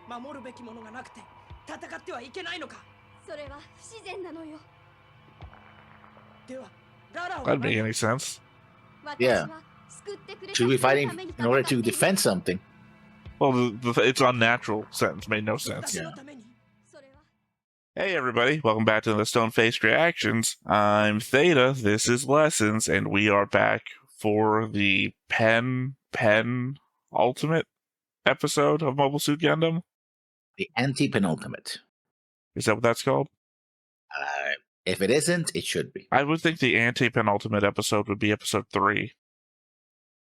守るべきものがなくて戦ってはいけないのか。それは不自然なのよ。ではララを That'd make any sense. Yeah. Should we fight in order to defend something? Well, its unnatural sentence made no sense. Yeah. Hey everybody, welcome back to the Stone-Faced Reactions. I'm Zeta, this is Lessons, and we are back for the Pen Ultimate episode of Mobile Suit Gundam. The anti-penultimate. Is that what that's called? If it isn't, it should be. I would think the anti-penultimate episode would be episode 3.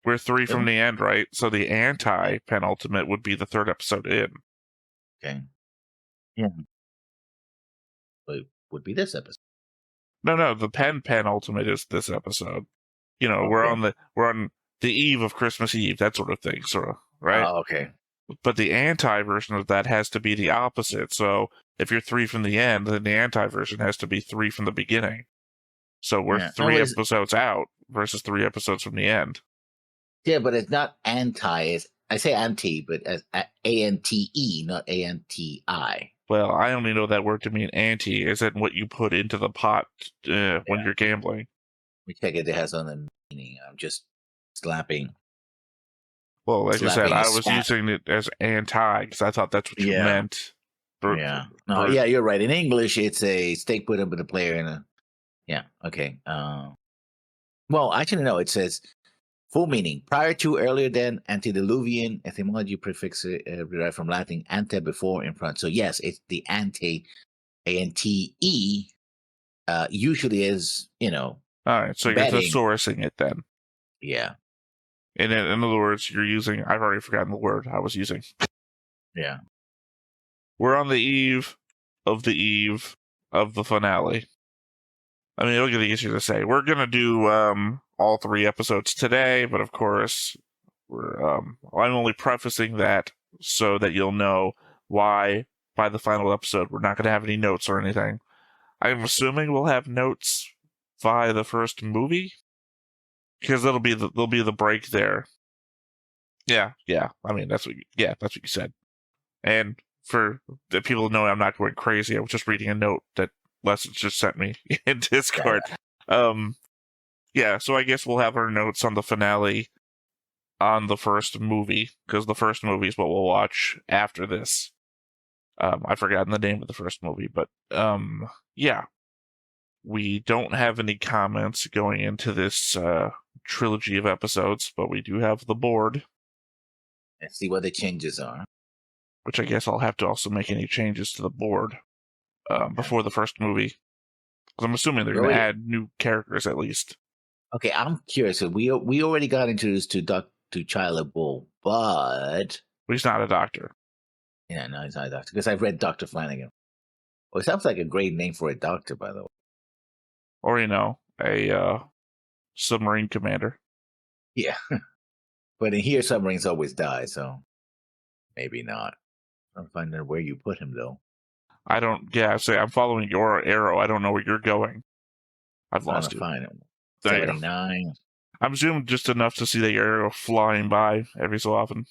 We're 3 from the end, right? So the anti-penultimate would be the 3rd episode in. Okay. Yeah. It would be this episode. No, the penultimate is this episode. You know, okay. we're on the eve of Christmas Eve, that sort of thing, sort of, right? Oh, okay. But the anti-version of that has to be the opposite. So if you're 3 from the end, then the anti-version has to be 3 from the beginning. So we're 3 episodes out versus 3 episodes from the end. Yeah, but it's not anti. I say anti, but as A-N-T-E, not A-N-T-I. Well, I only know that word to mean anti. Is it what you put into the pot when you're gambling? We check it has on meaning. I'm just slapping. Well, like I said, I was using it as anti because I thought that's what you meant. Yeah. No, yeah, you're right. In English, it's a stake put up with a player in a. Yeah. Okay. Well, actually, no. It says full meaning prior to, earlier than, antediluvian, etymology prefix derived from Latin ante, before, in front. So yes, it's the ante, A-N-T-E. Usually is, All right. So you're thesaurusing it then. Yeah. In other words, you're using. I've already forgotten the word I was using. Yeah. We're on the eve of the finale. I mean, it'll get easier to say. We're gonna do all 3 episodes today, but of course, I'm only prefacing that so that you'll know why by the final episode we're not gonna have any notes or anything. I'm assuming we'll have notes by the first movie. Because there'll be the break there. Yeah. I mean, that's what you said. And for the people who know I'm not going crazy, I was just reading a note that Lessons just sent me in Discord. Yeah, so I guess we'll have our notes on the finale on the first movie, because the first movie is what we'll watch after this. I've forgotten the name of the first movie, but yeah. We don't have any comments going into this trilogy of episodes, but we do have the board. Let's see what the changes are. Which I guess I'll have to also make any changes to the board before the first movie. Because I'm assuming they're going to add new characters at least. Okay, I'm curious. So we already got introduced to Chila Bull, but he's not a doctor. Yeah, no, he's not a doctor. Because I've read Dr. Flanagan. Well, it sounds like a great name for a doctor, by the way. Or, a submarine commander. Yeah. But in here, submarines always die, so maybe not. I'm finding where you put him, though. I don't... Yeah, I'm following your arrow. I don't know where you're going. I've lost you. Find him. 79. I'm zoomed just enough to see the arrow flying by every so often.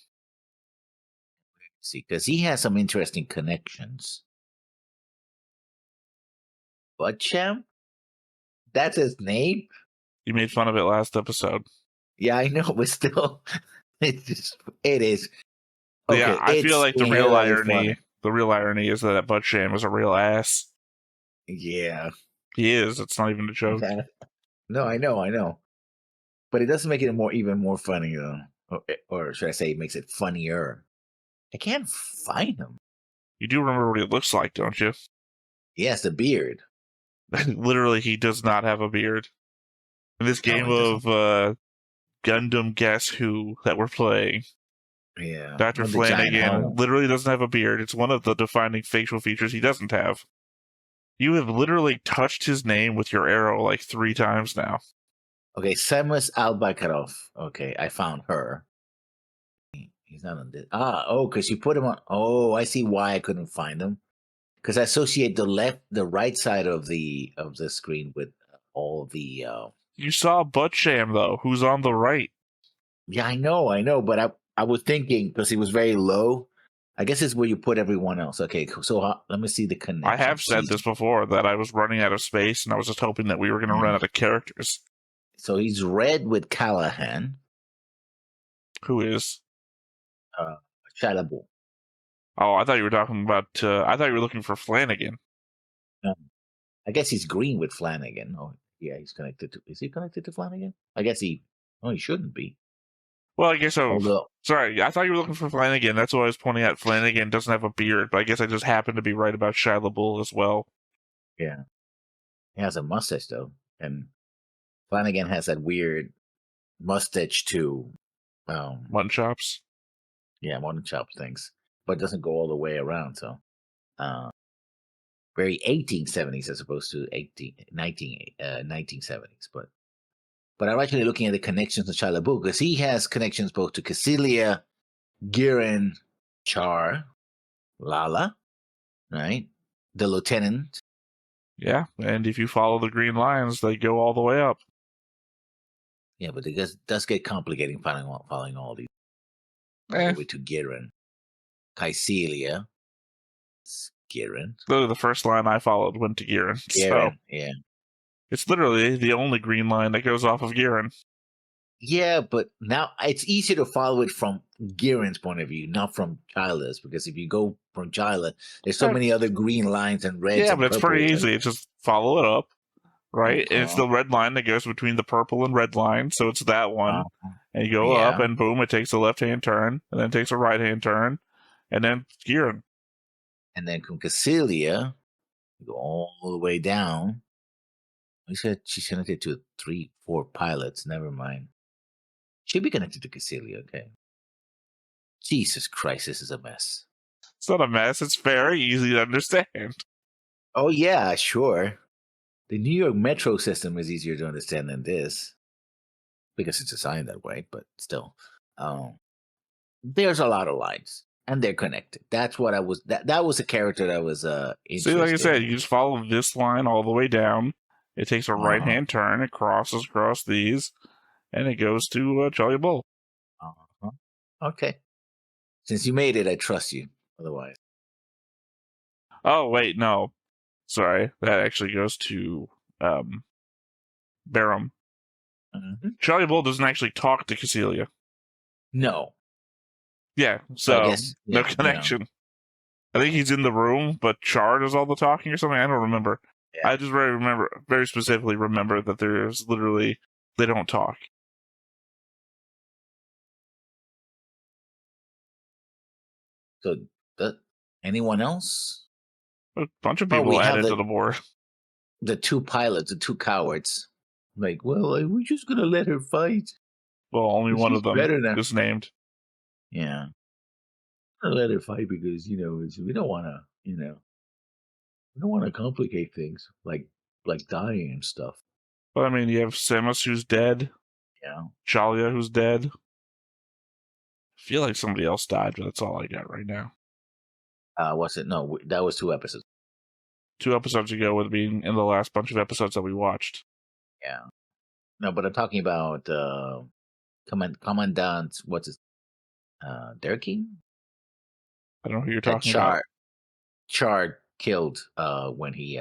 See, because he has some interesting connections. What, champ? That's his name? You made fun of it last episode. Yeah, I know, but still, it is. Okay, yeah, I feel like the real irony is that Butcham is a real ass. Yeah. He is. It's not even a joke. No, I know. But it doesn't make it even more funny, though. Or should I say it makes it funnier? I can't find him. You do remember what he looks like, don't you? Yes, the beard. Literally, he does not have a beard. In this game of Gundam Guess Who that we're playing, Dr. Flanagan literally doesn't have a beard. It's one of the defining facial features he doesn't have. You have literally touched his name with your arrow like 3 times now. Okay, Semus Albakarov. Okay, I found her. He's not on this. Because you put him on. Oh, I see why I couldn't find him. Because I associate the right side of the screen with all the. You saw Butcham though, who's on the right. Yeah, I know, but I was thinking because he was very low. I guess it's where you put everyone else. Okay, so let me see the connection. I have said this before, that I was running out of space, and I was just hoping that we were going to run out of characters. So he's red with Callahan. Who is? Shia LaBeouf. Oh, I thought you were talking about... I thought you were looking for Flanagan. I guess he's green with Flanagan. Oh, yeah, he's connected to... Is he connected to Flanagan? I guess he... Oh, he shouldn't be. Well, I guess so. Although, sorry, I thought you were looking for Flanagan. That's what I was pointing at. Flanagan doesn't have a beard, but I guess I just happened to be right about Shia LaBeouf as well. Yeah. He has a mustache, though. And Flanagan has that weird mustache, too. Mutton chops? Yeah, mutton chops things. But it doesn't go all the way around, so... very 1870s as opposed to 1970s. But I'm actually looking at the connections to Shia LaBeouf because he has connections both to Cassilia, Giran, Char, Lala, right? The lieutenant. Yeah, and if you follow the green lines, they go all the way up. Yeah, but it does get complicating following all these. All the way to Giran. Caesilia. Giran. Literally the first line I followed went to Giran. So yeah. It's literally the only green line that goes off of Giran. Yeah, but now it's easier to follow it from Giran's point of view, not from Chyla's, because if you go from Chyla, there's so many other green lines and reds. Yeah, and but it's pretty easy. It's just follow it up, right? And it's the red line that goes between the purple and red line, so it's that one. And you go up, and boom, it takes a left-hand turn, and then it takes a right-hand turn, and then Giran. And then from Cassilia, you go all the way down. You said she's connected to 3-4 pilots. Never mind. She'd be connected to Cassilia, okay. Jesus Christ, this is a mess. It's not a mess. It's very easy to understand. Oh, yeah, sure. The New York metro system is easier to understand than this. Because it's designed that way, but still. There's a lot of lines. And they're connected. That's what I was... That was a character that was interested. See, like I said, you just follow this line all the way down. It takes a right-hand turn. It crosses across these. And it goes to Charlie Bull. Okay. Since you made it, I trust you. Otherwise. Oh, wait, no. Sorry. That actually goes to Barum. Charlie Bull doesn't actually talk to Cassilia. No. Yeah, so guess, no connection. I think he's in the room, but Char does all the talking or something. I don't remember. Yeah. I just very specifically remember that there's literally, they don't talk. So, anyone else? A bunch of people added to the board. The 2 pilots, the 2 cowards. Like, well, we're just going to let her fight. Well, only one of them is named. Yeah. I'm gonna let her fight because, we don't want to, we don't want to complicate things like dying and stuff. But I mean, you have Samus who's dead. Yeah. Chalia who's dead. I feel like somebody else died, but that's all I got right now. What's it? No, that was 2 episodes. 2 episodes ago would be in the last bunch of episodes that we watched. Yeah. No, but I'm talking about Commandant, what's his Durkee? I don't know who you're talking about. Char killed when he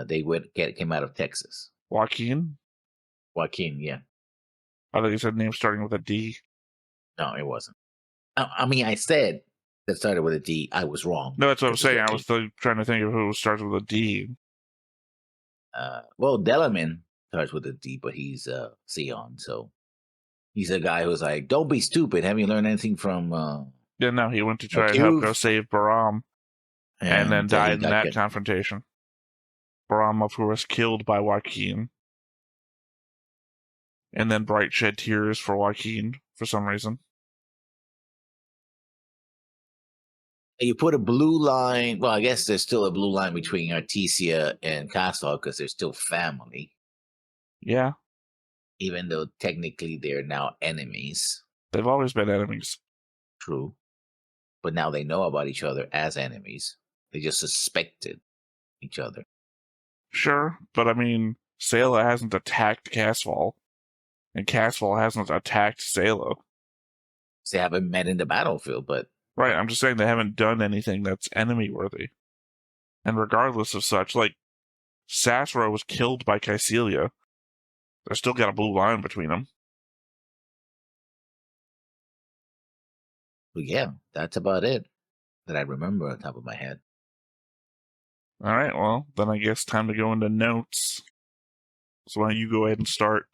they came out of Texas. Joaquin, yeah. I thought you said name starting with a D. No, it wasn't. I mean, I said that started with a D. I was wrong. No, that's what I'm saying. I was still trying to think of who starts with a D. Well, Delamain starts with a D, but he's Sion, so he's a guy who's like, "Don't be stupid. Have you learned anything from?" Yeah, no, he went to try and help go save Baram, and then died in that confrontation. Baram, of course, killed by Joaquin. And then Bright shed tears for Joaquin for some reason. You put a blue line. Well, I guess there's still a blue line between Artesia and Castle because they're still family. Yeah. Even though technically they're now enemies. They've always been enemies. True. But now they know about each other as enemies. They just suspected each other. Sure, but I mean, Sayla hasn't attacked Casval, and Casval hasn't attacked Sayla. They haven't met in the battlefield, but Right, I'm just saying they haven't done anything that's enemy-worthy. And regardless of such, like, Sasro was killed by Caecilia. There's still got a blue line between them. Well, yeah, that's about it that I remember on top of my head. All right, well, then I guess time to go into notes. So why don't you go ahead and start?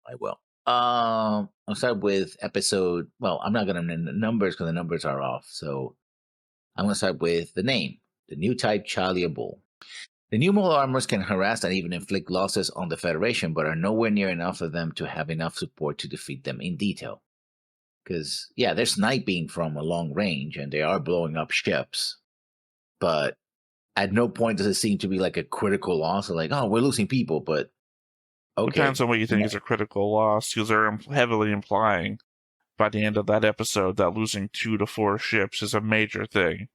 I will. I'll start with episode. Well, I'm not going to name the numbers because the numbers are off. So I'm going to start with the name, the new type Chalia Bull. The new mole armors can harass and even inflict losses on the Federation, but are nowhere near enough of them to have enough support to defeat them in detail. Because, yeah, they're sniping from a long range and they are blowing up ships. But at no point does it seem to be like a critical loss or like, oh, we're losing people, but okay. Depends on what you think is a critical loss, because they're heavily implying by the end of that episode that losing 2 to 4 ships is a major thing.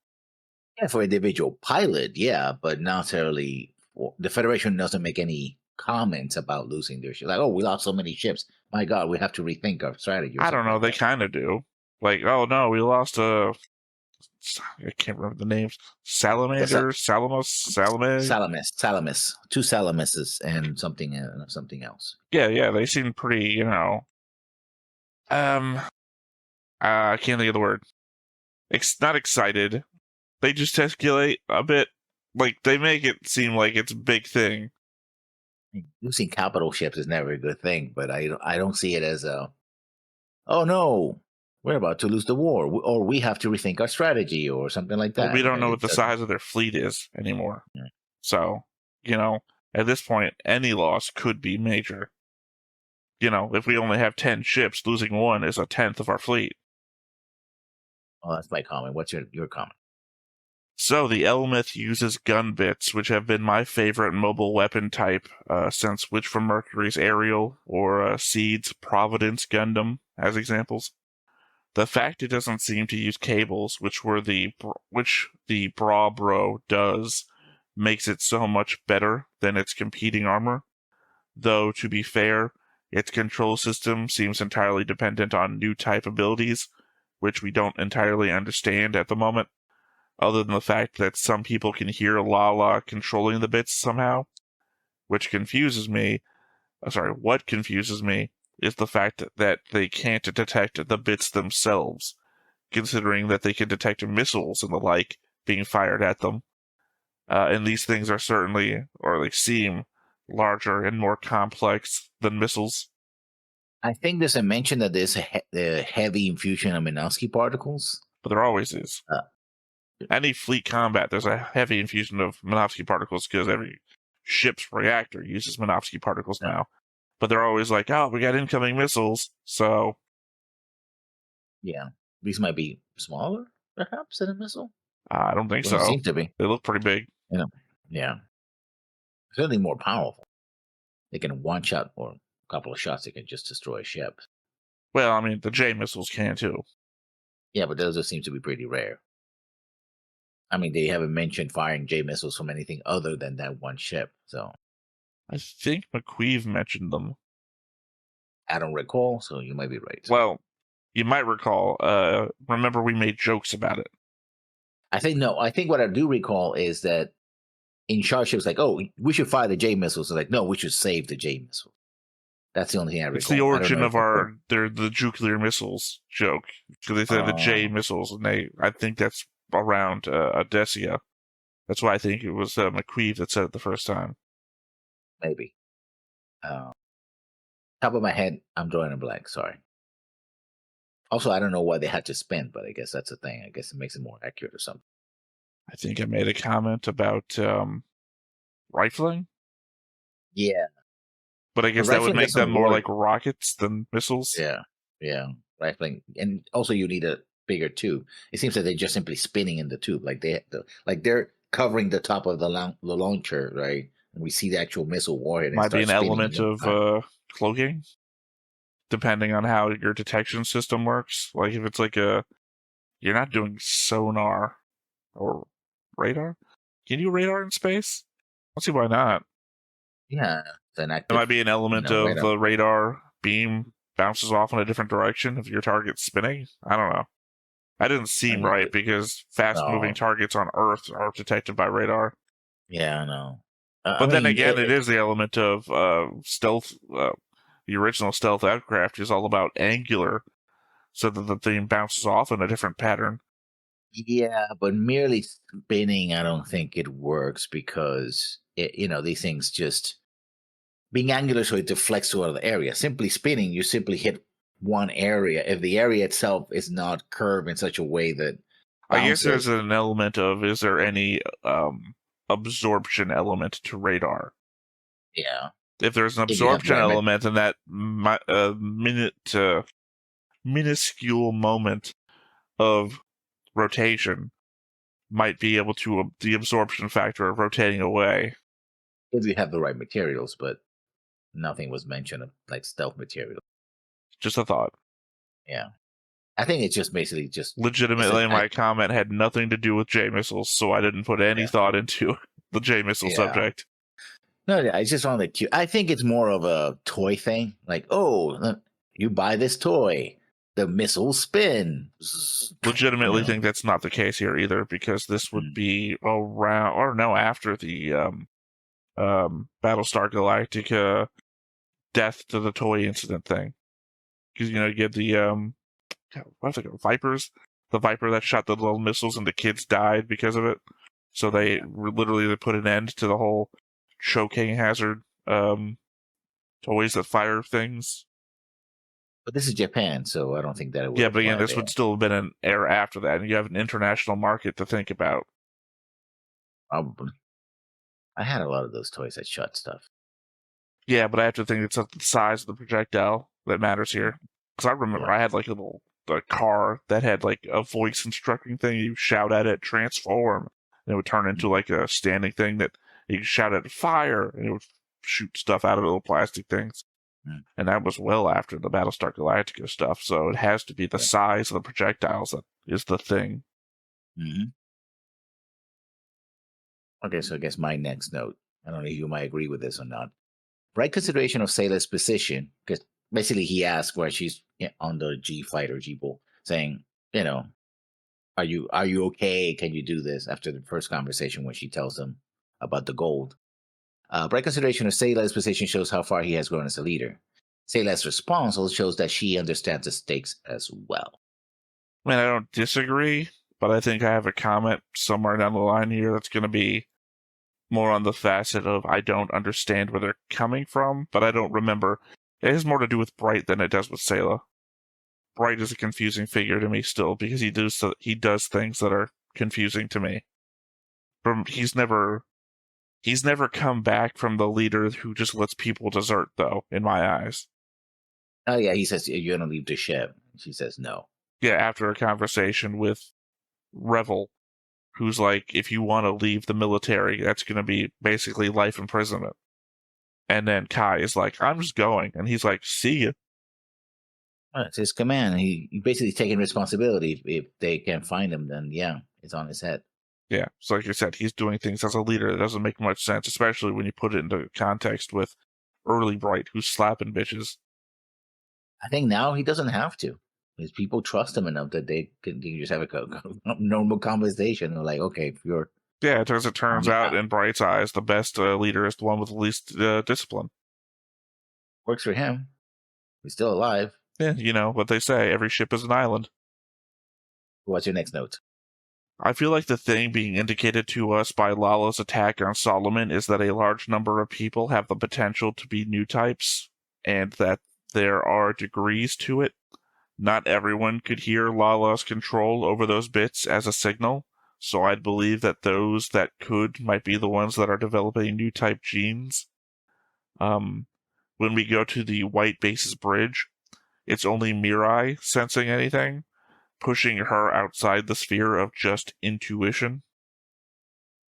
Yeah, for individual pilot, yeah, but not necessarily. The Federation doesn't make any comments about losing their ship. Like, oh, we lost so many ships. My God, we have to rethink our strategy. I don't know. They kind of do. Like, oh no, we lost a. I can't remember the names. Salamander, Salamis. 2 Salamises and something else. Yeah. They seem pretty, I can't think of the word. Not excited. They just gesticulate a bit. Like, they make it seem like it's a big thing. Losing capital ships is never a good thing, but I don't see it as a, oh no, we're about to lose the war, or we have to rethink our strategy, or something like that. Well, we don't know what the size of their fleet is anymore. Yeah. So, at this point, any loss could be major. If we only have 10 ships, losing 1 is 1/10 of our fleet. Oh, that's my comment. What's your comment? So, the Elmeth uses gun bits, which have been my favorite mobile weapon type since Witch from Mercury's Ariel or Seed's Providence Gundam as examples. The fact it doesn't seem to use cables, which the Bra Bro does, makes it so much better than its competing armor. Though, to be fair, its control system seems entirely dependent on new type abilities, which we don't entirely understand at the moment, other than the fact that some people can hear Lala controlling the bits somehow, which confuses me. What confuses me is the fact that they can't detect the bits themselves, considering that they can detect missiles and the like being fired at them. And these things are certainly, or they seem, larger and more complex than missiles. I think there's a mention that there's a heavy infusion of Minovsky particles. But there always is. Any fleet combat, there's a heavy infusion of Minovsky particles because every ship's reactor uses Minovsky particles now. But they're always like, oh, we got incoming missiles, so... Yeah. These might be smaller, perhaps, than a missile? I don't think so. They seem to be. They look pretty big. Yeah. Certainly more powerful. They can one shot or a couple of shots, they can just destroy a ship. Well, I mean, the J missiles can too. Yeah, but those seem to be pretty rare. I mean, they haven't mentioned firing J missiles from anything other than that one ship, so. I think McQueeve mentioned them. I don't recall, so you might be right. Well, you might recall. Remember we made jokes about it. I think what I do recall is that in charge ships, like, oh, we should fire the J missiles. So like, no, we should save the J missile. That's the only thing I recall. It's the origin of the nuclear missiles joke. Because they said the J missiles, and I think that's around Odessia. That's why I think it was McQueeve that said it the first time. Maybe. Top of my head, I'm drawing a blank. Sorry. Also, I don't know why they had to spin, but I guess that's a thing. I guess it makes it more accurate or something. I think I made a comment about rifling. Yeah. But I guess that would make them more like rockets than missiles. Yeah. Rifling. And also you need a bigger tube. It seems that they're just simply spinning in the tube. Like they're covering the top of the launcher, right? And we see the actual missile warhead. Might be an element of cloaking, depending on how your detection system works. Like if it's like you're not doing sonar or radar. Can you radar in space? Let's see why not. Yeah, there might be an element of the radar beam bounces off in a different direction if your target's spinning. I don't know. That didn't seem right because fast-moving targets on Earth are detected by radar. Yeah, I know. But then again, it is the element of stealth. The original stealth aircraft is all about angular, so that the thing bounces off in a different pattern. Yeah, but merely spinning, I don't think it works because these things just being angular, so it deflects to other areas. Simply spinning, you simply hit one area. If the area itself is not curved in such a way that I guess there's an element of, is there any absorption element to radar? Yeah. If there's an absorption element, then that minuscule moment of rotation might be able to, the absorption factor of rotating away. If you have the right materials, but nothing was mentioned of like stealth material. Just a thought. Yeah. I think it's just basically just... Legitimately, my comment had nothing to do with J-missiles, so I didn't put any thought into the J-missile subject. No, I just wanted to... I think it's more of a toy thing. Like, oh, you buy this toy, the missiles spin. Legitimately think that's not the case here either, because this would be around, or no, after the Battlestar Galactica death to the toy incident thing. Because, you get the... what's it called? Vipers? The Viper that shot the little missiles and the kids died because of it. So they literally put an end to the whole choking hazard toys that fire things. But this is Japan, so I don't think that it would... Yeah, but again, this would still have been an era after that, and you have an international market to think about. Probably. I had a lot of those toys that shot stuff. Yeah, but I have to think it's the size of the projectile that matters here. Because I remember I had like a car that had like a voice instructing thing. You shout at it, transform, and it would turn into like a standing thing that you shout at fire, and it would shoot stuff out of little plastic things. And that was well after the Battlestar Galactica stuff, so it has to be the size of the projectiles that is the thing. Mm-hmm. Okay, so I guess my next note, I don't know if you might agree with this or not. Right consideration of Sayla's position, because basically he asked where she's on the G fighter, G-Bull, saying, are you okay? Can you do this? After the first conversation when she tells him about the gold. Bright consideration of Sayla's position shows how far he has grown as a leader. Sayla's response also shows that she understands the stakes as well. I mean, I don't disagree, but I think I have a comment somewhere down the line here that's going to be more on the facet of I don't understand where they're coming from, but I don't remember. It has more to do with Bright than it does with Sayla. Bright is a confusing figure to me still, because he does things that are confusing to me. He's never come back from the leader who just lets people desert, though, in my eyes. Oh, yeah, he says, you're going to leave the ship. She says no. Yeah, after a conversation with Revel, who's like, if you want to leave the military, that's going to be basically life imprisonment. And then Kai is like, I'm just going. And he's like, see ya. It's his command. He basically taking responsibility. If they can't find him, then yeah, it's on his head. Yeah, so like you said, he's doing things as a leader that doesn't make much sense, especially when you put it into context with early Bright, who's slapping bitches. I think now he doesn't have to. Because people trust him enough that they can just have a normal conversation. They're like, okay, if you're... Yeah, as it turns out, in Bright's eyes, the best leader is the one with the least discipline. Works for him. He's still alive. Yeah, what they say, every ship is an island. What's your next note? I feel like the thing being indicated to us by Lala's attack on Solomon is that a large number of people have the potential to be new types, and that there are degrees to it. Not everyone could hear Lala's control over those bits as a signal, so I'd believe that those that could might be the ones that are developing new type genes. When we go to the White Base's bridge, it's only Mirai sensing anything, pushing her outside the sphere of just intuition.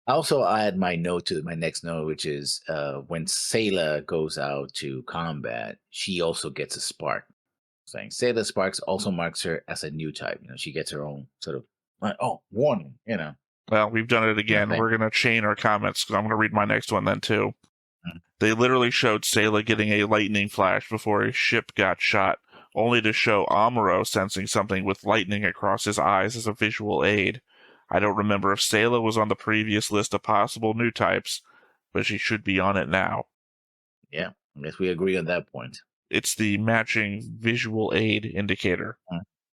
Also, I add my note to my next note, which is when Sayla goes out to combat, she also gets a spark. Saying Sayla Sparks also marks her as a new type. She gets her own sort of warning. Well, we've done it again. We're gonna chain our comments because I'm gonna read my next one then too. They literally showed Sayla getting a lightning flash before a ship got shot. only to show Amuro sensing something with lightning across his eyes as a visual aid. I don't remember if Sayla was on the previous list of possible new types, but she should be on it now. Yeah, I guess we agree on that point. It's the matching visual aid indicator.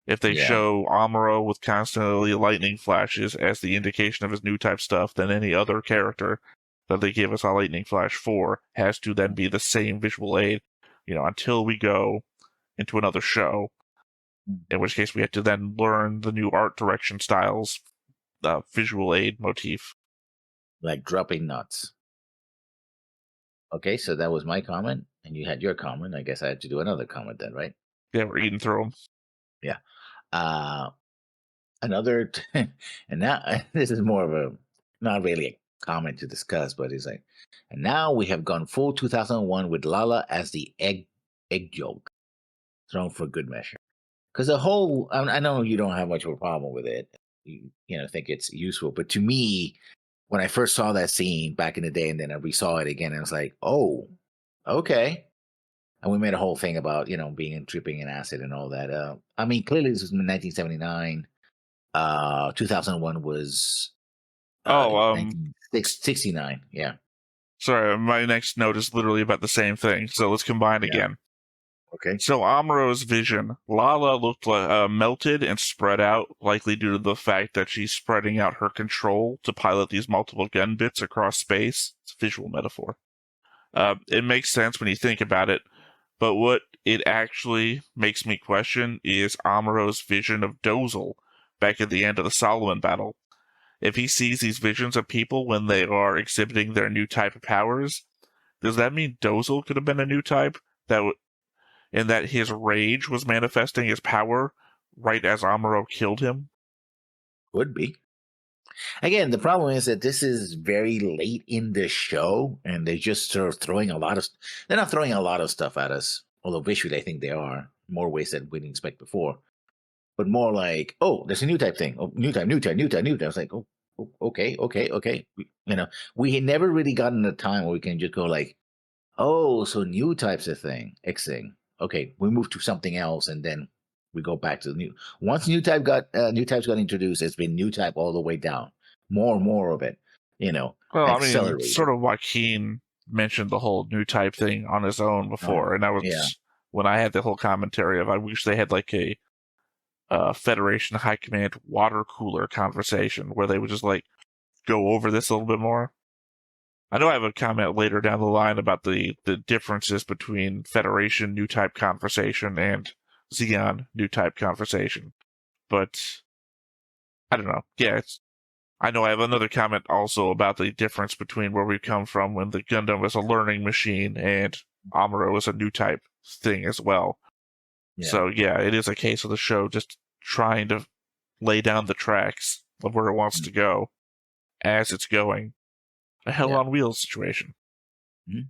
If they Yeah. show Amuro with constantly lightning flashes as the indication of his new type stuff, then any other character that they give us a lightning flash for has to then be the same visual aid, until we go into another show, in which case we have to then learn the new art direction styles, visual aid motif. Like dropping nuts. Okay, so that was my comment, and you had your comment. I guess I had to do another comment then, right? Yeah, we're eating through them. Yeah. Another, and now this is more of a, not really a comment to discuss, but it's like, and now we have gone full 2001 with Lala as the egg yolk, thrown for good measure. Because the whole, I know you don't have much of a problem with it, you think it's useful, but to me, when I first saw that scene back in the day, and then we saw it again, I was like, oh, okay. And we made a whole thing about, being tripping in acid and all that. Clearly this was in 1979. 2001 was 1969. Yeah. Sorry, my next note is literally about the same thing, so let's combine again. Okay. So Amuro's vision, Lala looked like melted and spread out, likely due to the fact that she's spreading out her control to pilot these multiple gun bits across space. It's a visual metaphor. It makes sense when you think about it, but what it actually makes me question is Amuro's vision of Dozel back at the end of the Solomon battle. If he sees these visions of people when they are exhibiting their new type of powers, does that mean Dozel could have been a new type? And that his rage was manifesting his power right as Amuro killed him? Could be. Again, the problem is that this is very late in the show, and they just sort of throwing a lot of. They're not throwing a lot of stuff at us, although visually I think they are more ways than we didn't expect before. But more like, oh, there's a new type thing. Oh, new type. I was like, oh, okay. We had never really gotten a time where we can just go like, oh, so new type's a thing, X thing. Okay, we move to something else, and then we go back to the new. Once new types got introduced, it's been new type all the way down. More and more of it, Well, accelerated. sort of Joaquin mentioned the whole new type thing on his own before, and that was when I had the whole commentary of I wish they had like a Federation High Command water cooler conversation where they would just like go over this a little bit more. I know I have a comment later down the line about the differences between Federation new type conversation and Xeon new type conversation. But I don't know. Yeah, I know I have another comment also about the difference between where we come from when the Gundam is a learning machine and Amuro is a new type thing as well. Yeah. So yeah, it is a case of the show just trying to lay down the tracks of where it wants to go as it's going. A hell on wheels situation. Mm-hmm.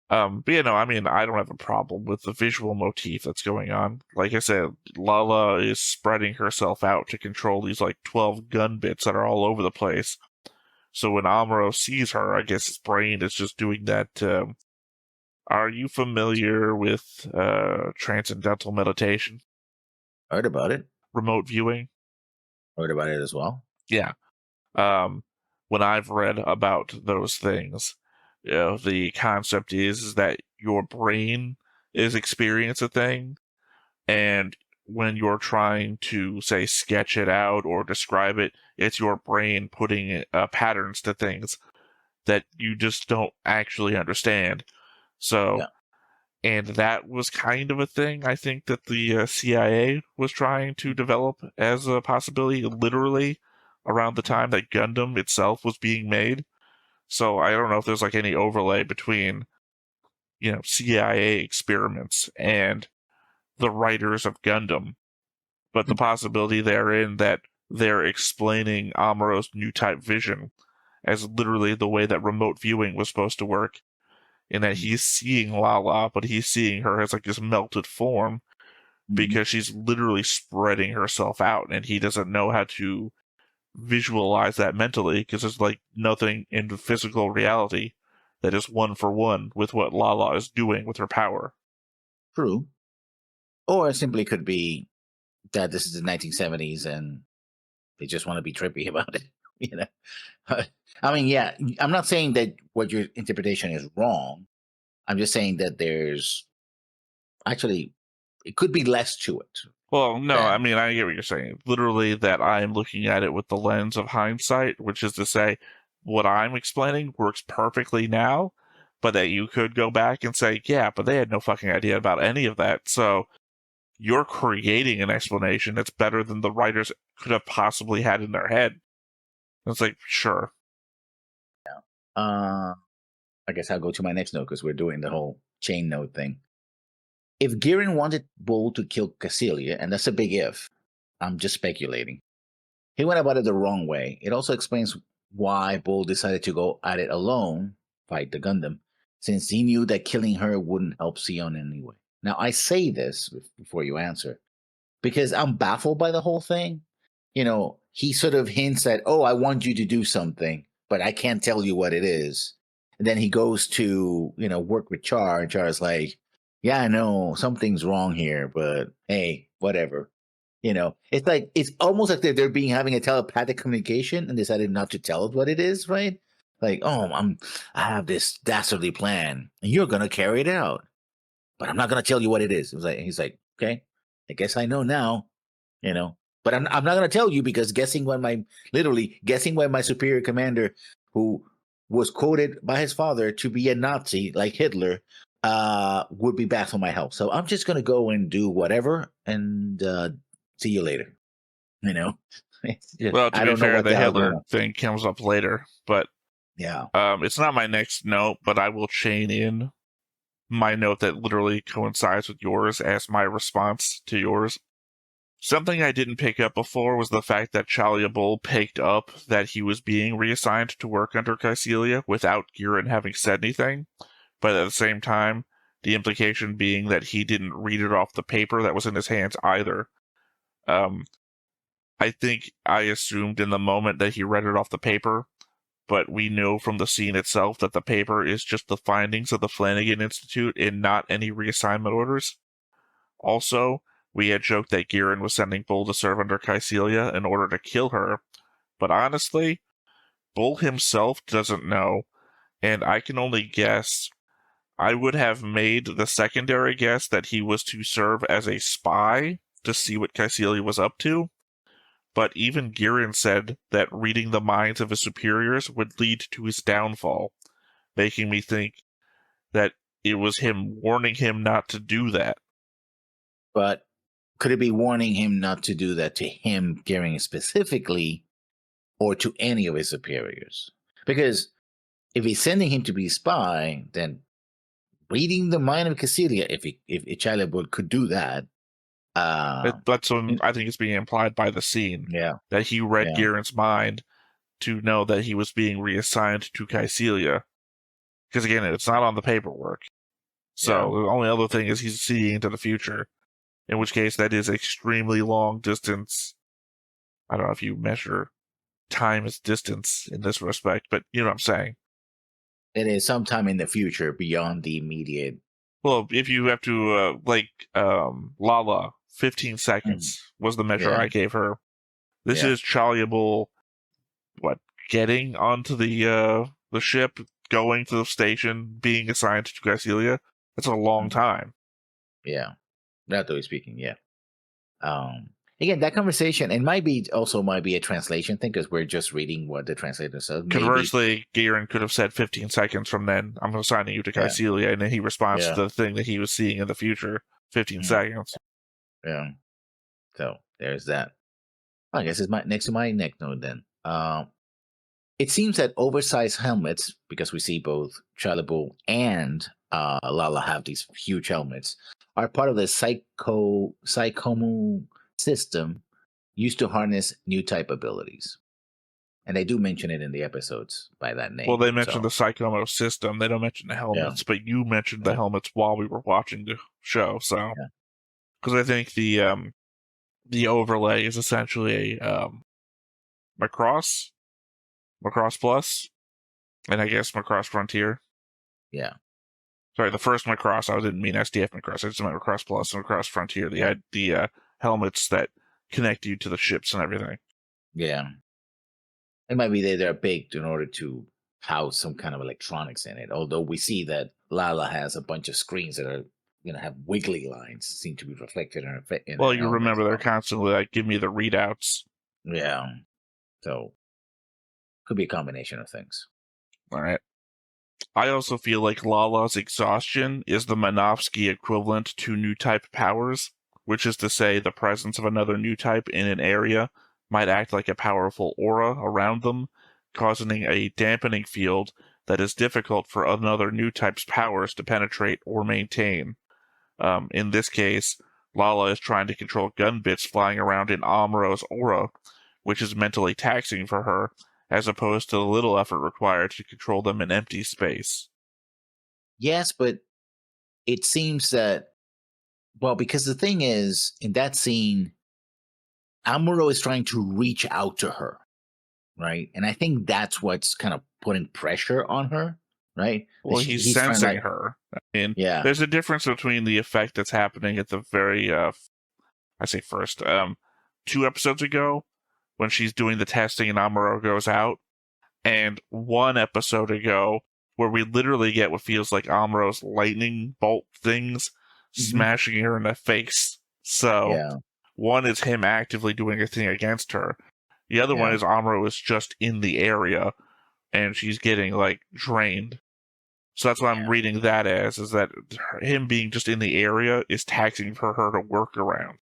But I don't have a problem with the visual motif that's going on. Like I said, Lala is spreading herself out to control these like 12 gun bits that are all over the place. So when Amuro sees her, I guess his brain is just doing that. Are you familiar with transcendental meditation? Heard about it. Remote viewing? Heard about it as well. Yeah. When I've read about those things, the concept is that your brain is experiencing a thing, and when you're trying to, say, sketch it out or describe it, it's your brain putting patterns to things that you just don't actually understand. So, and that was kind of a thing I think that the CIA was trying to develop as a possibility, literally around the time that Gundam itself was being made. So I don't know if there's like any overlay between, CIA experiments and the writers of Gundam, but the possibility therein that they're explaining Amuro's new type vision as literally the way that remote viewing was supposed to work, in that he's seeing Lala, but he's seeing her as like this melted form because she's literally spreading herself out, and he doesn't know how to visualize that mentally because there's like nothing in the physical reality that is one for one with what Lala is doing with her power. True. Or it simply could be that this is the 1970s and they just want to be trippy about it. You know, I mean, yeah, I'm not saying that what your interpretation is wrong. I'm just saying that there's actually it could be less to it. Well, no, than- I mean, I get what you're saying. Literally, that I'm looking at it with the lens of hindsight, which is to say, what I'm explaining works perfectly now, but that you could go back and say, yeah, but they had no fucking idea about any of that. So you're creating an explanation that's better than the writers could have possibly had in their head. It's like, sure. I guess I'll go to my next note because we're doing the whole chain note thing. If Giran wanted Bull to kill Cassilia, and that's a big if, I'm just speculating, he went about it the wrong way. It also explains why Bull decided to go at it alone, fight the Gundam, since he knew that killing her wouldn't help Sion anyway. Now, I say this before you answer, because I'm baffled by the whole thing. You know, he sort of hints at, oh, I want you to do something, but I can't tell you what it is. And then he goes to, work with Char, and Char's like, yeah, I know something's wrong here, but hey, whatever. It's like, it's almost like they're having a telepathic communication and decided not to tell us what it is, right? Like, oh, I have this dastardly plan and you're going to carry it out, but I'm not going to tell you what it is. He's like, okay, I guess I know now, but I'm not going to tell you because guessing when my superior commander, who was quoted by his father to be a Nazi like Hitler, would be back for my help. So I'm just going to go and do whatever and see you later. Well, to be fair, the Hitler thing comes up later, but yeah, it's not my next note, but I will chain in my note that literally coincides with yours as my response to yours. Something I didn't pick up before was the fact that Bull picked up that he was being reassigned to work under Caecilia without Giran having said anything, but at the same time, the implication being that he didn't read it off the paper that was in his hands either. I think I assumed in the moment that he read it off the paper, but we know from the scene itself that the paper is just the findings of the Flanagan Institute and not any reassignment orders. Also, we had joked that Giran was sending Bull to serve under Caecilia in order to kill her, but honestly, Bull himself doesn't know, and I can only guess. I would have made the secondary guess that he was to serve as a spy to see what Caecilia was up to, but even Giran said that reading the minds of his superiors would lead to his downfall, making me think that it was him warning him not to do that. But could it be warning him not to do that to him, Giran specifically, or to any of his superiors? Because if he's sending him to be a spy, then reading the mind of Caecilia, if Chilabud could do that, that's what I think is being implied by the scene. Yeah, that he read Giran's mind to know that he was being reassigned to Caecilia. Because again, it's not on the paperwork. So the only other thing is he's seeing into the future. In which case, that is extremely long distance. I don't know if you measure time as distance in this respect, but you know what I'm saying. It is sometime in the future beyond the immediate. Well, if you have to, Lala, 15 seconds was the measure I gave her. This is Chalyabul, getting onto the ship, going to the station, being assigned to Caecilia. That's a long time. Yeah. Relatively speaking, yeah. Again, that conversation, it might be a translation thing because we're just reading what the translator says. Conversely, Giran could have said 15 seconds from then, I'm assigning you to Caecilia, and then he responds to the thing that he was seeing in the future, 15 seconds. Yeah. So there's that. I guess it's next to my neck note then. It seems that oversized helmets, because we see both Chalabu and Lala have these huge helmets, are part of the psychomu system used to harness new type abilities. And they do mention it in the episodes by that name. Well, they mentioned the psychomo system. They don't mention the helmets, but you mentioned the helmets while we were watching the show. So, because I think the overlay is essentially a Macross Plus, and I guess Macross Frontier. Yeah. Sorry, the first Macross. I didn't mean SDF Macross. I just meant Macross Plus and Macross Frontier. The helmets that connect you to the ships and everything. Yeah. It might be they're big in order to house some kind of electronics in it. Although we see that Lala has a bunch of screens that are have wiggly lines, seem to be reflected in Well, her you helmet. remember they're constantly like, give me the readouts. Yeah. So could be a combination of things. All right. I also feel like Lala's exhaustion is the Minovsky equivalent to new type powers, which is to say the presence of another new type in an area might act like a powerful aura around them, causing a dampening field that is difficult for another new type's powers to penetrate or maintain. In this case, Lala is trying to control gun bits flying around in Amuro's aura, which is mentally taxing for her, as opposed to the little effort required to control them in empty space. Yes, but it seems that, well, because the thing is, in that scene, Amuro is trying to reach out to her, right? And I think that's what's kind of putting pressure on her, right? Well, he's sensing her. And yeah, there's a difference between the effect that's happening at the very, I say first, 2 episodes ago, when she's doing the testing and Amuro goes out, and 1 episode ago, where we literally get what feels like Amuro's lightning bolt things smashing her in the face. So, one is him actively doing a thing against her. The other one is Amuro is just in the area, and she's getting, like, drained. So that's what I'm reading that as, is that him being just in the area is taxing for her to work around.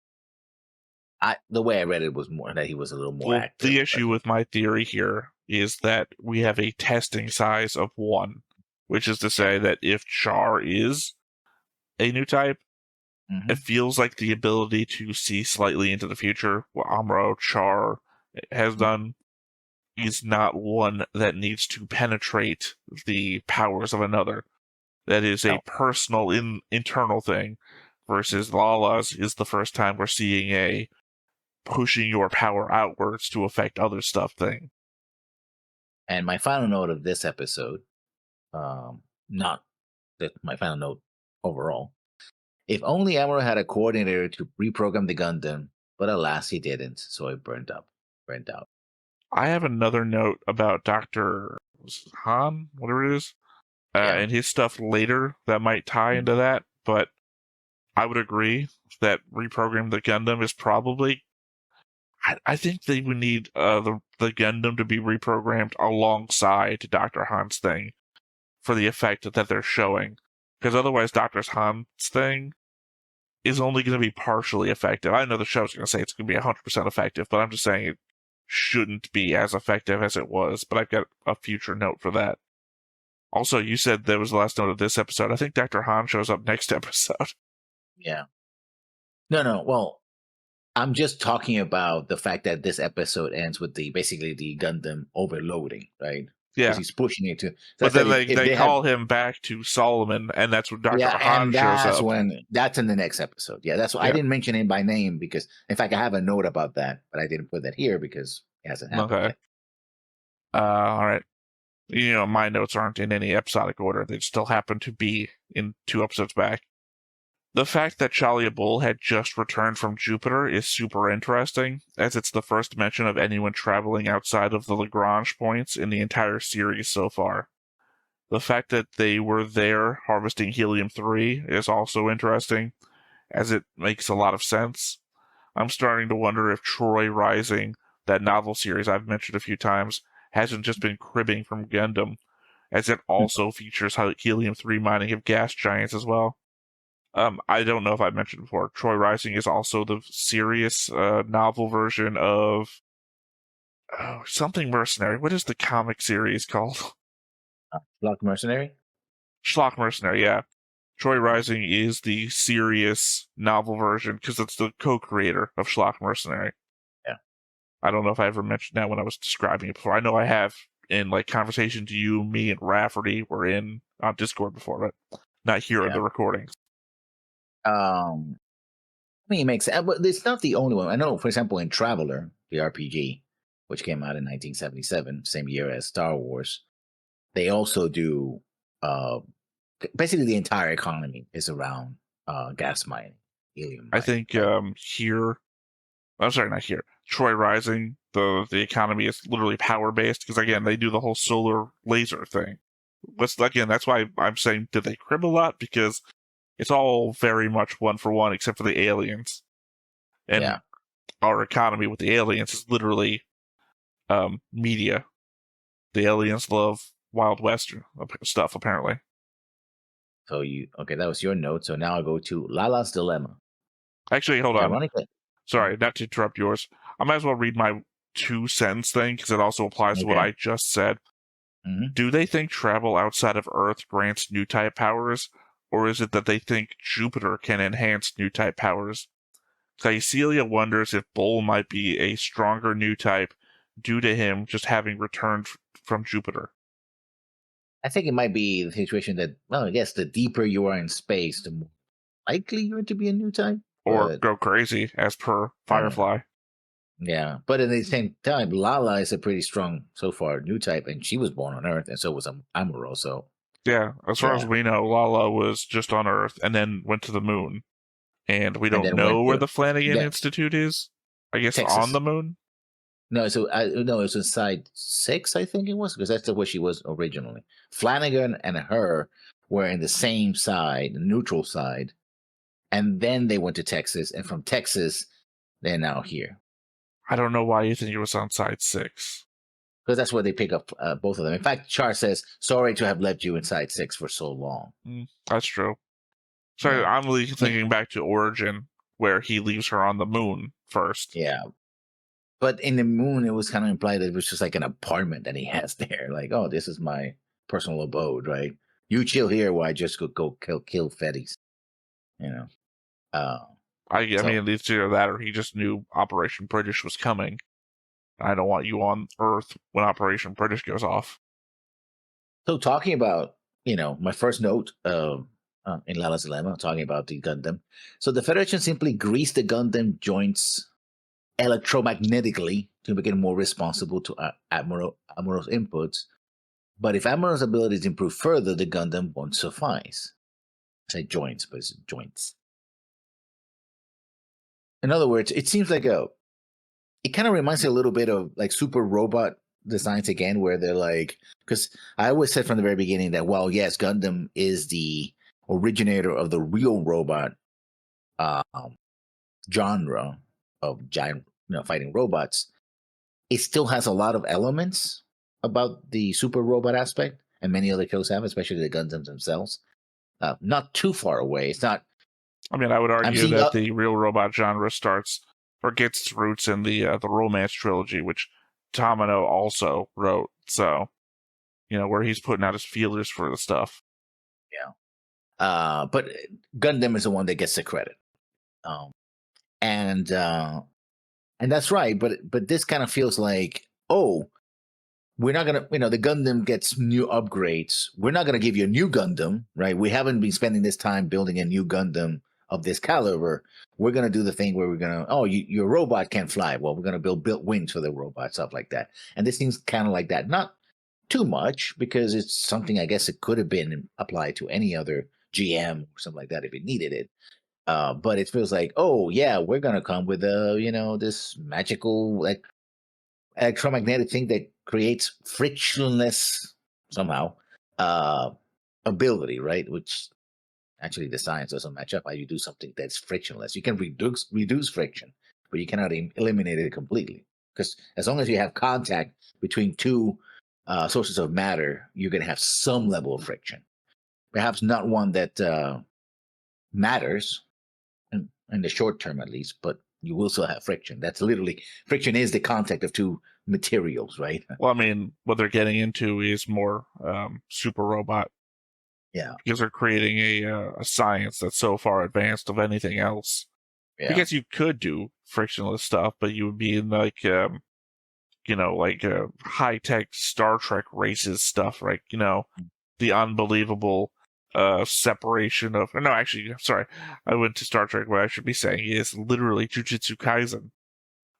The way I read it was more that he was a little more active. The issue with my theory here is that we have a testing size of 1, which is to say that if Char is a new type, it feels like the ability to see slightly into the future, what Amuro Char has done, is not one that needs to penetrate the powers of another. That is a personal, internal thing, versus Lala's is the first time we're seeing a pushing your power outwards to affect other stuff thing. And my final note of this episode, not that my final note overall, if only Amuro had a coordinator to reprogram the Gundam, but alas he didn't, so it burnt out. I have another note about Dr. Han, whatever it is, and his stuff later that might tie into that, but I would agree that reprogram the Gundam is probably... I think they would need the Gundam to be reprogrammed alongside Dr. Han's thing for the effect that they're showing. Because otherwise Dr. Han's thing is only going to be partially effective. I know the show's going to say it's going to be 100% effective, but I'm just saying it shouldn't be as effective as it was. But I've got a future note for that. Also, you said that was the last note of this episode. I think Dr. Han shows up next episode. Yeah. No. Well, I'm just talking about the fact that this episode ends with basically the Gundam overloading, right? Yeah. He's pushing it to... But then they call him back to Solomon, and that's when Dr. Han shows up. That's in the next episode. Yeah, that's why I didn't mention him by name, because, in fact, I have a note about that, but I didn't put that here because it hasn't happened yet. All right. My notes aren't in any episodic order. They still happen to be in 2 episodes back. The fact that Chalia Bull had just returned from Jupiter is super interesting, as it's the first mention of anyone traveling outside of the Lagrange points in the entire series so far. The fact that they were there harvesting helium-3 is also interesting, as it makes a lot of sense. I'm starting to wonder if Troy Rising, that novel series I've mentioned a few times, hasn't just been cribbing from Gundam, as it also features helium-3 mining of gas giants as well. I don't know if I mentioned before, Troy Rising is also the serious novel version of something Mercenary. What is the comic series called? Schlock Mercenary? Schlock Mercenary, yeah. Troy Rising is the serious novel version because it's the co-creator of Schlock Mercenary. Yeah. I don't know if I ever mentioned that when I was describing it before. I know I have in conversation to you, me, and Rafferty were in on Discord before, but not here in the recordings. I mean, it makes sense, but it's not the only one. I know, for example, in Traveler, the RPG, which came out in 1977, same year as Star Wars, they also do basically the entire economy is around gas mining, helium I mining. think right? I'm sorry, not here. Troy Rising, the economy is literally power based because again they do the whole solar laser thing. That's why I'm saying did they crib a lot because it's all very much one for one except for the aliens, and Yeah. our economy with the aliens is literally media. The aliens love Wild West stuff apparently. So that was your note. So now I go to Lala's dilemma. Actually, hold on. Ironically, Sorry, not to interrupt yours. I might as well read my 2 cents thing because it also applies to what Okay. I just said. Mhm. Do they think travel outside of Earth grants new type powers, or is it that they think Jupiter can enhance new type powers? Caecilia wonders if Bull might be a stronger new type due to him just having returned from Jupiter. I think it might be the situation that, well, I guess the deeper you are in space, the more likely you're to be a new type. Or But go crazy, as per I don't know. Firefly. Yeah, but at the same time, Lala is a pretty strong so far new type, and she was born on Earth, and so was Amuro. So Yeah, as far as yeah, we know, Lala was just on Earth and then went to the moon. And we and don't then know went where to the Flanagan yeah Institute is. I guess on Texas. the moon? No, no, it was inside 6, I think it was, because that's where she was originally. Flanagan and her were in the same side, the neutral side, and then they went to Texas, and from Texas, they're now here. I don't know why you think it was on side 6. Because that's where they pick up both of them. In fact, Char says, "Sorry to have left you inside 6 for so long." That's true. Sorry, Yeah. I'm really thinking back to Origin, where he leaves her on the moon first. Yeah. But in the moon, it was kind of implied that it was just like an apartment that he has there. Like, oh, this is my personal abode, right? You chill here while I just go kill Fetties. You know. I So- mean, it's either that or he just knew Operation British was coming. I don't want you on Earth when Operation British goes off. So talking about, my first note in Lala's Dilemma, talking about the Gundam. So the Federation simply greased the Gundam joints electromagnetically to make it more responsible to Amuro's inputs. But if Amuro's abilities improve further, the Gundam won't suffice. I say joints, but it's joints. In other words, it seems like it kind of reminds me a little bit of like super robot designs again, where they're like, because I always said from the very beginning that, well, yes, Gundam is the originator of the real robot genre of giant, fighting robots. It still has a lot of elements about the super robot aspect, and many other shows have, especially the Gundams themselves. Not too far away. It's not. I mean, I would argue that the real robot genre starts or gets its roots in the romance trilogy, which Tamino also wrote. So, where he's putting out his feelers for the stuff. Yeah. But Gundam is the one that gets the credit. And that's right. But this kind of feels like, oh, we're not gonna, the Gundam gets new upgrades. We're not gonna give you a new Gundam, right? We haven't been spending this time building a new Gundam of this caliber. We're gonna do the thing where we're gonna, your robot can't fly. Well, we're gonna build wings for the robot, stuff like that. And this seems kind of like that. Not too much, because it's something I guess it could have been applied to any other GM or something like that if it needed it. But it feels like, oh yeah, we're gonna come with this magical electromagnetic thing that creates frictionless somehow ability, right? Which actually the science doesn't match up. How you do something that's frictionless? You can reduce friction, but you cannot eliminate it completely. Because as long as you have contact between two sources of matter, you're going to have some level of friction. Perhaps not one that matters in the short term, at least, but you will still have friction. That's literally, friction is the contact of two materials, right? Well, I mean, what they're getting into is more super robot. Yeah. Because they're creating a science that's so far advanced of anything else. Yeah. Because you could do frictionless stuff, but you would be in like high-tech Star Trek races stuff, right? The unbelievable separation of... No, actually, sorry. I went to Star Trek. What I should be saying is literally Jujutsu Kaisen.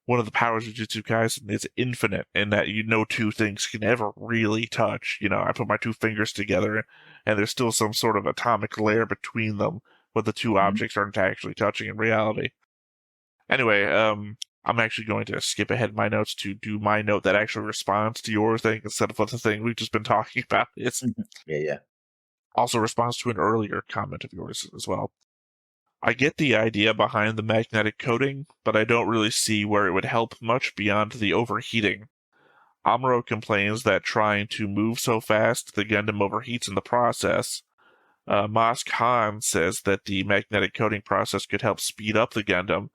one of the powers of Jujutsu Kaisen is infinite, in that no two things can ever really touch. I put my two fingers together, and there's still some sort of atomic layer between them, but the two objects aren't actually touching in reality. Anyway, I'm actually going to skip ahead in my notes to do my note that actually responds to your thing instead of what the thing we've just been talking about is. Yeah. Also responds to an earlier comment of yours as well. I get the idea behind the magnetic coating, but I don't really see where it would help much beyond the overheating. Amuro complains that trying to move so fast, the Gundam overheats in the process. Mos Khan says that the magnetic coating process could help speed up the Gundam,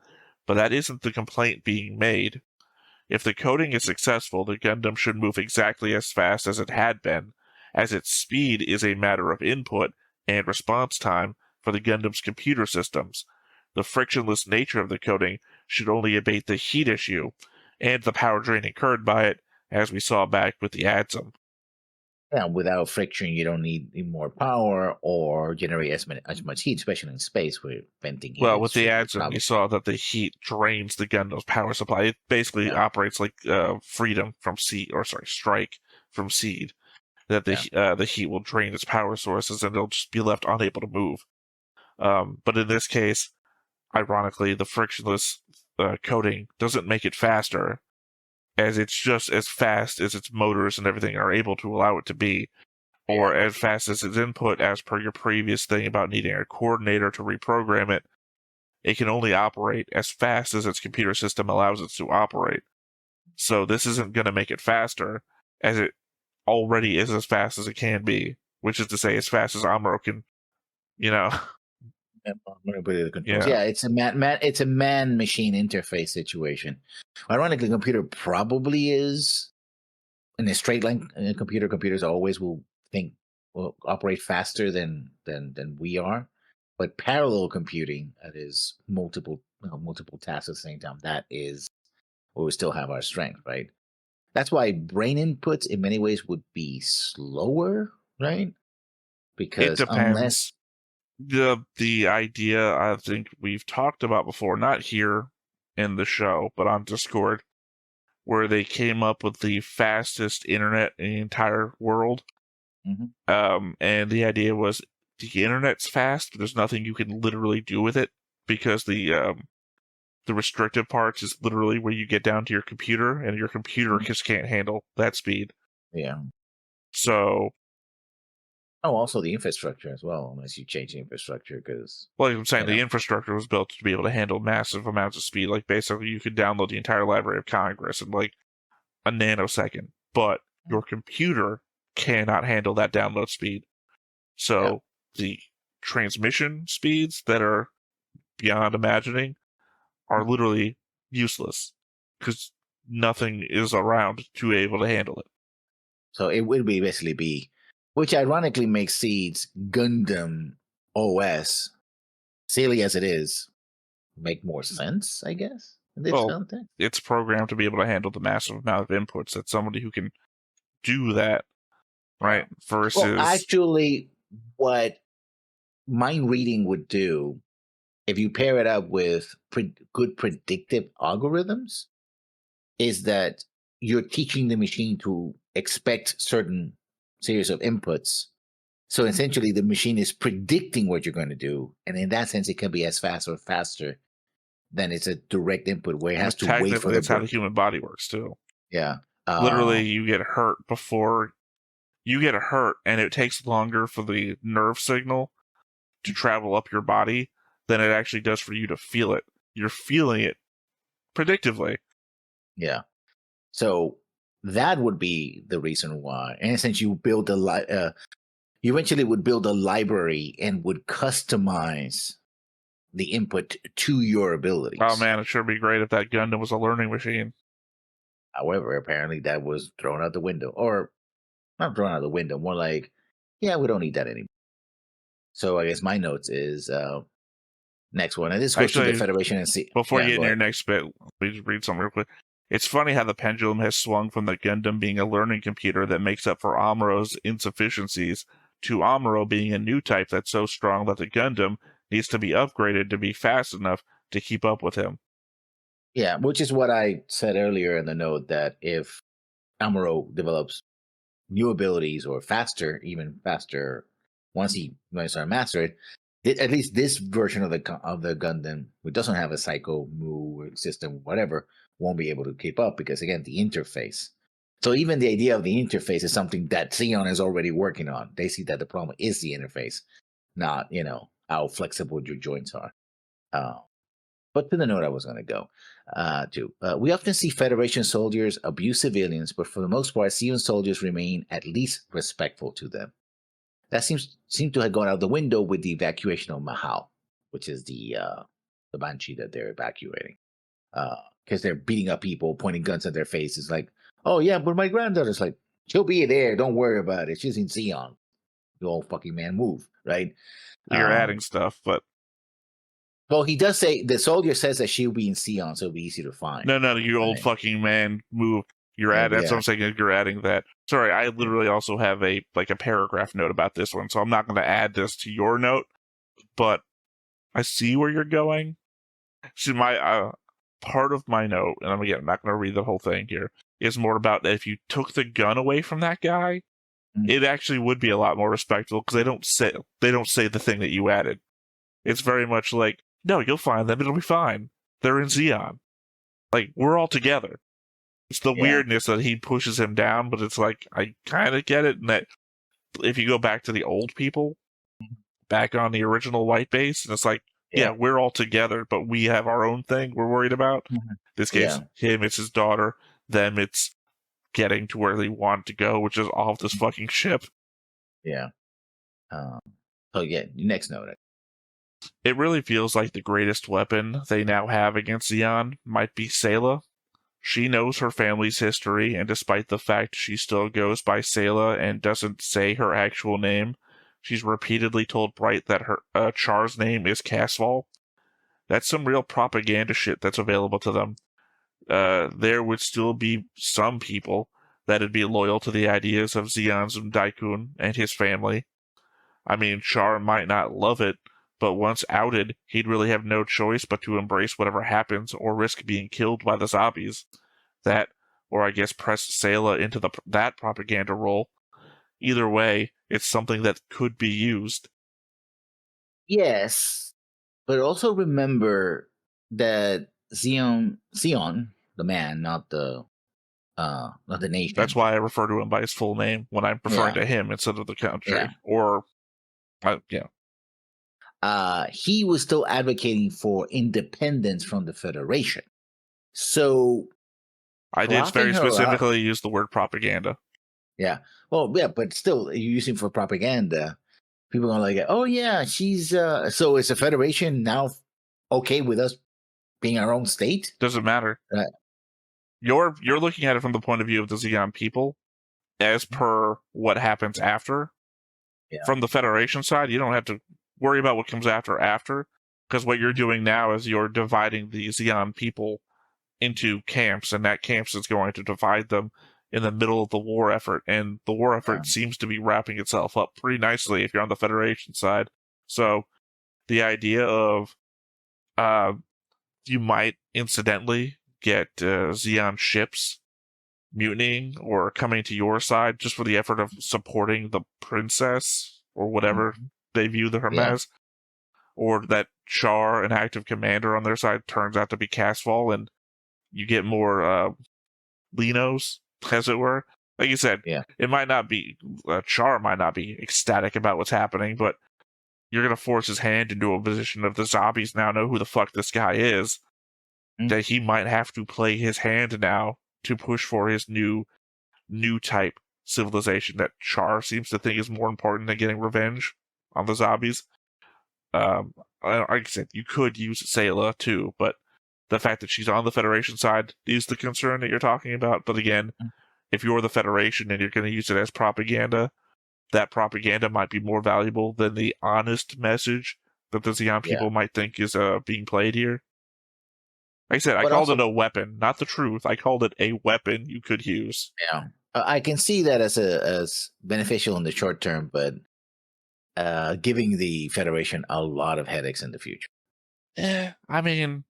but that isn't the complaint being made. If the coating is successful, the Gundam should move exactly as fast as it had been, as its speed is a matter of input and response time for the Gundam's computer systems. The frictionless nature of the coating should only abate the heat issue, and the power drain incurred by it, as we saw back with the Adzum. Yeah, without friction, you don't need more power or generate as much heat, especially in space where venting heat. Well, with the Adzum, you saw that the heat drains the Gundam's power supply. It basically operates like Freedom from Seed, Strike from Seed. That the heat will drain its power sources, and they'll just be left unable to move. But in this case, ironically, the frictionless coating doesn't make it faster, as it's just as fast as its motors and everything are able to allow it to be, or as fast as its input, as per your previous thing about needing a coordinator to reprogram it. It can only operate as fast as its computer system allows it to operate. So this isn't going to make it faster, as it already is as fast as it can be, which is to say as fast as Amuro can, Yeah, it's a man-machine interface situation. Ironically, computer probably is in a straight line. Computers always will operate faster than we are, but parallel computing, that is multiple tasks at the same time, that is where we still have our strength, right? That's why brain inputs in many ways would be slower, right? Because it depends. The idea I think we've talked about before, not here in the show, but on Discord, where they came up with the fastest internet in the entire world. And the idea was the internet's fast, but there's nothing you can literally do with it, because the restrictive parts is literally where you get down to your computer, and your computer just can't handle that speed. Yeah. So. Also the infrastructure as well, unless you change the infrastructure, because... Well, I'm saying the infrastructure was built to be able to handle massive amounts of speed. Like, basically, you could download the entire Library of Congress in, like, a nanosecond. But your computer cannot handle that download speed. So, the transmission speeds that are beyond imagining are literally useless, because nothing is around to be able to handle it. So it would basically be... Which ironically makes Seed's Gundam OS, silly as it is, make more sense, I guess. It's programmed to be able to handle the massive amount of inputs that somebody who can do that, right? Versus... Well, actually, what mind reading would do, if you pair it up with good predictive algorithms, is that you're teaching the machine to expect certain series of inputs. So essentially the machine is predicting what you're going to do, and in that sense it can be as fast or faster than it's a direct input where it has to wait for that's how the human body works too. Yeah. Literally, you get hurt, and it takes longer for the nerve signal to travel up your body than it actually does for you to feel it. You're feeling it predictively. Yeah. So that would be the reason why. In a sense, you build you eventually would build a library and would customize the input to your abilities. Oh man, it sure be great if that Gundam was a learning machine. However, apparently that was thrown out the window. Or not thrown out the window, more like, yeah, we don't need that anymore. So I guess my notes is next one. And this goes to the Federation and see. Before you get in your next bit, let me just read something real quick. It's funny how the pendulum has swung from the Gundam being a learning computer that makes up for Amuro's insufficiencies to Amuro being a new type that's so strong that the Gundam needs to be upgraded to be fast enough to keep up with him. Yeah, which is what I said earlier in the note that if Amuro develops new abilities or faster, even faster, once he learns how to master it, at least this version of the Gundam, which doesn't have a psycho move system, whatever, won't be able to keep up because again, the interface. So even the idea of the interface is something that Xeon is already working on. They see that the problem is the interface, not how flexible your joints are. But to the note I was going to go to, we often see Federation soldiers abuse civilians, but for the most part, Xeon soldiers remain at least respectful to them. That seems to have gone out the window with the evacuation of Mahal, which is the Banshee that they're evacuating, because they're beating up people, pointing guns at their faces, like, "Oh yeah, but my granddaughter's like, she'll be there. Don't worry about it. She's in Xeon. You old fucking man, move!" Right? You're adding stuff, but well, he does say the soldier says that she'll be in Xeon, so it'll be easy to find. No, you old fucking man, move. You're adding. That's what I'm saying. You're adding that. Sorry, I literally also have a paragraph note about this one, so I'm not going to add this to your note. But I see where you're going. See, my part of my note, and I'm not going to read the whole thing here, is more about that if you took the gun away from that guy, it actually would be a lot more respectful because they don't say the thing that you added. It's very much like, no, you'll find them. It'll be fine. They're in Xeon. Like, we're all together. It's the weirdness that he pushes him down, but it's like, I kind of get it. And that if you go back to the old people, back on the original white base, and it's like, yeah, we're all together, but we have our own thing we're worried about. This case, him, it's his daughter. Them, it's getting to where they want to go, which is off this fucking ship. Yeah. Next note. It really feels like the greatest weapon they now have against Xeon might be Sayla. She knows her family's history, and despite the fact she still goes by Sayla and doesn't say her actual name, she's repeatedly told Bright that her Char's name is Casval. That's some real propaganda shit that's available to them. There would still be some people that'd be loyal to the ideas of Xeon's Daikun and his family. I mean, Char might not love it, but once outed, he'd really have no choice but to embrace whatever happens or risk being killed by the zombies. That, or I guess press Sayla into that propaganda role. Either way, it's something that could be used. Yes, but also remember that Xeon, the man, not the nation. That's why I refer to him by his full name when I'm referring to him instead of the country. He was still advocating for independence from the Federation. So I did very specifically use the word propaganda. Yeah. Well, yeah, but still, you're using for propaganda. People are like, oh yeah, she's so is the Federation now okay with us being our own state? Doesn't matter. You're looking at it from the point of view of the Xeon people, as per what happens after. Yeah. From the Federation side, you don't have to worry about what comes after, because what you're doing now is you're dividing the Xeon people into camps, and that camps is going to divide them in the middle of the war effort, and the war effort seems to be wrapping itself up pretty nicely if you're on the Federation side. So the idea of you might incidentally get Xeon ships mutinying or coming to your side just for the effort of supporting the princess or whatever they view them as, or that Char, an active commander on their side, turns out to be Casval, and you get more Linos, as it were. Like you said, it might not be Char might not be ecstatic about what's happening, but you're gonna force his hand into a position of the zombies now know who the fuck this guy is. That he might have to play his hand now to push for his new type civilization that Char seems to think is more important than getting revenge on the zombies. Like I said, you could use Sayla too, but the fact that she's on the Federation side is the concern that you're talking about. But again, if you're the Federation and you're going to use it as propaganda, that propaganda might be more valuable than the honest message that the Xeon people might think is being played here. Like I said, I called it a weapon, not the truth. I called it a weapon you could use. Yeah, I can see that as beneficial in the short term, but giving the Federation a lot of headaches in the future. I mean,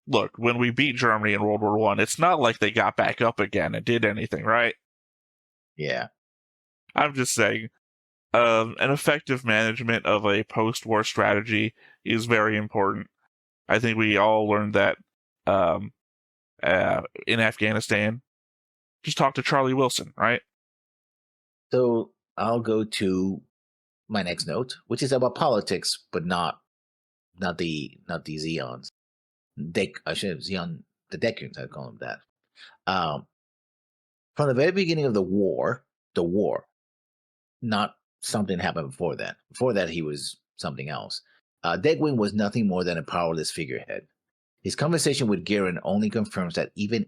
look, when we beat Germany in World War One, it's not like they got back up again and did anything, right? Yeah. I'm just saying, an effective management of a post-war strategy is very important. I think we all learned that in Afghanistan. Just talk to Charlie Wilson, right? So I'll go to my next note, which is about politics, but not the Zeons. I should have Zeon the Decuns, I'd call them that. From the very beginning of the war, not something happened before that. Before that, he was something else. Degwin was nothing more than a powerless figurehead. His conversation with Garen only confirms that even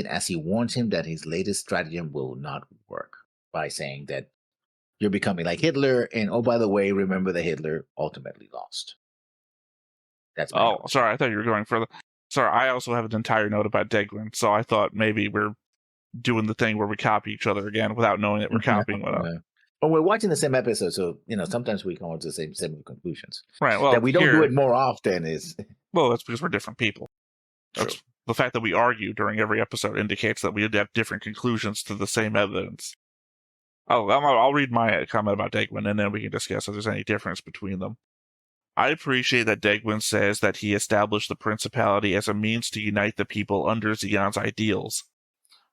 as he warns him that his latest stratagem will not work, by saying that you're becoming like Hitler, and oh, by the way, remember that Hitler ultimately lost. That's my note. Sorry, I thought you were going further. Sorry, I also have an entire note about Degwin, so I thought maybe we're doing the thing where we copy each other again without knowing that we're copying one another. But we're watching the same episode, so sometimes we come to the same similar conclusions. Right. Well, that we don't do it more often is that's because we're different people. That's, the fact that we argue during every episode indicates that we have different conclusions to the same evidence. I'll read my comment about Degwin, and then we can discuss if there's any difference between them. I appreciate that Degwin says that he established the Principality as a means to unite the people under Zeon's ideals.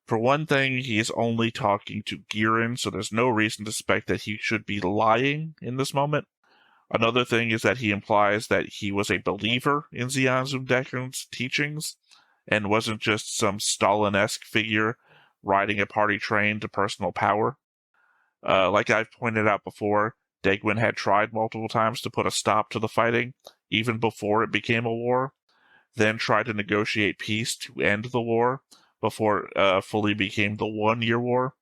For one thing, he is only talking to Giran, so there's no reason to suspect that he should be lying in this moment. Another thing is that he implies that he was a believer in Zeon Zumdekun's teachings, and wasn't just some Stalin-esque figure riding a party train to personal power. Like I've pointed out before, Degwin had tried multiple times to put a stop to the fighting, even before it became a war, then tried to negotiate peace to end the war, before it fully became the 1-year war.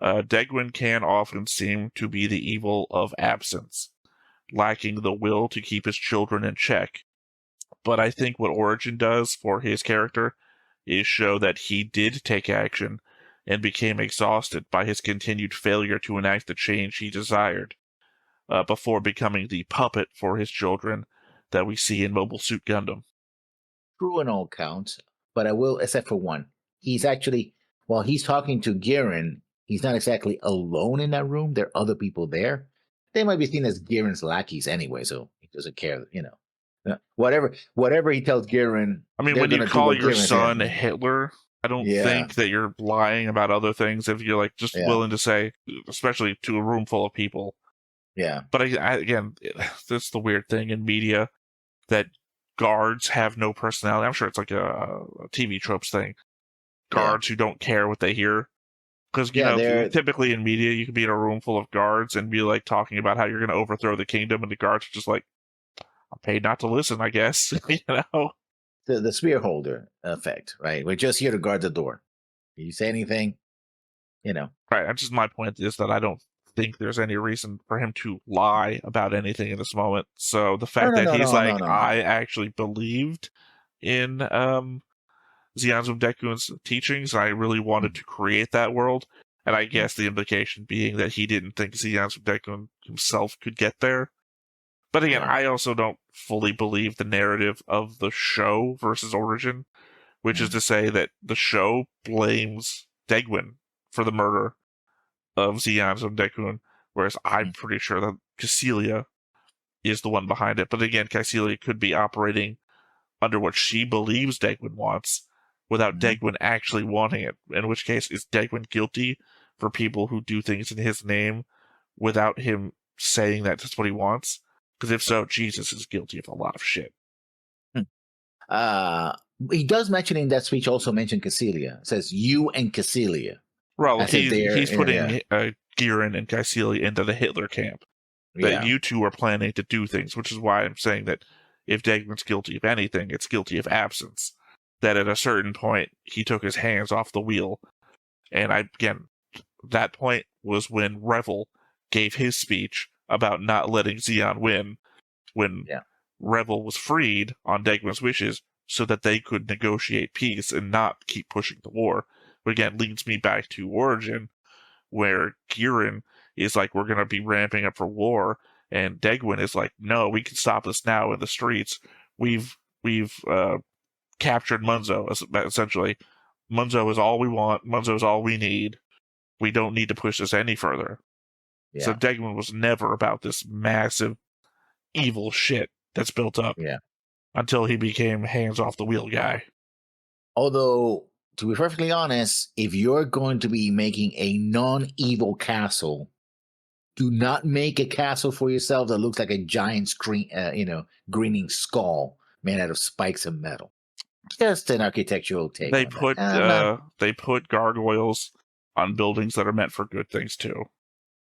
Degwin can often seem to be the evil of absence, lacking the will to keep his children in check. But I think what Origin does for his character is show that he did take action and became exhausted by his continued failure to enact the change he desired, before becoming the puppet for his children that we see in Mobile Suit Gundam. True on all counts, but I will, except for one. He's actually, while he's talking to Garen, he's not exactly alone in that room. There are other people there. They might be seen as Garen's lackeys anyway, so he doesn't care, Whatever he tells Garen. I mean, when you call your son Hitler, I don't think that you're lying about other things if you're just willing to say, especially to a room full of people. Yeah. But again, that's the weird thing in media, that guards have no personality. I'm sure it's like a TV tropes thing. Guards who don't care what they hear. Because, typically in media, you can be in a room full of guards and be talking about how you're going to overthrow the kingdom, and the guards are just I'm paid not to listen, I guess. The spear holder effect, right? We're just here to guard the door. You say anything, Right. That's just my point, is that I don't think there's any reason for him to lie about anything in this moment. So the fact that he's I actually believed in Zeon Zumdekun's teachings, I really wanted to create that world. And I guess the implication being that he didn't think Zeon Zumdekun himself could get there. But again, I also don't fully believe the narrative of the show versus Origin, which is to say that the show blames Degwin for the murder of Zeon Zumdekun, whereas I'm pretty sure that Cassilia is the one behind it. But again, Cassilia could be operating under what she believes Degwin wants, without Degwin actually wanting it. In which case, is Degwin guilty for people who do things in his name without him saying that that's what he wants? Because if so, Jesus is guilty of a lot of shit. He does mention in that speech, also mention Cassilia. It says, you and Cassilia. Well, he's putting Giran and Cassilia into the Hitler camp. That you two are planning to do things, which is why I'm saying that if Degwin's guilty of anything, it's guilty of absence. That at a certain point, he took his hands off the wheel. And that point was when Revel gave his speech about not letting Zeon win, when Revel was freed on Degwin's wishes so that they could negotiate peace and not keep pushing the war. But again, leads me back to Origin, where Giran is we're going to be ramping up for war, and Degwin is no, we can stop this now in the streets. We've captured Munzo, essentially. Munzo is all we want. Munzo is all we need. We don't need to push this any further. Yeah. So Degman was never about this massive evil shit that's built up. Yeah. Until he became hands off the wheel guy. Although, to be perfectly honest, if you're going to be making a non-evil castle, do not make a castle for yourself that looks like a giant grinning skull made out of spikes of metal. Just an architectural take. They put gargoyles on buildings that are meant for good things too.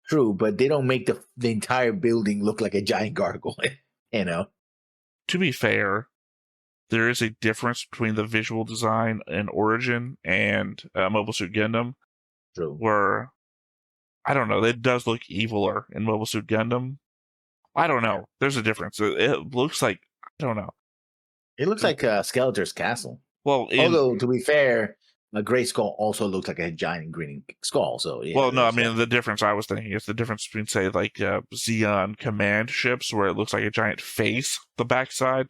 True, but they don't make the entire building look like a giant gargoyle. To be fair, there is a difference between the visual design in Origin and Mobile Suit Gundam. True. Where, I don't know, it does look eviler in Mobile Suit Gundam. I don't know. There's a difference. It looks like, I don't know. It looks like Skeletor's castle. Well, although, to be fair, a gray skull also looks like a giant grinning skull. So, yeah. Well, no, I mean, the difference I was thinking is the difference between, say, like Zeon command ships, where it looks like a giant face, the backside,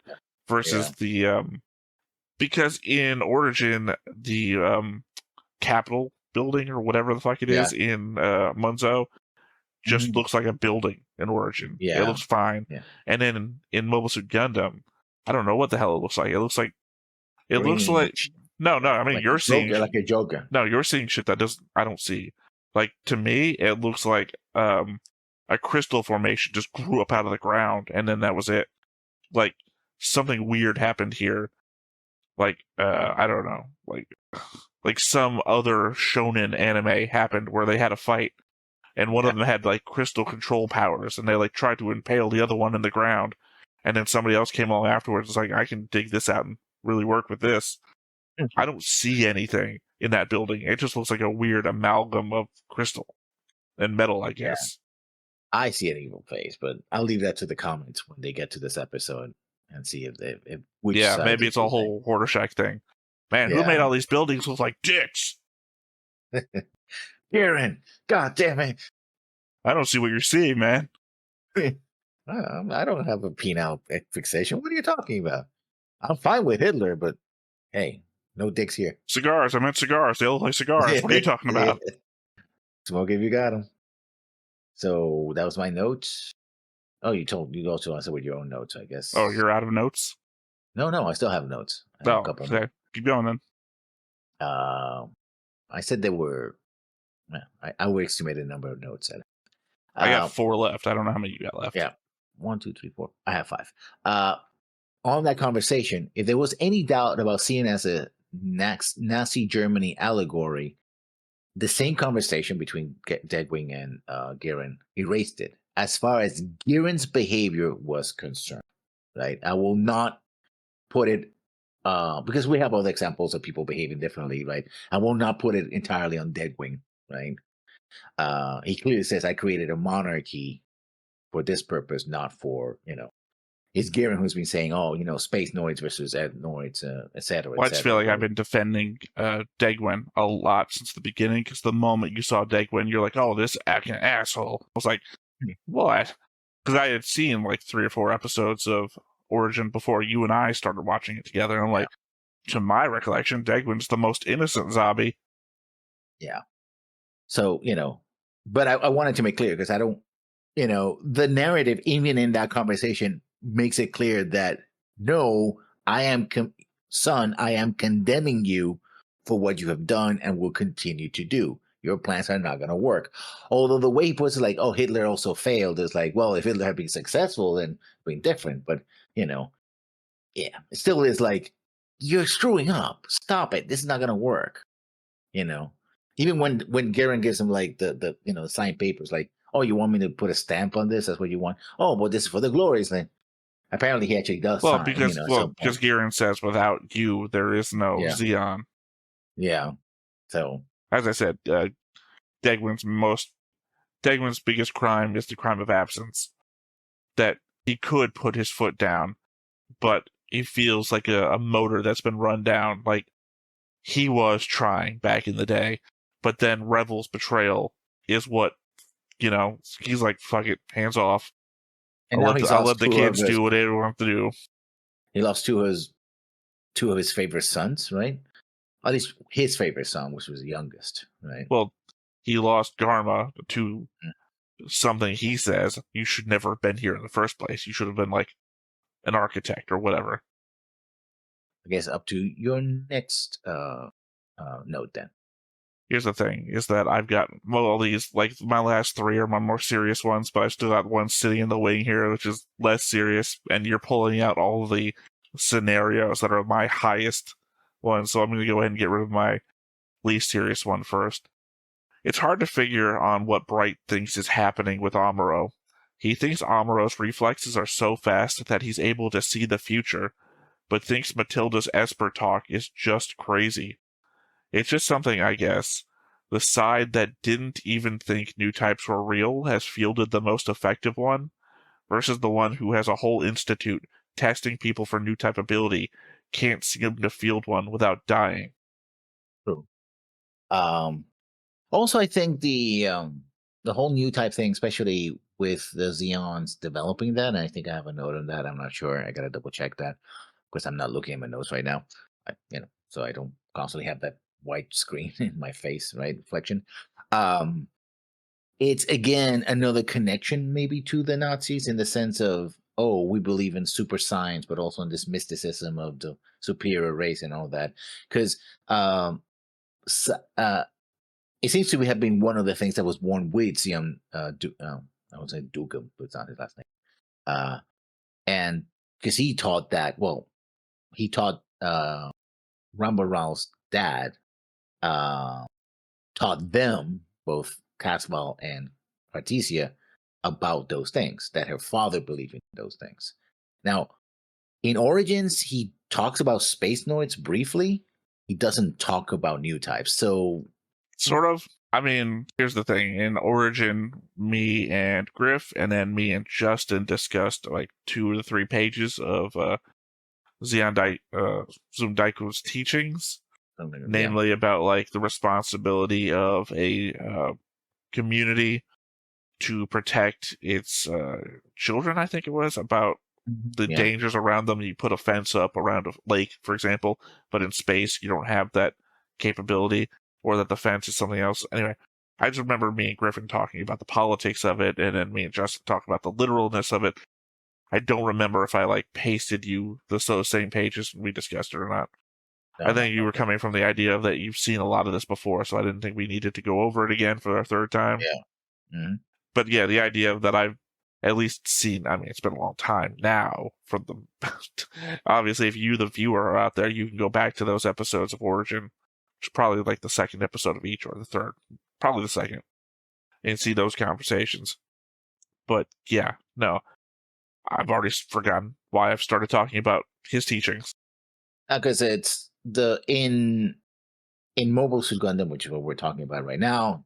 versus the because in Origin, the Capitol building or whatever the fuck it is in Munzo just looks like a building in Origin. Yeah. It looks fine. Yeah. And then in Mobile Suit Gundam, I don't know what the hell it looks like. It looks like no, I mean, like you're seeing like a Joker. No, you're seeing shit that I don't see. Like, to me, it looks like a crystal formation just grew up out of the ground, and then that was it. Like, something weird happened here. Like, I don't know. Like some other shonen anime happened where they had a fight, and one of them had, like, crystal control powers, and they, like, tried to impale the other one in the ground, and then somebody else came along afterwards and was like, I can dig this out and really work with this. I don't see anything in that building. It just looks like a weird amalgam of crystal and metal, I guess. Yeah. I see an evil face, but I'll leave that to the comments when they get to this episode and see if maybe it's a whole Hordershak thing. Man, who made all these buildings look like dicks? Aaron, god damn it. I don't see what you're seeing, man. I don't have a penile fixation. What are you talking about? I'm fine with Hitler, but hey, no dicks here. Cigars. I meant cigars. They look like cigars. What are you talking about? Smoke if you got them. So that was my notes. Oh, you also answered with your own notes, I guess. Oh, you're out of notes? No, I still have notes. Okay. Keep going then. I said there were. I overestimated the number of notes. I got 4 left. I don't know how many you got left. Yeah. 1, 2, 3, 4. I have 5. On that conversation, if there was any doubt about seeing as a Nazi Germany allegory, the same conversation between Deadwing and Giran erased it. As far as Giran's behavior was concerned, right? I will not put it because we have other examples of people behaving differently, right? I will not put it entirely on Deadwing, right? He clearly says, "I created a monarchy for this purpose, not for It's Giran who's been saying, space noids versus noids, etc. Well, I just feel like I've been defending Degwen a lot since the beginning, because the moment you saw Degwen, you're like, oh, this acting asshole. I was like, what? Because I had seen like 3 or 4 episodes of Origin before you and I started watching it together. And I'm like, to my recollection, Degwen's the most innocent zombie. Yeah. So, but I wanted to make clear, because I don't, the narrative, even in that conversation, makes it clear that no, I am I am condemning you for what you have done and will continue to do. Your plans are not going to work. Although the way he puts it, like, oh, Hitler also failed, is like, well, if Hitler had been successful, then it'd been different. But it still is like, you're screwing up. Stop it. This is not going to work. Even when Giran gives him like the signed papers, like, oh, you want me to put a stamp on this? That's what you want. Oh, well, this is for the glories then. Apparently, he actually does. Well, sign, because Giran says, "Without you, there is no Zeon." Yeah. So, as I said, Degwen's biggest crime is the crime of absence. That he could put his foot down, but he feels like a motor that's been run down. Like he was trying back in the day, but then Revel's betrayal is what he's like, "Fuck it, hands off." And I'll let the kids do what they want to do. He lost two two of his favorite sons, right? At least his favorite son, which was the youngest, right? Well, he lost Garma to something he says, you should never have been here in the first place. You should have been like an architect or whatever. I guess up to your next note then. Here's the thing, is that I've got, well, all these, like, my last three are my more serious ones, but I've still got one sitting in the wing here, which is less serious, and you're pulling out all of the scenarios that are my highest ones, so I'm going to go ahead and get rid of my least serious one first. It's hard to figure on what Bright thinks is happening with Amuro. He thinks Amuro's reflexes are so fast that he's able to see the future, but thinks Matilda's Esper talk is just crazy. It's just something, I guess. The side that didn't even think new types were real has fielded the most effective one, versus the one who has a whole institute testing people for new type ability can't seem to field one without dying. True. Also, I think the whole new type thing, especially with the Xeons developing that, and I think I have a note on that. I'm not sure. I gotta double check that because I'm not looking at my notes right now. So I don't constantly have that white screen in my face, right? Reflection. It's again another connection maybe to the Nazis in the sense of, oh, we believe in super science, but also in this mysticism of the superior race and all that. Because it seems to have been one of the things that was born with Xion, I would say Dugam, but it's not his last name. And because he taught that, well, he taught Rambaral's dad, taught them, both Casval and Artesia, about those things, that her father believed in those things. Now, in Origins, he talks about space noids briefly. He doesn't talk about new types. So, sort of. I mean, here's the thing. In Origin, me and Griff, and then me and Justin discussed like 2 to 3 pages of Zundaiku's teachings, namely about like the responsibility of a community to protect its children, I think it was, about the dangers around them. You put a fence up around a lake, for example, but in space you don't have that capability, or that the fence is something else. Anyway, I just remember me and Griffin talking about the politics of it, and then me and Justin talking about the literalness of it. I don't remember if I like pasted you those same pages and we discussed it or not. I think you were coming from the idea of that you've seen a lot of this before, so I didn't think we needed to go over it again for our third time. Yeah. Mm-hmm. But yeah, the idea of that I've at least seen, I mean, it's been a long time now from the, obviously if you, the viewer, are out there, you can go back to those episodes of Origin, which is probably like the second episode of each, or the third, probably the second, and see those conversations. But yeah, no, I've already forgotten why I've started talking about his teachings. Because it's in Mobile Suit Gundam, which is what we're talking about right now.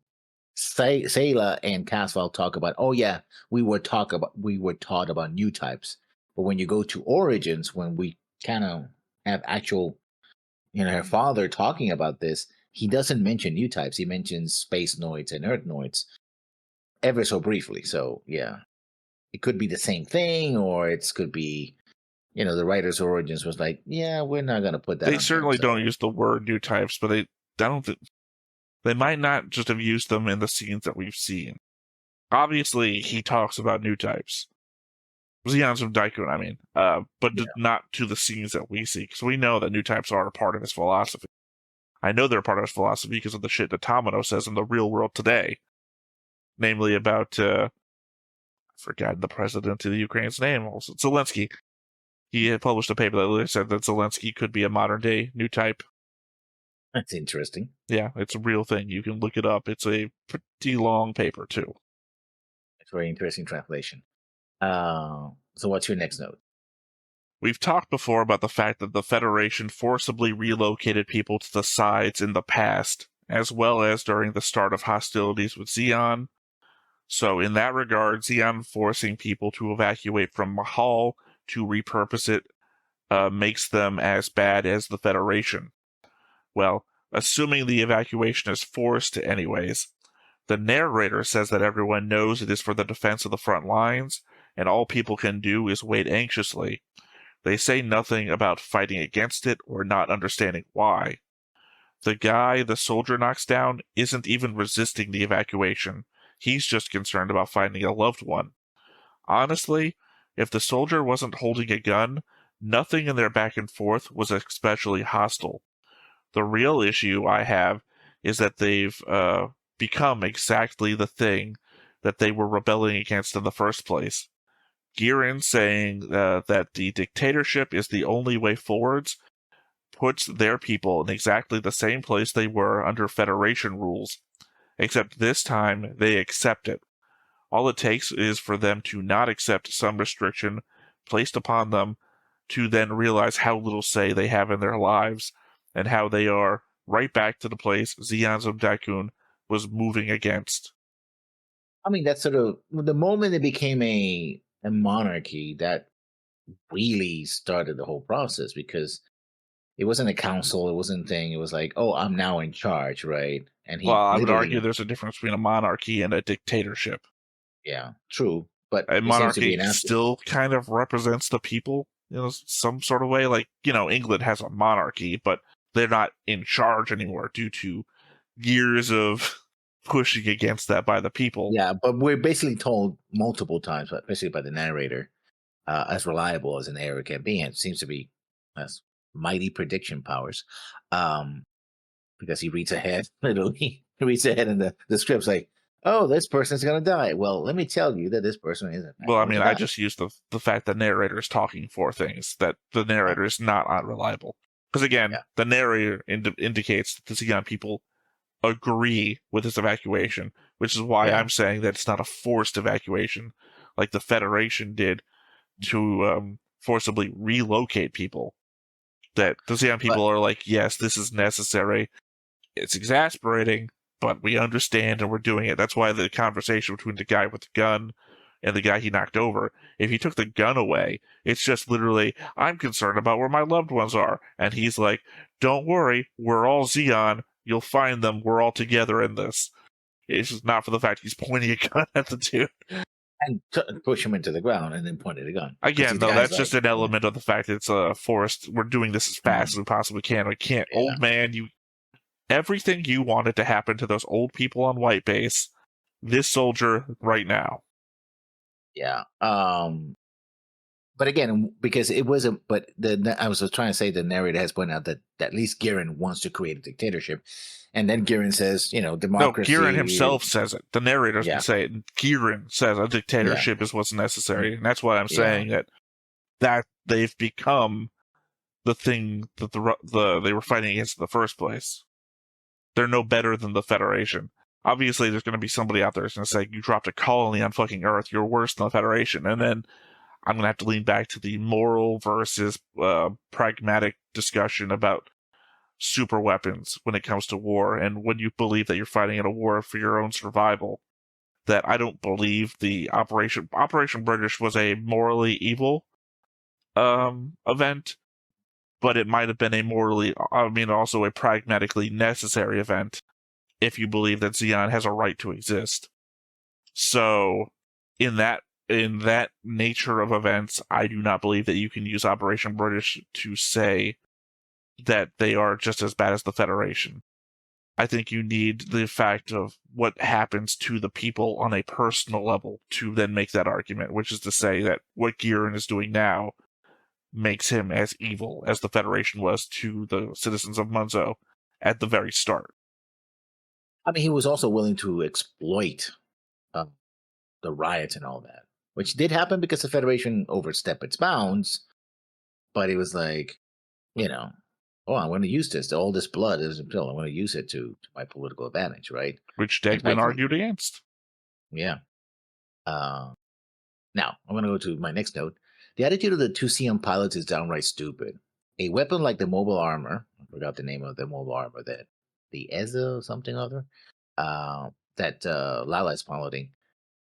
Sayla and Casval talk about, oh yeah, we were taught about new types. But when you go to Origins, when we kind of have actual, her father talking about this, he doesn't mention new types. He mentions space noids and earth noids ever so briefly. So yeah, it could be the same thing, or it could be, the writer's Origins was like, yeah, we're not going to put that. They certainly don't use the word new types, but they might not just have used them in the scenes that we've seen. Obviously, he talks about new types. Xeons of Daikun, I mean. But not to the scenes that we see. Because we know that new types are a part of his philosophy. I know they're a part of his philosophy because of the shit that Tamino says in the real world today. Namely about, I forgot the president of the Ukraine's name, also Zelensky. He had published a paper that said that Zelensky could be a modern-day new type. That's interesting. Yeah, it's a real thing. You can look it up. It's a pretty long paper, too. It's a very interesting translation. So what's your next note? We've talked before about the fact that the Federation forcibly relocated people to the sides in the past, as well as during the start of hostilities with Zeon. So in that regard, Zeon forcing people to evacuate from Mahal to repurpose it makes them as bad as the Federation. Well, assuming the evacuation is forced anyways, the narrator says that everyone knows it is for the defense of the front lines, and all people can do is wait anxiously, They say nothing about fighting against it or not understanding why. The guy the soldier knocks down isn't even resisting the evacuation. He's just concerned about finding a loved one. Honestly, if the soldier wasn't holding a gun, nothing in their back and forth was especially hostile. The real issue I have is that they've become exactly the thing that they were rebelling against in the first place. Girin saying that the dictatorship is the only way forwards puts their people in exactly the same place they were under Federation rules, except this time they accept it. All it takes is for them to not accept some restriction placed upon them to then realize how little say they have in their lives and how they are right back to the place Zeon Daikun was moving against. I mean, that's sort of the moment it became a monarchy that really started the whole process, because it wasn't a council, it wasn't a thing. It was like, oh, I'm now in charge, right? And he I would argue there's a difference between a monarchy and a dictatorship. Yeah, true. But a monarchy still kind of represents the people in some sort of way. Like, England has a monarchy, but they're not in charge anymore due to years of pushing against that by the people. Yeah, but we're basically told multiple times, especially by the narrator, as reliable as an heir can be, and it seems to be has mighty prediction powers, because he reads ahead. Literally, he reads ahead in the script's like, oh, this person's going to die. Well, let me tell you that this person isn't. Well, I mean, I just use the fact the narrator is talking for things, that the narrator is not unreliable. Because again, the narrator indicates that the Zeon people agree with this evacuation, which is why I'm saying that it's not a forced evacuation like the Federation did to forcibly relocate people. That the Zeon people are like, yes, this is necessary. It's exasperating, but we understand and we're doing it. That's why the conversation between the guy with the gun and the guy he knocked over, if he took the gun away, it's just literally, I'm concerned about where my loved ones are. And he's like, don't worry, we're all Zeon. You'll find them. We're all together in this. It's just not for the fact he's pointing a gun at the dude. And push him into the ground and then pointed a gun. Again, though, that's just an element of the fact that it's a forest. We're doing this as fast as we possibly can. We can't. Old man, everything you wanted to happen to those old people on White Base, this soldier right now. Yeah. But again, because it wasn't, but I was trying to say the narrator has pointed out that at least Girin wants to create a dictatorship. And then Girin says, democracy. No, Girin himself says it. The narrator doesn't say it. Girin says a dictatorship is what's necessary. And that's why I'm saying that they've become the thing that they were fighting against in the first place. They're no better than the Federation. Obviously, there's going to be somebody out there who's going to say, you dropped a colony on fucking Earth, you're worse than the Federation. And then I'm going to have to lean back to the moral versus pragmatic discussion about super weapons when it comes to war, and when you believe that you're fighting in a war for your own survival. That I don't believe the Operation British was a morally evil event, but it might have been also a pragmatically necessary event if you believe that Zeon has a right to exist. So, in that nature of events, I do not believe that you can use Operation British to say that they are just as bad as the Federation. I think you need the fact of what happens to the people on a personal level to then make that argument, which is to say that what Girin is doing now makes him as evil as the Federation was to the citizens of Munzo at the very start. I mean, he was also willing to exploit the riots and all that, which did happen because the Federation overstepped its bounds, but it was like, oh, I'm going to use this. All this blood is until I'm going to use it to my political advantage, right? Which Declan argued against. Yeah. Now, I'm going to go to my next note. The attitude of the two Zeon pilots is downright stupid. A weapon like the mobile armor, I forgot the name of the mobile armor, the EZA something or other, that Lala is piloting,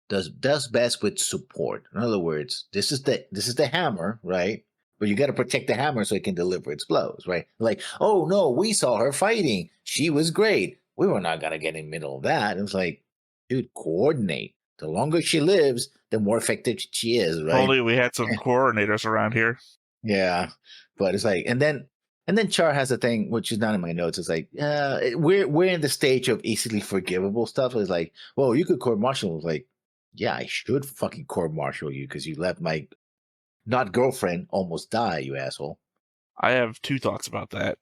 does best with support. In other words, this is the hammer, right? But you got to protect the hammer so it can deliver its blows, right? Like, oh no, we saw her fighting. She was great. We were not going to get in the middle of that. It was like, dude, coordinate. The longer she lives, the more effective she is, right? Only we had some coordinators around here. Yeah, but it's like, and then Char has a thing which is not in my notes. It's like, we're in the stage of easily forgivable stuff. It's like, well, you could court martial. It's like, yeah, I should fucking court martial you because you let my not girlfriend almost die, you asshole. I have two thoughts about that.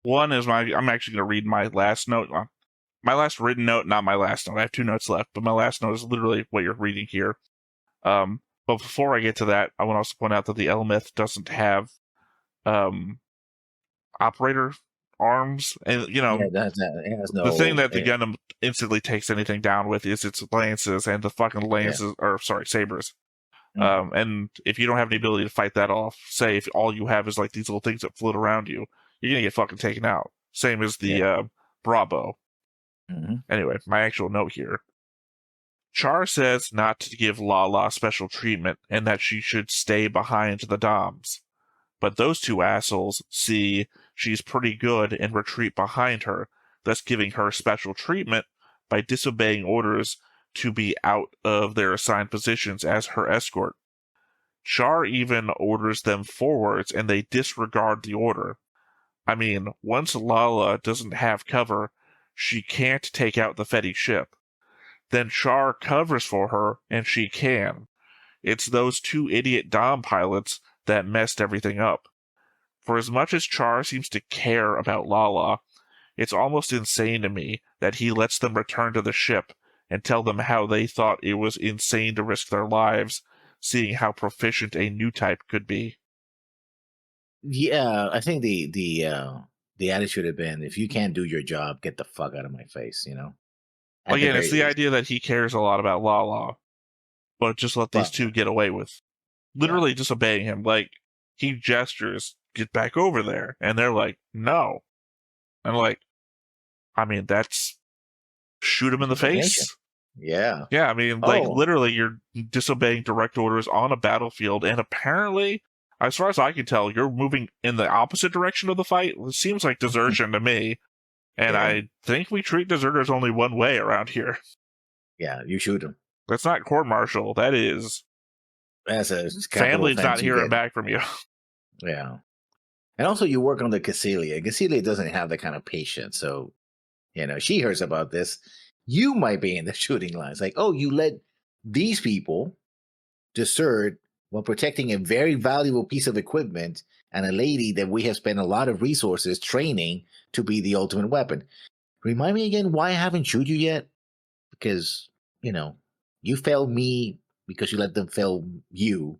One is I'm actually going to read my last note. My last written note, not my last note. I have two notes left, but my last note is literally what you're reading here. But before I get to that, I want to also point out that the Elmeth doesn't have operator arms, and It has the thing no. that the Gundam instantly takes anything down with is its lances, and the fucking lances, or sorry, sabers. And if you don't have the ability to fight that off, say if all you have is like these little things that float around you, you're gonna get fucking taken out. Same as the Bravo. Anyway, my actual note here. Char says not to give Lala special treatment and that she should stay behind the Doms. But those two assholes see she's pretty good and retreat behind her, thus giving her special treatment by disobeying orders to be out of their assigned positions as her escort. Char even orders them forwards and they disregard the order. I mean, once Lala doesn't have cover, she can't take out the Fetty ship. Then Char covers for her and she can. It's those two idiot Dom pilots that messed everything up. For as much as Char seems to care about Lala, it's almost insane to me that he lets them return to the ship and tell them how they thought it was insane to risk their lives, seeing how proficient a new type could be. Yeah, I think the attitude should have been, if you can't do your job, get the fuck out of my face. At the Again, it's very the least. idea that he cares a lot about Lala, but just let these But two get away with literally disobeying him. Like, he gestures, get back over there, and they're like, no. And like, I mean, that's shoot him in the Insubordination. face. Yeah. Yeah, I mean, like, Oh, literally, you're disobeying direct orders on a battlefield, and apparently, as far as I can tell, you're moving in the opposite direction of the fight. It seems like desertion to me, and yeah. I think we treat deserters only one way around here. Yeah, you shoot him. That's not court-martial. That is That's a capital family's not offense. You hearing get. back from you. Yeah. And also, you work on the Cassilia. Cassilia doesn't have that kind of patience. So, she hears about this. You might be in the shooting lines. Like, oh, you let these people desert while protecting a very valuable piece of equipment and a lady that we have spent a lot of resources training to be the ultimate weapon. Remind me again why I haven't shoot you yet? Because, you failed me because you let them fail you.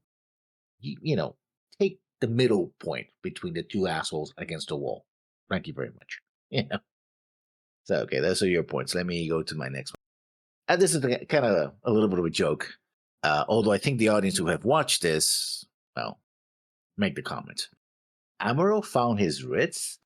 Take the middle point between the two assholes against the wall. Thank you very much. Yeah. So, okay, those are your points. Let me go to my next one. And this is kind of a little bit of a joke. Although I think the audience who have watched this, well, make the comment. Amuro found his Ritz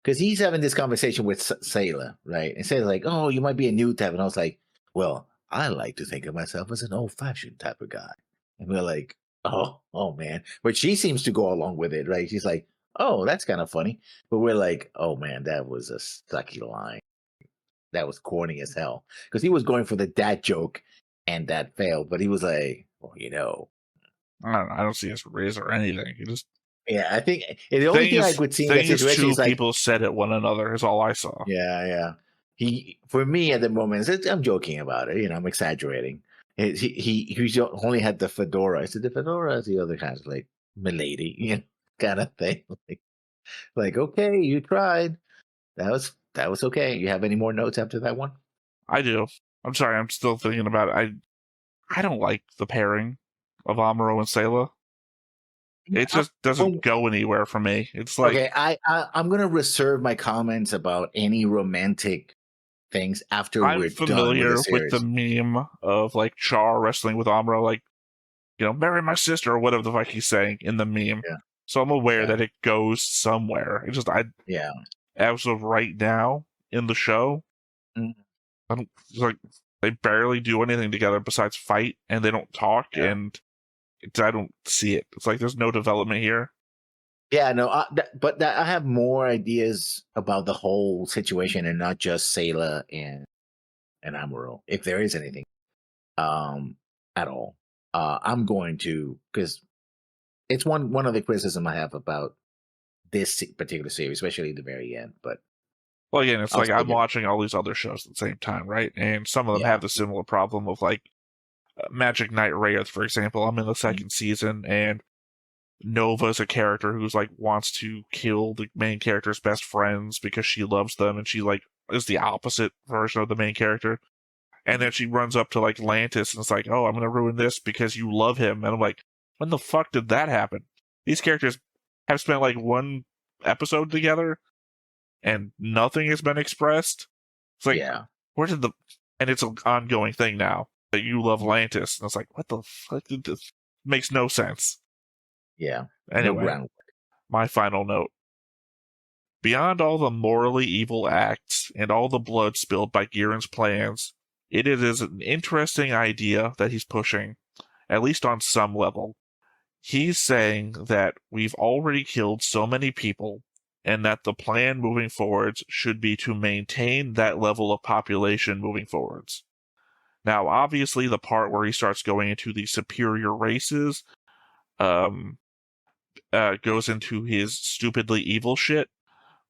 because he's having this conversation with Sayla, right? And Sayla's like, oh, you might be a new type. And I was like, well, I like to think of myself as an old-fashioned type of guy. And we're like, oh man. But she seems to go along with it, right? She's like, oh, that's kind of funny. But we're like, oh man, that was a sucky line. That was corny as hell. Because he was going for the dad joke and that failed. But he was like, well, I don't see his raise or anything. He just Yeah, I think the only thing I could see in that situation two is like, people said at one another is all I saw. yeah. For me at the moment, I'm joking about it. I'm exaggerating. He only had the fedora. I said the fedora is the other kind of like milady, kind of thing. Like okay, you tried. That was okay. You have any more notes after that one? I do. I'm sorry, I'm still thinking about it. I don't like the pairing of Amuro and Sayla. It just doesn't go anywhere for me. It's like, okay, I'm gonna reserve my comments about any romantic things after I'm we're familiar done with the series. the meme of like Char wrestling with Amuro, like, marry my sister or whatever the fuck he's saying in the meme. Yeah. So I'm aware Yeah. that it goes somewhere. It's just Yeah. as of right now in the show, Mhm. it's like they barely do anything together besides fight, and they don't talk, Yeah. and I don't see it. It's like there's no development here. Yeah, no, but I have more ideas about the whole situation and not just Sayla and Amuro, if there is anything at all. I'm going to, because it's one of the criticism I have about this particular series, especially the very end. But well, again, it's I'll like still I'm give it. watching all these other shows at the same time, right? And some of them Yeah. have the similar problem of like Magic Knight Wraith, for example. I'm in the second season, and Nova's a character who's like wants to kill the main character's best friends because she loves them, and she like is the opposite version of the main character. And then she runs up to like Lantis and it's like, "Oh, I'm gonna ruin this because you love him." And I'm like, "When the fuck did that happen?" These characters have spent like one episode together, and nothing has been expressed. It's like, Yeah. where did the? And it's an ongoing thing now that you love Lantis, and it's like, what the fuck? This makes no sense. Yeah. No Anyway, groundwork. my final note. Beyond all the morally evil acts and all the blood spilled by Giran's plans, it is an interesting idea that he's pushing, at least on some level. He's saying that we've already killed so many people, and that the plan moving forwards should be to maintain that level of population moving forwards. Now, obviously, the part where he starts going into the superior races goes into his stupidly evil shit,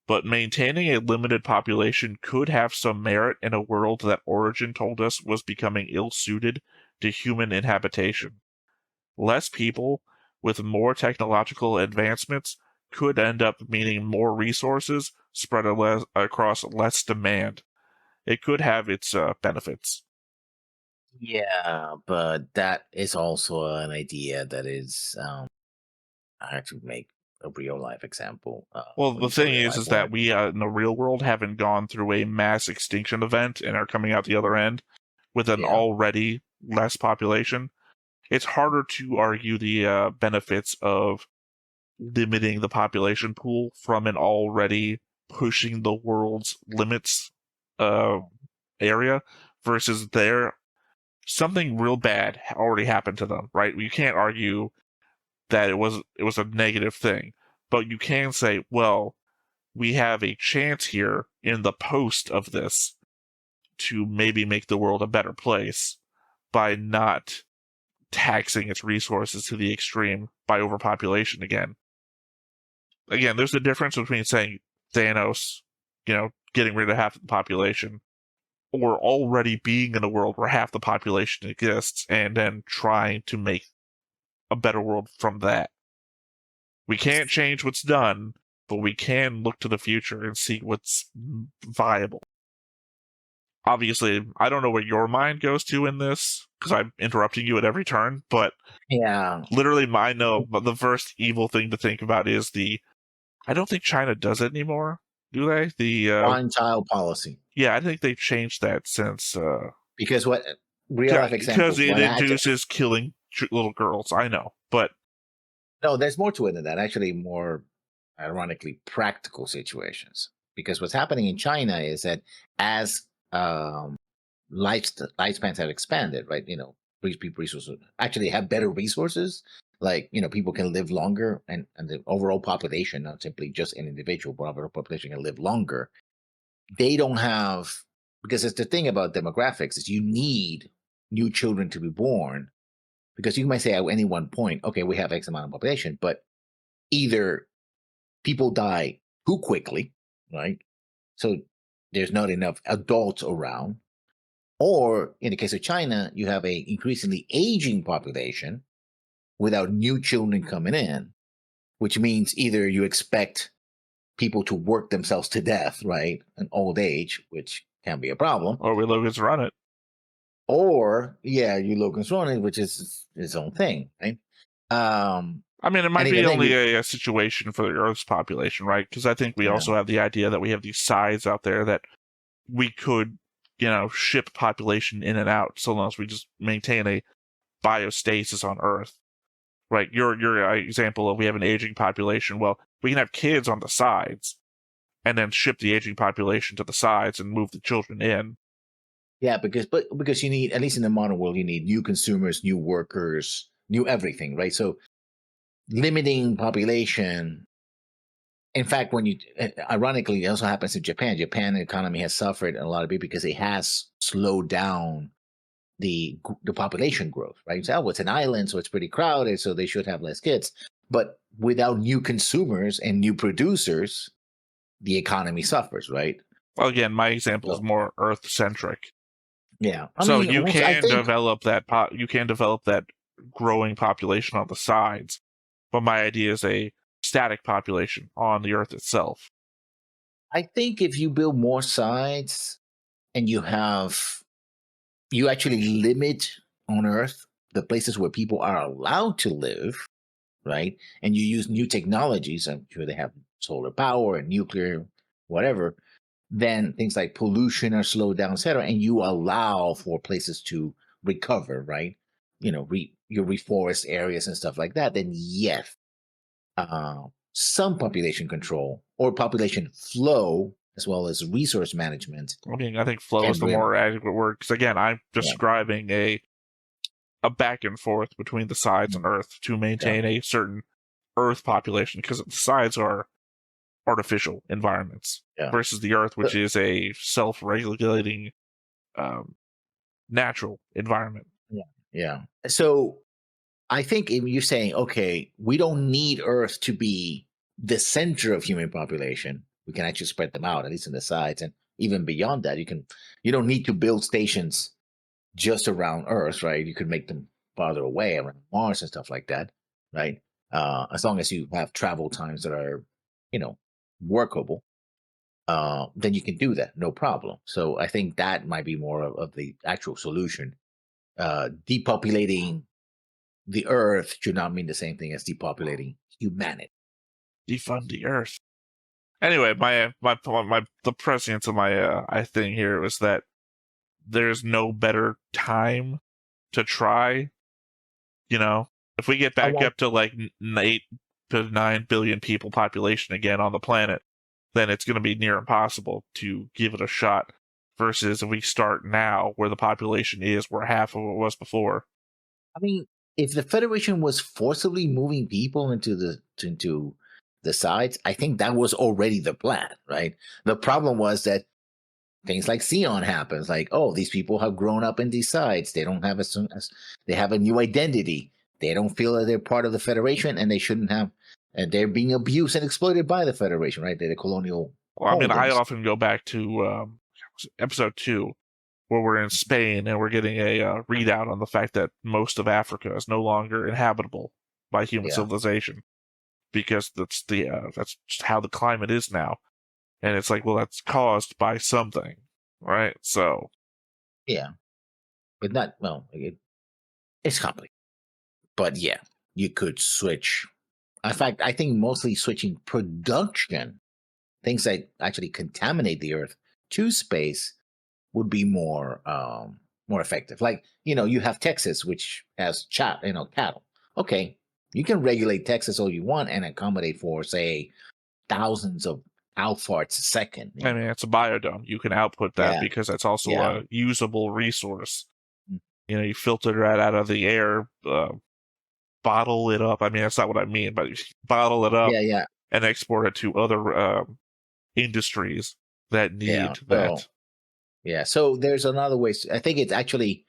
but maintaining a limited population could have some merit in a world that Origin told us was becoming ill-suited to human inhabitation. Less people, with more technological advancements, could end up meaning more resources spread across less demand. It could have its benefits. Yeah, but that is also an idea that is hard to make a real life example. Well, when the you say thing real is life that one. we in the real world haven't gone through a mass extinction event and are coming out the other end with an Yeah. already less population. It's harder to argue the benefits of limiting the population pool from an already pushing the world's limits area versus something real bad already happened to them, right? You can't argue that it was a negative thing, but you can say, well, we have a chance here in the post of this to maybe make the world a better place by not taxing its resources to the extreme by overpopulation again. Again, there's a difference between saying Thanos, getting rid of half the population, or already being in a world where half the population exists and then trying to make a better world from that. We can't change what's done, but we can look to the future and see what's viable. Obviously, I don't know where your mind goes to in this, because I'm interrupting you at every turn, but Yeah. literally but the first evil thing to think about is I don't think China does it anymore, do they? One child policy. Yeah, I think they've changed that since Because what real life examples? because it induces killing little girls. I know, but no, there's more to it than that. Actually, more ironically practical situations. Because what's happening in China is that as lifespans have expanded, right? People resources actually have better resources. Like people can live longer, and the overall population, not simply just an individual, but overall population can live longer. They don't have, because it's the thing about demographics is you need new children to be born, because you might say at any one point, okay, we have X amount of population, but either people die too quickly, right? So there's not enough adults around, or in the case of China, you have a increasingly aging population without new children coming in, which means either you expect people to work themselves to death, right, in old age, which can be a problem. Or we Logan's run it. Or, you Logan's run it, which is its own thing, right? I mean, it might be only a situation for the Earth's population, right? Because I think we also have the idea that we have these sides out there that we could, ship population in and out so long as we just maintain a biostasis on Earth. Right, your example of we have an aging population. Well, we can have kids on the sides, and then ship the aging population to the sides and move the children in. Yeah, because you need, at least in the modern world, you need new consumers, new workers, new everything, right? So limiting population. In fact, ironically, it also happens in Japan. Japan economy has suffered a lot of it because it has slowed down the population growth, right? So, it's an island, so it's pretty crowded, so they should have less kids. But without new consumers and new producers, the economy suffers, right? Well, again, my example is more Earth-centric. Yeah. So you can develop that growing population on the sides, but my idea is a static population on the Earth itself. I think if you build more sides and you actually limit on Earth the places where people are allowed to live, right? And you use new technologies, I'm sure they have solar power and nuclear, whatever, then things like pollution are slowed down, etc. And you allow for places to recover, right? You know, your reforest areas and stuff like that, then yes, some population control or population flow as well as resource management. I mean, I think flow is the more adequate word because, again, I'm describing a back and forth between the sides and Earth to maintain a certain Earth population, because the sides are artificial environments versus the Earth, which is a self-regulating natural environment. Yeah. So I think if you're saying, okay, we don't need Earth to be the center of human population, we can actually spread them out, at least in the sides, and even beyond that, you don't need to build stations just around Earth, right? You could make them farther away around Mars and stuff like that, right? As long as you have travel times that are, workable, then you can do that, no problem. So I think that might be more of the actual solution. Depopulating the Earth should not mean the same thing as depopulating humanity. Defund the Earth. Anyway, the prescience of my thing here was that there's no better time to try. If we get back up to like 8 to 9 billion people population again on the planet, then it's going to be near impossible to give it a shot. Versus if we start now, where the population is, where half of it was before. I mean, if the Federation was forcibly moving people into the sides, I think that was already the plan, right? The problem was that things like Sion happens, like, oh, these people have grown up in these sides. They don't have they have a new identity. They don't feel that they're part of the Federation, and they shouldn't have. And they're being abused and exploited by the Federation, right? They're the colonial. Well, I mean, I often go back to episode 2, where we're in Spain and we're getting a readout on the fact that most of Africa is no longer inhabitable by human civilization, because that's just how the climate is now. And it's like, well, that's caused by something, right? So, yeah, but not it's complicated. But yeah, you could switch. In fact, I think mostly switching production, things that actually contaminate the Earth, to space would be more effective. Like, you have Texas, which has cattle. Okay, you can regulate Texas all you want and accommodate for, say, thousands of cow farts a second. I mean, it's a biodome. You can output that because that's also a usable resource. You filter that out of the air, bottle it up. I mean, that's not what I mean, but bottle it up and export it to other industries that need that. So there's another way. I think it's actually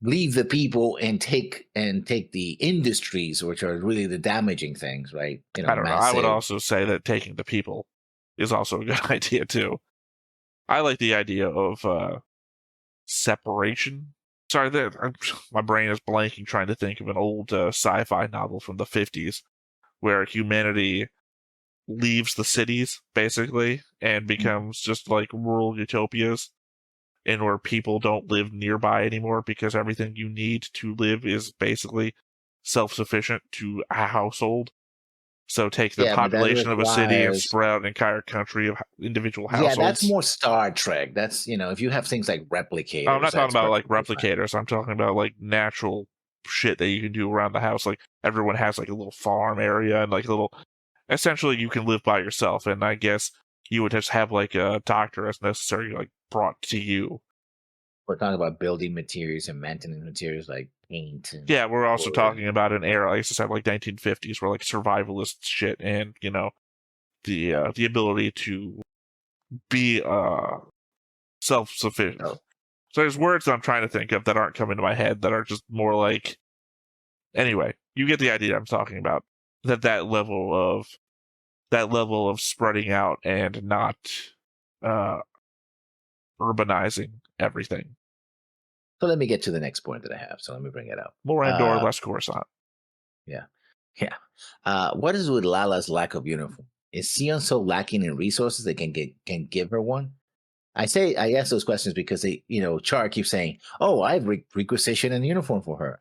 leave the people and take the industries, which are really the damaging things, right? I don't know. I would also say that taking the people is also a good idea too. I like the idea of separation. Sorry, my brain is blanking trying to think of an old sci-fi novel from the 50s where humanity leaves the cities, basically, and becomes just like rural utopias, and where people don't live nearby anymore because everything you need to live is basically self-sufficient to a household. So take the population of a city and spread out an entire country of individual households. Yeah, that's more Star Trek. That's, if you have things like replicators. I'm not talking about like replicators. I'm talking about like natural shit that you can do around the house. Like everyone has like a little farm area and like a little. Essentially, you can live by yourself, and I guess you would just have like a doctor as necessary, like brought to you. We're talking about building materials and maintenance materials like paint. Yeah, we're also talking about an era, like I said, like 1950s, where like survivalist shit and the ability to be self-sufficient. Oh. So there's words that I'm trying to think of that aren't coming to my head that are just more like. Anyway, you get the idea I'm talking about. that level of spreading out and not urbanizing everything. So let me get to the next point that I have. So let me bring it up. More Andor, less Coruscant. Yeah. What is with Lala's lack of uniform? Is Sion so lacking in resources they can give her one? I ask those questions because Char keeps saying, "Oh, I've requisitioned a uniform for her."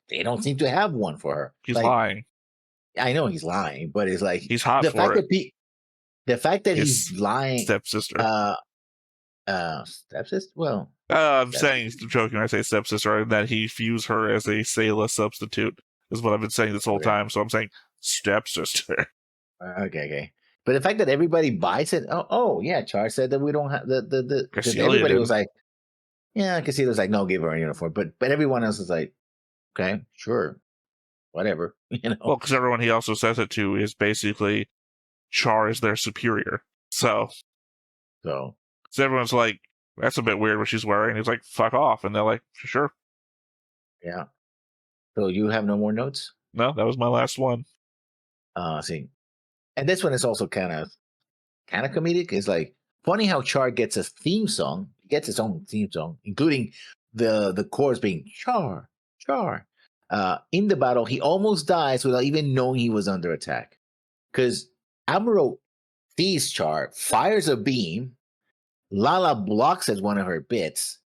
They don't seem to have one for her. He's lying. I know he's lying, but it's like he's hot for it. The fact that he's lying. Stepsister. Stepsister. Well, I'm saying joking when I say stepsister, that he views her as a Sayla substitute is what I've been saying this whole time. So I'm saying stepsister. Okay. But the fact that everybody buys it, yeah, Char said that we don't have the everybody was like, yeah, Casila's like, no, give her a uniform, but everyone else is like, okay, sure, whatever, Well, because everyone he also says it to is basically Char is their superior, so everyone's like, that's a bit weird what she's wearing. He's like, fuck off, and they're like, sure, yeah. So you have no more notes? No, that was my last one. See. And this one is also kind of comedic. It's like funny how Char gets a theme song. He gets his own theme song, including the chorus being Char. In the battle, he almost dies without even knowing he was under attack. Because Amuro sees Char, fires a beam, Lala blocks at one of her bits,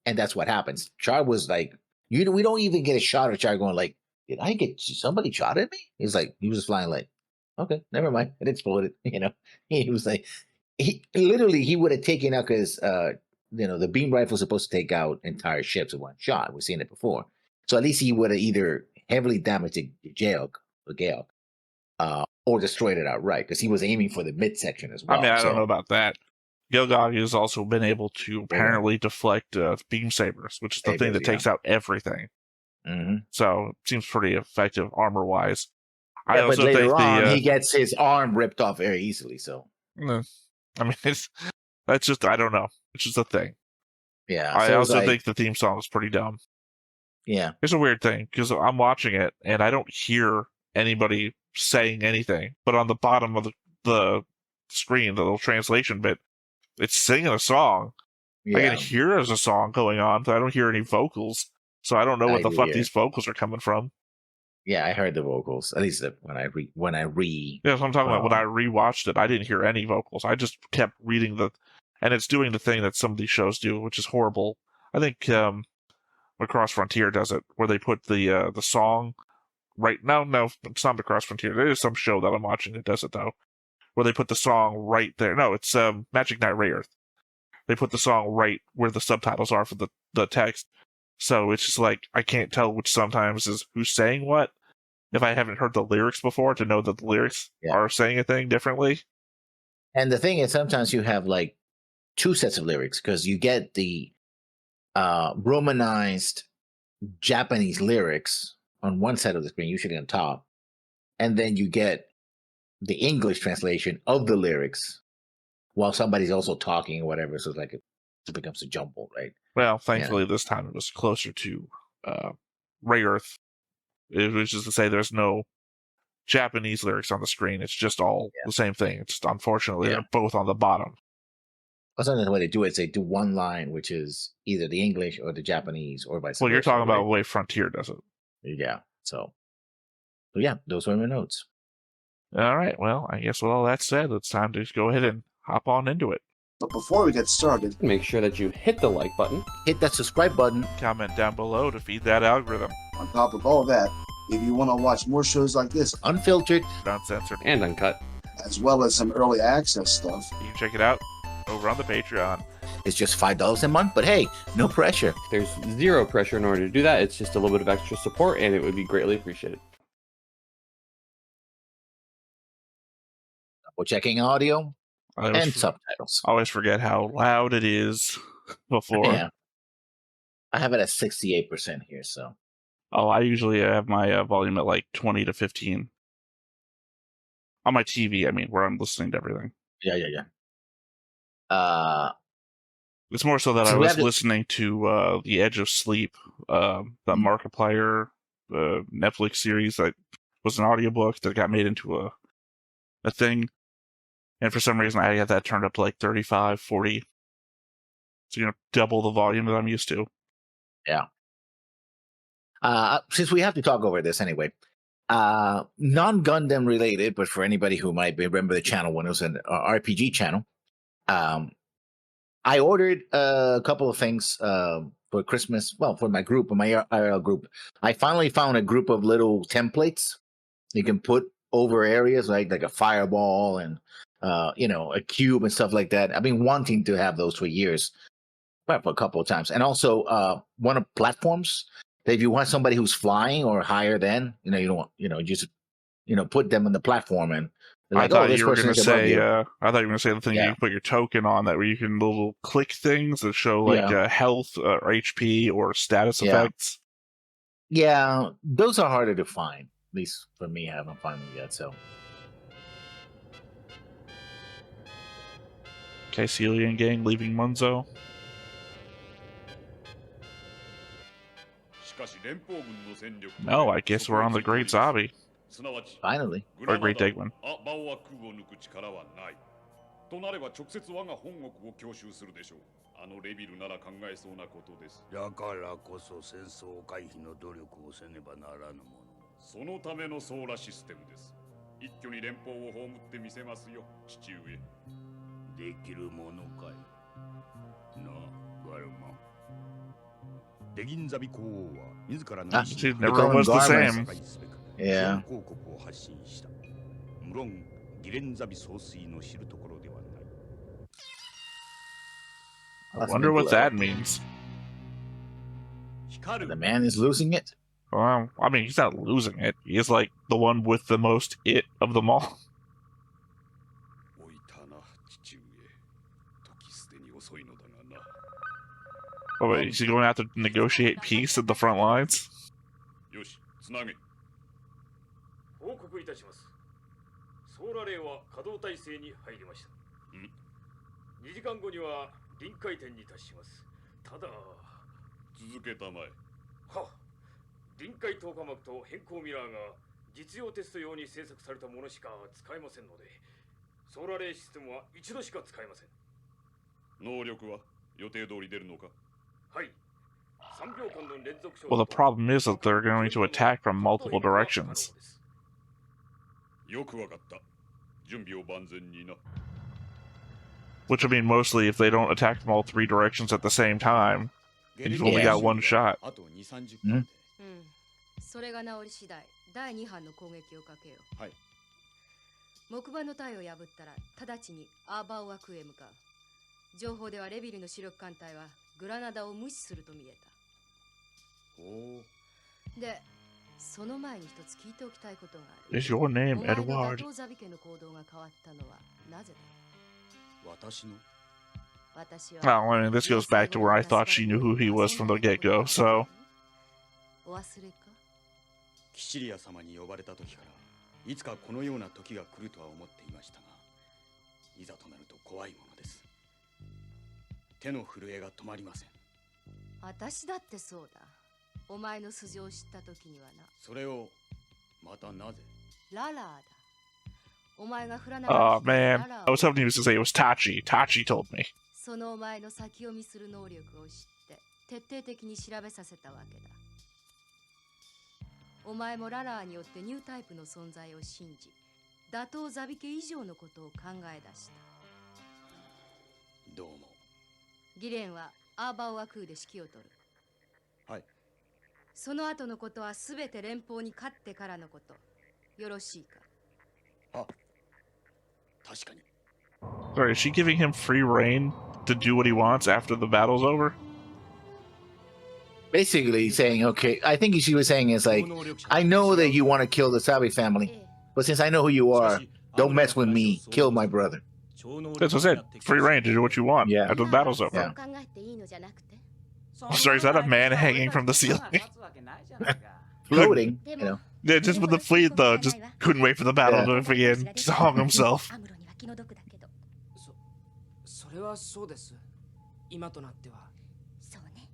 and that's what happens. Char was like, we don't even get a shot of Char going like, did I get somebody shot at me? He was just flying like, okay, never mind. It exploded. He was like, he would have taken out because the beam rifle is supposed to take out entire ships in one shot. We've seen it before, so at least he would have either heavily damaged the Gale, or destroyed it outright because he was aiming for the midsection as well. I mean, I don't know about that. Gilgog has also been able to apparently deflect beam sabers, which is the thing that takes out everything. Mm-hmm. So it seems pretty effective armor wise. Yeah, I also but later on, he gets his arm ripped off very easily. So, I mean, that's just, I don't know. It's just a thing. Yeah. I also think the theme song is pretty dumb. Yeah. It's a weird thing because I'm watching it and I don't hear anybody saying anything, but on the bottom of the screen, the little translation bit, it's singing a song. Yeah. I can hear there's a song going on, but I don't hear any vocals. So I don't know what the fuck these vocals are coming from. Yeah, I heard the vocals. At least when I Yeah, so I'm talking about when I rewatched it, I didn't hear any vocals. I just kept reading and it's doing the thing that some of these shows do, which is horrible. I think Across Frontier does it, where they put the song right. No, it's not Across Frontier. There is some show that I'm watching that does it though, where they put the song right there. No, it's Magic Knight Rayearth. They put the song right where the subtitles are for the text. So it's just like, I can't tell which sometimes is who's saying what if I haven't heard the lyrics before to know that the lyrics are saying a thing differently. And the thing is, sometimes you have like two sets of lyrics because you get the romanized Japanese lyrics on one side of the screen, usually on top. And then you get the English translation of the lyrics while somebody's also talking or whatever. So it's like it becomes a jumble, right? Well, thankfully this time it was closer to Rayearth, which is to say there's no Japanese lyrics on the screen. It's just all the same thing. It's just, unfortunately they're both on the bottom. Well, sometimes the way they do it is they do one line, which is either the English or the Japanese or vice versa. Well, you're talking about the way Frontier does it. Yeah. So yeah, those were my notes. All right. Well, I guess with all that said, it's time to just go ahead and hop on into it. But before we get started, make sure that you hit the like button, hit that subscribe button, comment down below to feed that algorithm. On top of all that, if you want to watch more shows like this, unfiltered, uncensored, and uncut, as well as some early access stuff, you can check it out over on the Patreon. It's just $5 a month, but hey, no pressure. There's zero pressure in order to do that. It's just a little bit of extra support, and it would be greatly appreciated. We're checking audio and subtitles. I always forget how loud it is before. Yeah. I have it at 68% here, so. Oh, I usually have my volume at like 20 to 15. On my TV, I mean, where I'm listening to everything. Yeah. It's more so that I was listening to The Edge of Sleep, the Markiplier Netflix series. was an audiobook that got made into a thing. And for some reason, I had that turned up to like 35, 40. So, double the volume that I'm used to. Yeah. Since we have to talk over this anyway, non-Gundam related, but for anybody who might remember the channel when it was an RPG channel, I ordered a couple of things for Christmas. Well, for my group, my IRL group, I finally found a group of little templates you can put over areas like a fireball and a cube and stuff like that. I've been wanting to have those for years, but for a couple of times. And also one of platforms that if you want somebody who's flying or higher than, you don't want, just put them on the platform and. I thought you were going to say. I thought you were going to say the thing you can put your token on that, where you can little click things that show health, or HP, or status effects. Yeah, those are harder to find. At least for me, I haven't found them yet. So, Caecilian gang leaving Munzo. No, I guess we're on the Great Zabi. Finally. Or Great Degman. となれば直接我が本国を強襲するでしょう。あのレビルなら考えそうなことです。だからこそ戦争回避の努力をせねばならぬもの。そのためのソーラシステムです。一挙に連邦を葬ってみせますよ、父上。できるものかい。なあ、ガルマン。デギンザビ公王は自らの意志で everyone was the same. Yeah. 広告を発信した。無論ギレンザビ総帥の知るところではない。I wonder what that means. The man is losing it? Well, I mean, he's not losing it. He is like the one with the most it of them all. Oh, wait, is he going out to negotiate peace at the front lines? よし、つなげ。報告いたします。ソーラレイは稼働体制に入りました。2時間後には臨界点に達します。ただ、続けたまえ。は、臨界透過膜と変更ミラーが実用テスト用に製作されたものしか使えませんので、ソーラレイシステムは一度しか使えません。能力は予定通り出るのか？はい。3秒間の連続衝突。Well, the problem is that they're going to attack from multiple directions. よくわかった。準備を万全にな。Which would mean mostly if they don't attack from all three directions at the same time, and you've only got one shot. それが治り次第、第2班の攻撃をかけよう。はい。木馬の隊を破ったら直ちにアーバーワクへ向かう。情報ではレビルの主力艦隊はグラナダを無視すると見えた。おお。で、その前に一つ聞いておきたいことがある。Is your name Edward? お前の打倒ザビ家の行動が変わったのはなぜだ？私は Well, I mean, this goes back to where I thought she knew who he was from the get-go, so... お忘れか？キシリア様に呼ばれた時からいつかこのような時が来るとは思っていましたが、いざとなると怖いものです。手の震えが止まりません。私だってそうだ。お前の素性を知った時にはな。それをまたなぜ？ララーだ。お前が振らな Oh man, I was hoping he was to say it was Tachi. Tachi told me. そのお前の先読みする能力を知って徹底的に調べさせたわけだ。お前もララーによってニュータイプの存在を信じ、打倒ザビ家以上のことを考え出した。どうも。ギレンはアーバーワクーで指揮を取る。はい。その後のことはすべて連邦に勝ってからのこと。よろしいか？あ、確かに。Sorry, is she giving him free reign to do what he wants after the battle's over? Basically saying, okay, I think she was saying is like, I know that you want to kill the Sabi family, but since I know who you are, don't mess with me, kill my brother. That's what I said. Free reign to do what you want after the battle's over. Yeah. Sorry, is that a man hanging from the ceiling? Floating, Yeah, just with the fleet though, just couldn't wait for the battle to begin. Just hung himself. それはそうです。今となっては。そうね。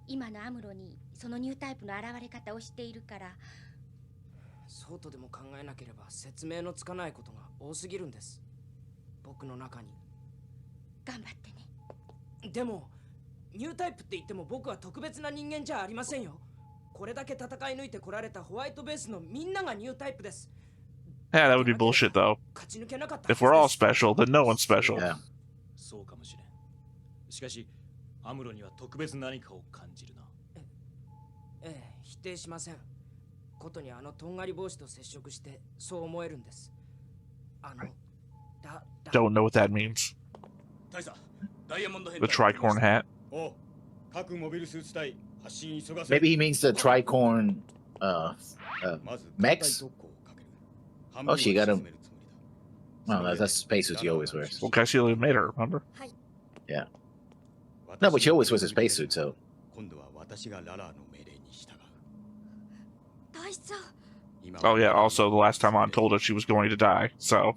今のアムロにそのニュータイプの現れ方をしているから。そうとでも考えなければ説明のつかないことが多すぎるんです。僕の中に。頑張ってね。でも、ニュータイプって言っても僕は特別な人間じゃありませんよ。これだけ戦い抜いてこられたホワイトベースのみんながニュータイプです。Yeah, that would be bullshit though. If we're all special, then no one's special. Yeah. そうかもしれん。しかし、アムロには特別何かを感じるな。ええ、否定しません。ことにとんがり帽子と接触してそう思えるんです。Don't know what that means. 大佐、ダイヤモンド編 The tricorn hat. お、各モビルスーツ隊発進急がせ。 Maybe he means the tricorn mechs. Oh, she got him. Well, that's spacesuit she always wears. Well, Cassilia made her, remember? Yeah. No, but she always wears a spacesuit, so. 今度は私がララーの命令に従う。大佐。 Oh yeah, also the last time on told us she was going to die, so.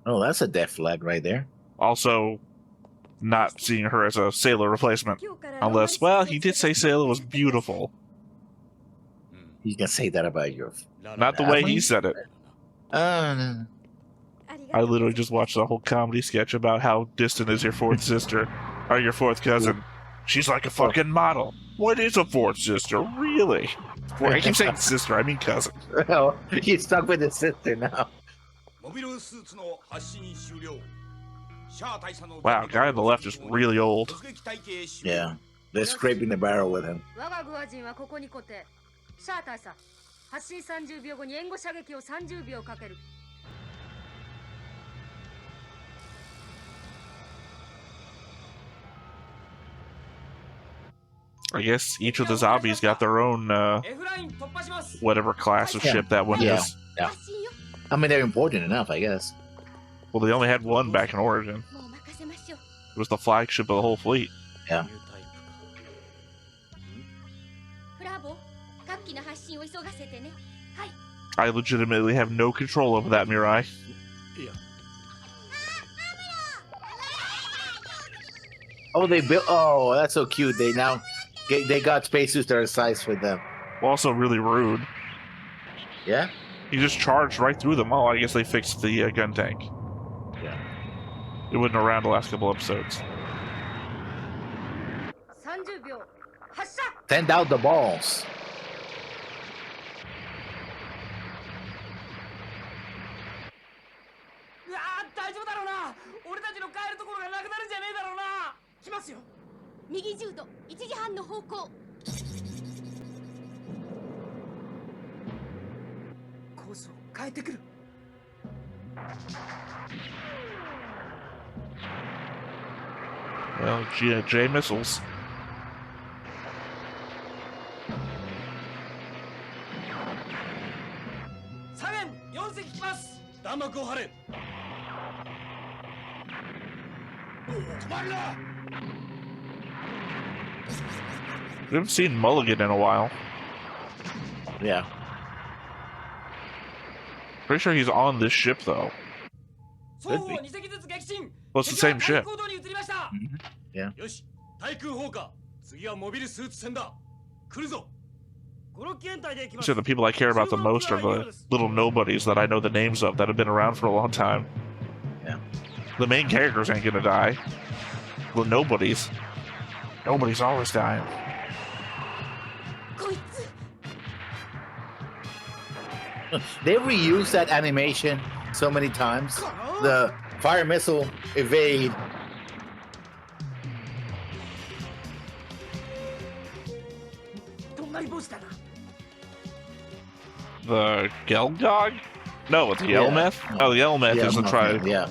Oh, that's a death flag right there. Also, not seeing her as a Sailor replacement. Unless, well, he did say Sailor was beautiful. You can say that about your. Not the way he said it. No. I literally just watched a whole comedy sketch about how distant is your fourth sister, or your fourth cousin. She's like a fucking model. What is a fourth sister, really? I keep saying sister, I mean cousin. Well, he's stuck with his sister now. Wow, guy on the left is really old. Yeah, they're scraping the barrel with him. 我が軍人はここに固定。シャア大佐、発進30秒後に援護射撃を30秒かける。I guess each of the zombies got their own, whatever class of ship that one is. Yeah. I mean, they're important enough, I guess. Well, they only had one back in Origin. It was the flagship of the whole fleet. Yeah. I legitimately have no control over that, Mirai. Oh, they built. Oh, that's so cute. They now they got spacesuits that are sized for them. Also, really rude. Yeah. He just charged right through them. Oh, I guess they fixed the gun tank. Yeah. It wasn't around the last couple episodes. Send out the balls. Well, J missiles. We haven't seen Mulligan in a while. Yeah. Pretty sure he's on this ship, though. Could be. Well, it's the same ship. Mm-hmm. Yeah. So the people I care about the most are the little nobodies that I know the names of that have been around for a long time. Yeah. The main characters ain't gonna die. The nobodies. Nobody's always dying. They reused that animation so many times. The fire missile evade. The Gelgog? No, it's the Yeah. Elmeth? Oh, the Elmeth Yeah, is the tribe. Yeah.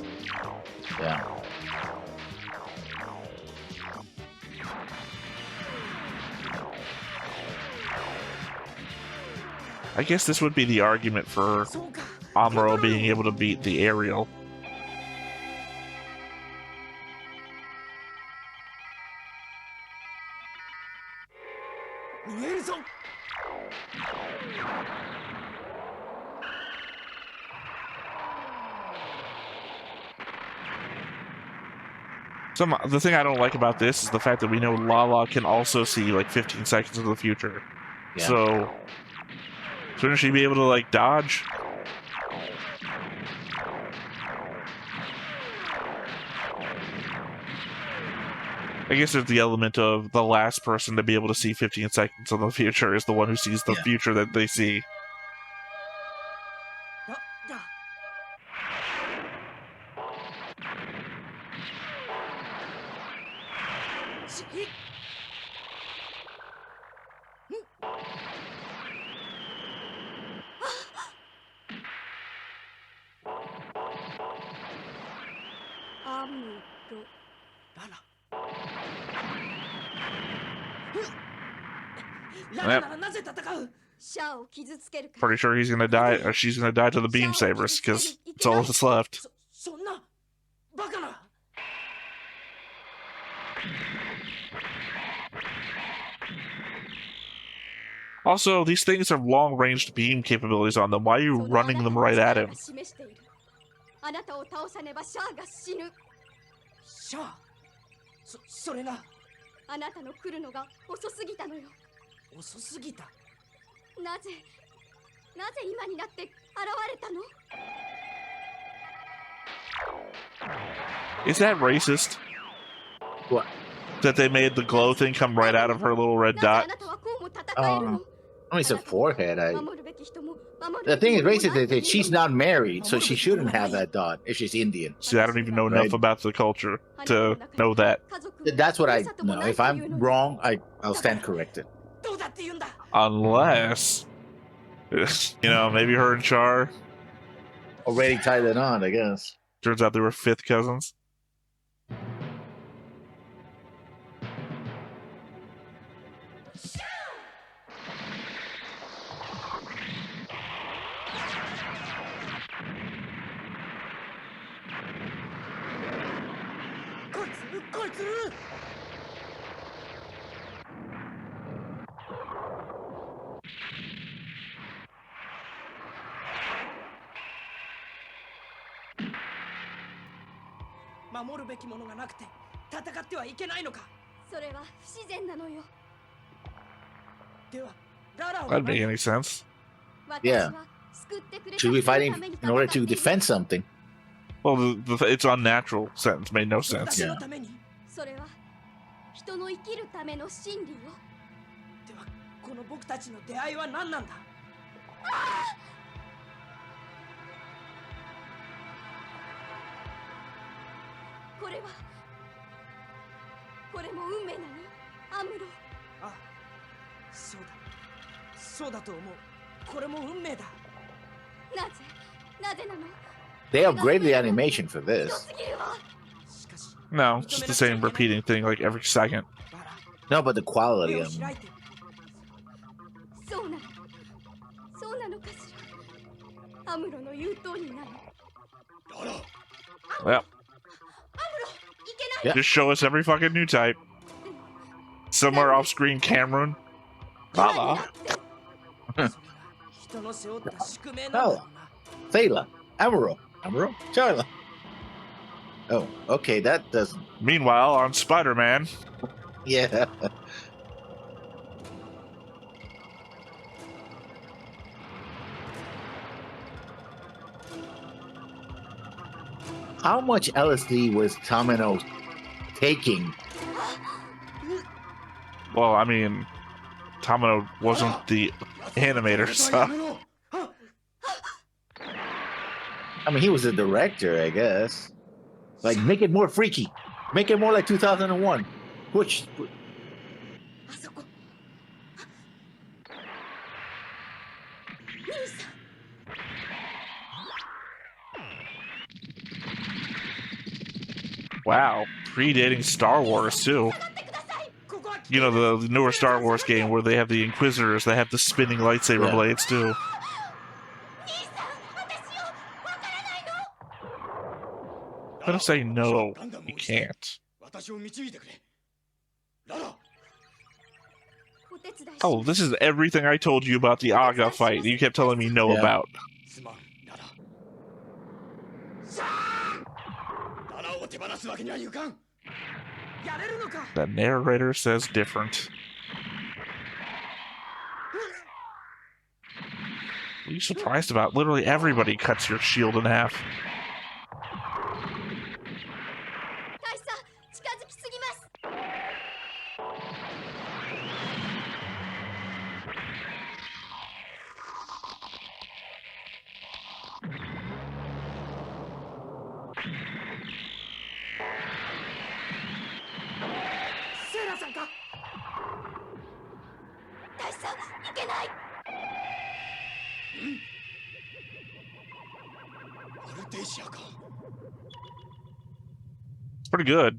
Yeah. I guess this would be the argument for Amuro being able to beat the Ariel. The thing I don't like about this is the fact that we know Lala can also see like 15 seconds into the future. Yeah. So Shouldn't she be able to, like, dodge? I guess there's the element of the last person to be able to see 15 seconds in the future is the one who sees the future that they see. Yep. Pretty sure he's gonna die, or she's gonna die to the beam sabers, because it's all that's left. Also, these things have long-range beam capabilities on them. Why are you running them right at him? Is that racist? What? That they made the glow thing come right out of her little red dot? Only it's a forehead. The thing is racist is that she's not married, so she shouldn't have that dot if she's Indian. See, I don't even know enough about the culture to know that. That's what I know. If I'm wrong, I'll stand corrected. Unless, you know, maybe her and Char already tied it on, I guess. Turns out they were fifth cousins. That'd make any sense. Yeah. Should we fight him in order to defend something? Well, it's unnatural sentence made no sense. Yeah. They upgraded the animation for this. No, it's just the same repeating thing like every second. No, but the quality of them. Well, just show us every fucking new type. Somewhere off screen, Cameron. Lala. Lala. Zeta. Amuro. Charla. Oh, okay, that doesn't. Meanwhile, on Spider-Man. Yeah. How much LSD was Tamino taking? Well, I mean, Tamino wasn't the animator, so. I mean, he was the director, I guess. Like, make it more freaky. Make it more like 2001. Which. Wow, predating Star Wars, too. You know, the newer Star Wars game where they have the Inquisitors that have the spinning lightsaber blades, too. I'm gonna say no, you can't. Oh, this is everything I told you about the Aga fight you kept telling me no about. The narrator says different. are you surprised about? Literally everybody cuts your shield in half. 大佐、近づきすぎます。セイラさんか。大佐、いけない。アルテイシアか。 It's pretty good.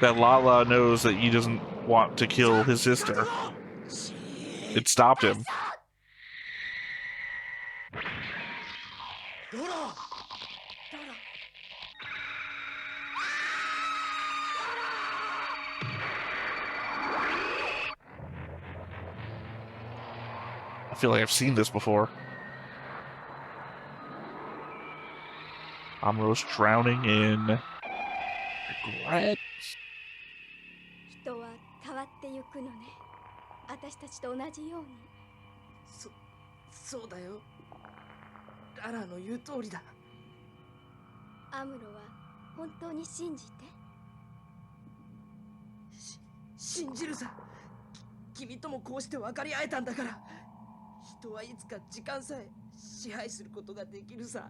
That Lala knows that he doesn't want to kill his sister. It stopped him. ドラ。 I feel like I've seen this before. Amuro's drowning in regret. 人は変わってゆくのね。私たちと同じように。そうだよ。ララの言う通りだ。アムロは本当に信じて。信じるさ。君ともこうして分かり合えたんだから。人はいつか時間さえ支配することができるさ。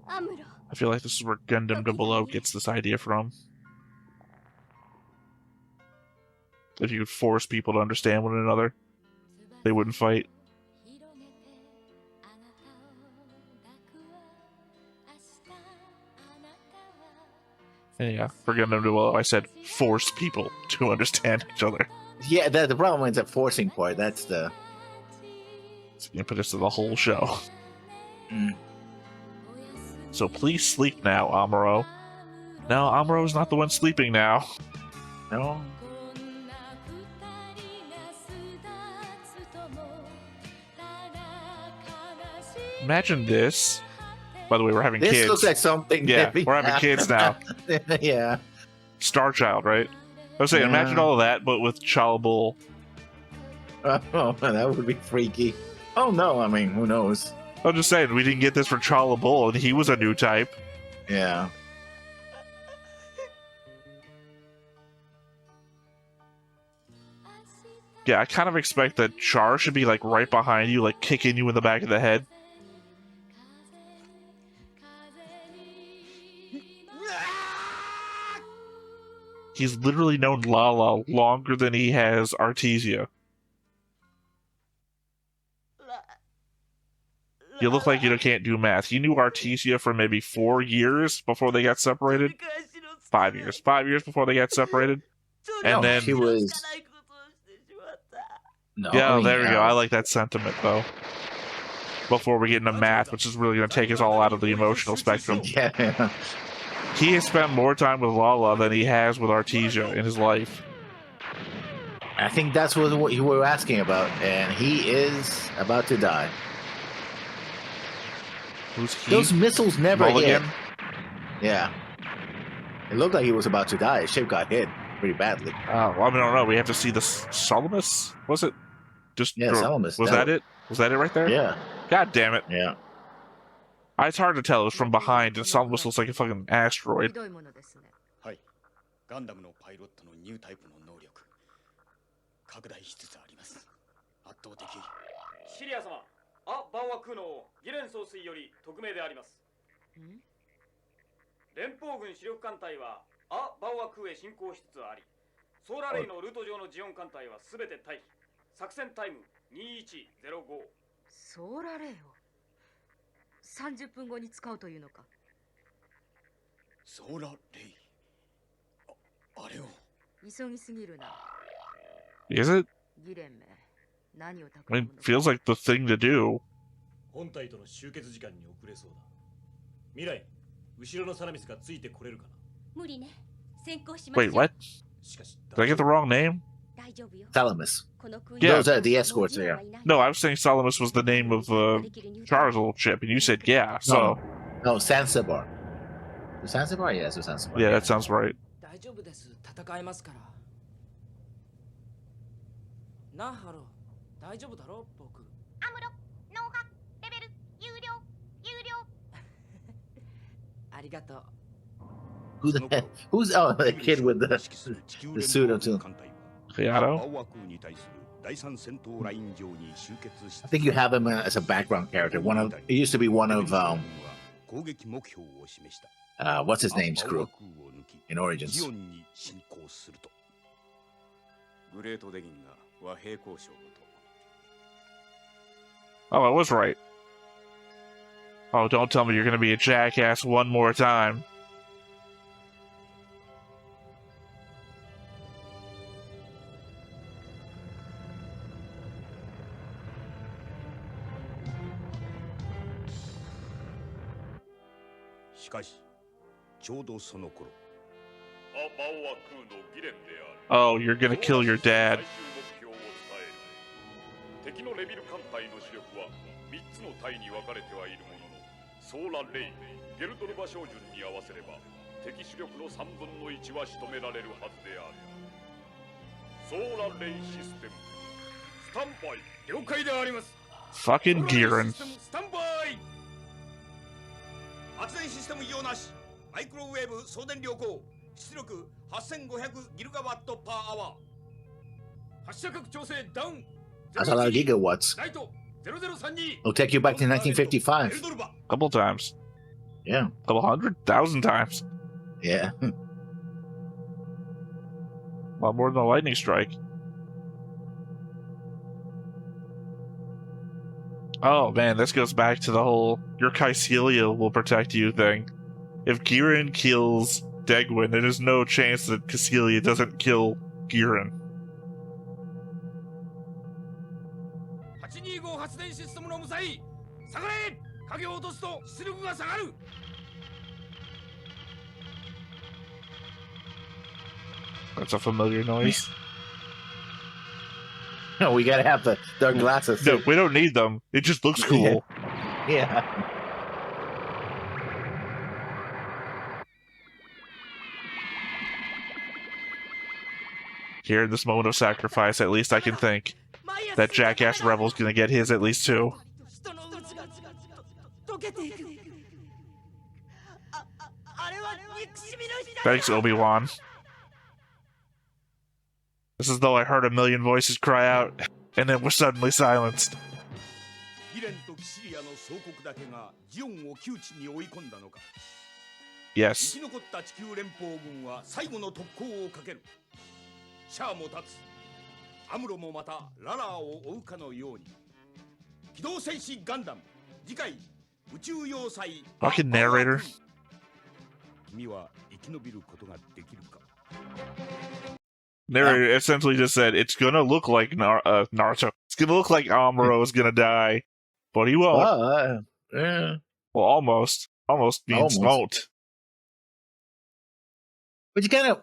アムロ。 I feel like this is where Gundam 00 gets this idea from. If you could force people to understand one another, they wouldn't fight. And yeah, for Gundam 00, I said force people to understand each other. Yeah, the problem is the forcing part. That's the Impetus of the whole show. Mm. So please sleep now, Amuro. No, Amuro's not the one sleeping now. no. Imagine this. By the way, we're having This kids. looks like something. Yeah, that we we're having have. kids now. Yeah. Star Child, right? I was saying, imagine Yeah. all of that, but with Chalabul. Oh, that would be freaky. Oh no, I mean, who knows? I'm just saying, we didn't get this for Chalabul, and he was a new type. Yeah. Yeah, I kind of expect that Char should be like right behind you, like kicking you in the back of the head. He's literally known Lala longer than he has Artesia. You look like you can't do math. You knew Artesia for maybe 4 years before they got separated. 5 years. 5 years before they got separated. And No, then she was. No, yeah, I mean, there we go. I like that sentiment, though. Before we get into math, which is really going to take us all out of the emotional spectrum. Yeah. He has spent more time with Lala than he has with Artesia in his life. I think that's what you were asking about, and he is about to die. Who's he? Those missiles never Mulligan? hit. Yeah. It looked like he was about to die. His ship got hit pretty badly. Oh, well, I don't know. We have to see the Salamis? Was it? Just Yeah, Salamis. Was that it? Was that it right there? Yeah. God damn it. Yeah. It's hard to tell. It was from behind, and Salamis looks like a fucking ひ asteroid. どいものですね。はい。ガンダムのパイロットのニュータイプの能力拡大しつつあります。圧倒的。シリア様、ア・バオア空のギレン総帥より匿名であります。連邦軍主力艦隊はア・バオア空へ進行しつつあり、ソーラレイのルート上のジオン艦隊はすべて退避。作戦タイム2105。ソーラレイを30分後に使うというのか。ソーラレイ。あれを。急ぎすぎるな。Is it? ギレンめ、何を I 企 mean, むの feels like the thing to do. 本体との集結時間に遅れそうだ。未来、後ろのサラミスがついてこれるかな。無理ね。先行しましょ Wait, う。 what? しかし、 Did I get the wrong name? 大丈夫よ。 Thalamus. この空 Yeah. Those are the escorts there. No, I was saying Salamis was the name of Char's little ship, and you said yeah, so... No, Zanzibar. Zanzibar? Yeah, so Zanzibar. Yeah, that sounds right. 大丈夫です。戦えますから。なあ、ハロー。大丈夫だろ僕。アムロ、脳波、レベル、有料、有料。ありがとう。Who the heck? Who's the kid with the suit too? Hayato? I think you have him as a background character. It used to be one of what's his name's crew in Origins. Oh, I was right. Oh, don't tell me you're gonna be a jackass one more time. Oh, you're gonna kill your dad. 敵のレビル艦隊の主力は3つの隊に分かれてはいるものの、ソーラ・レイ、ゲルドルバ将軍に合わせれば敵主力の3分の1は仕留められるはずである。ソーラ・レイシステムスタンバイ。了解であります。 Fucking Giran. スタンバイ。発電システム異様なし。マイクロウェーブ送電良好。出力8500ギルガワットパーアワー。発射角調整ダウン。 That's a lot of gigawatts. It'll take you back to 1955. Couple times. Yeah. Couple 100,000 times. Yeah. A lot more than a lightning strike. Oh man, this goes back to the whole your Caecilia will protect you thing. If Giran kills Degwin, there's no chance that Caecilia doesn't kill Giran. 825発電システムの無罪下がれ。影を落とすと出力が下がる。 That's a familiar noise. No, we gotta have the dark glasses. No, we don't need them. It just looks cool. Yeah. Here in this moment of sacrifice, at least I can think that jackass rebel's gonna get his at least too. 人の鬱が溶けていく。あれは憎しみの光。 Thanks, Obi-Wan. It's as though I heard a million voices cry out, and then were suddenly silenced. ギレンとキシリアの総国だけがジオンを窮地に追い込んだのか。 Yes. 生き残った地球連邦軍は最後の特攻をかける。シャアも立つ。アムロもまたララーを追うかのように。機動戦士ガンダム次回宇宙要塞。 Fucking narrator. 君は生き延びることができるか。 Narrator essentially just said it's gonna look like Naruto. It's gonna look like Amuro is gonna die, but he won't. Yeah. Well, almost. Almost means Almost. won't. But you kind of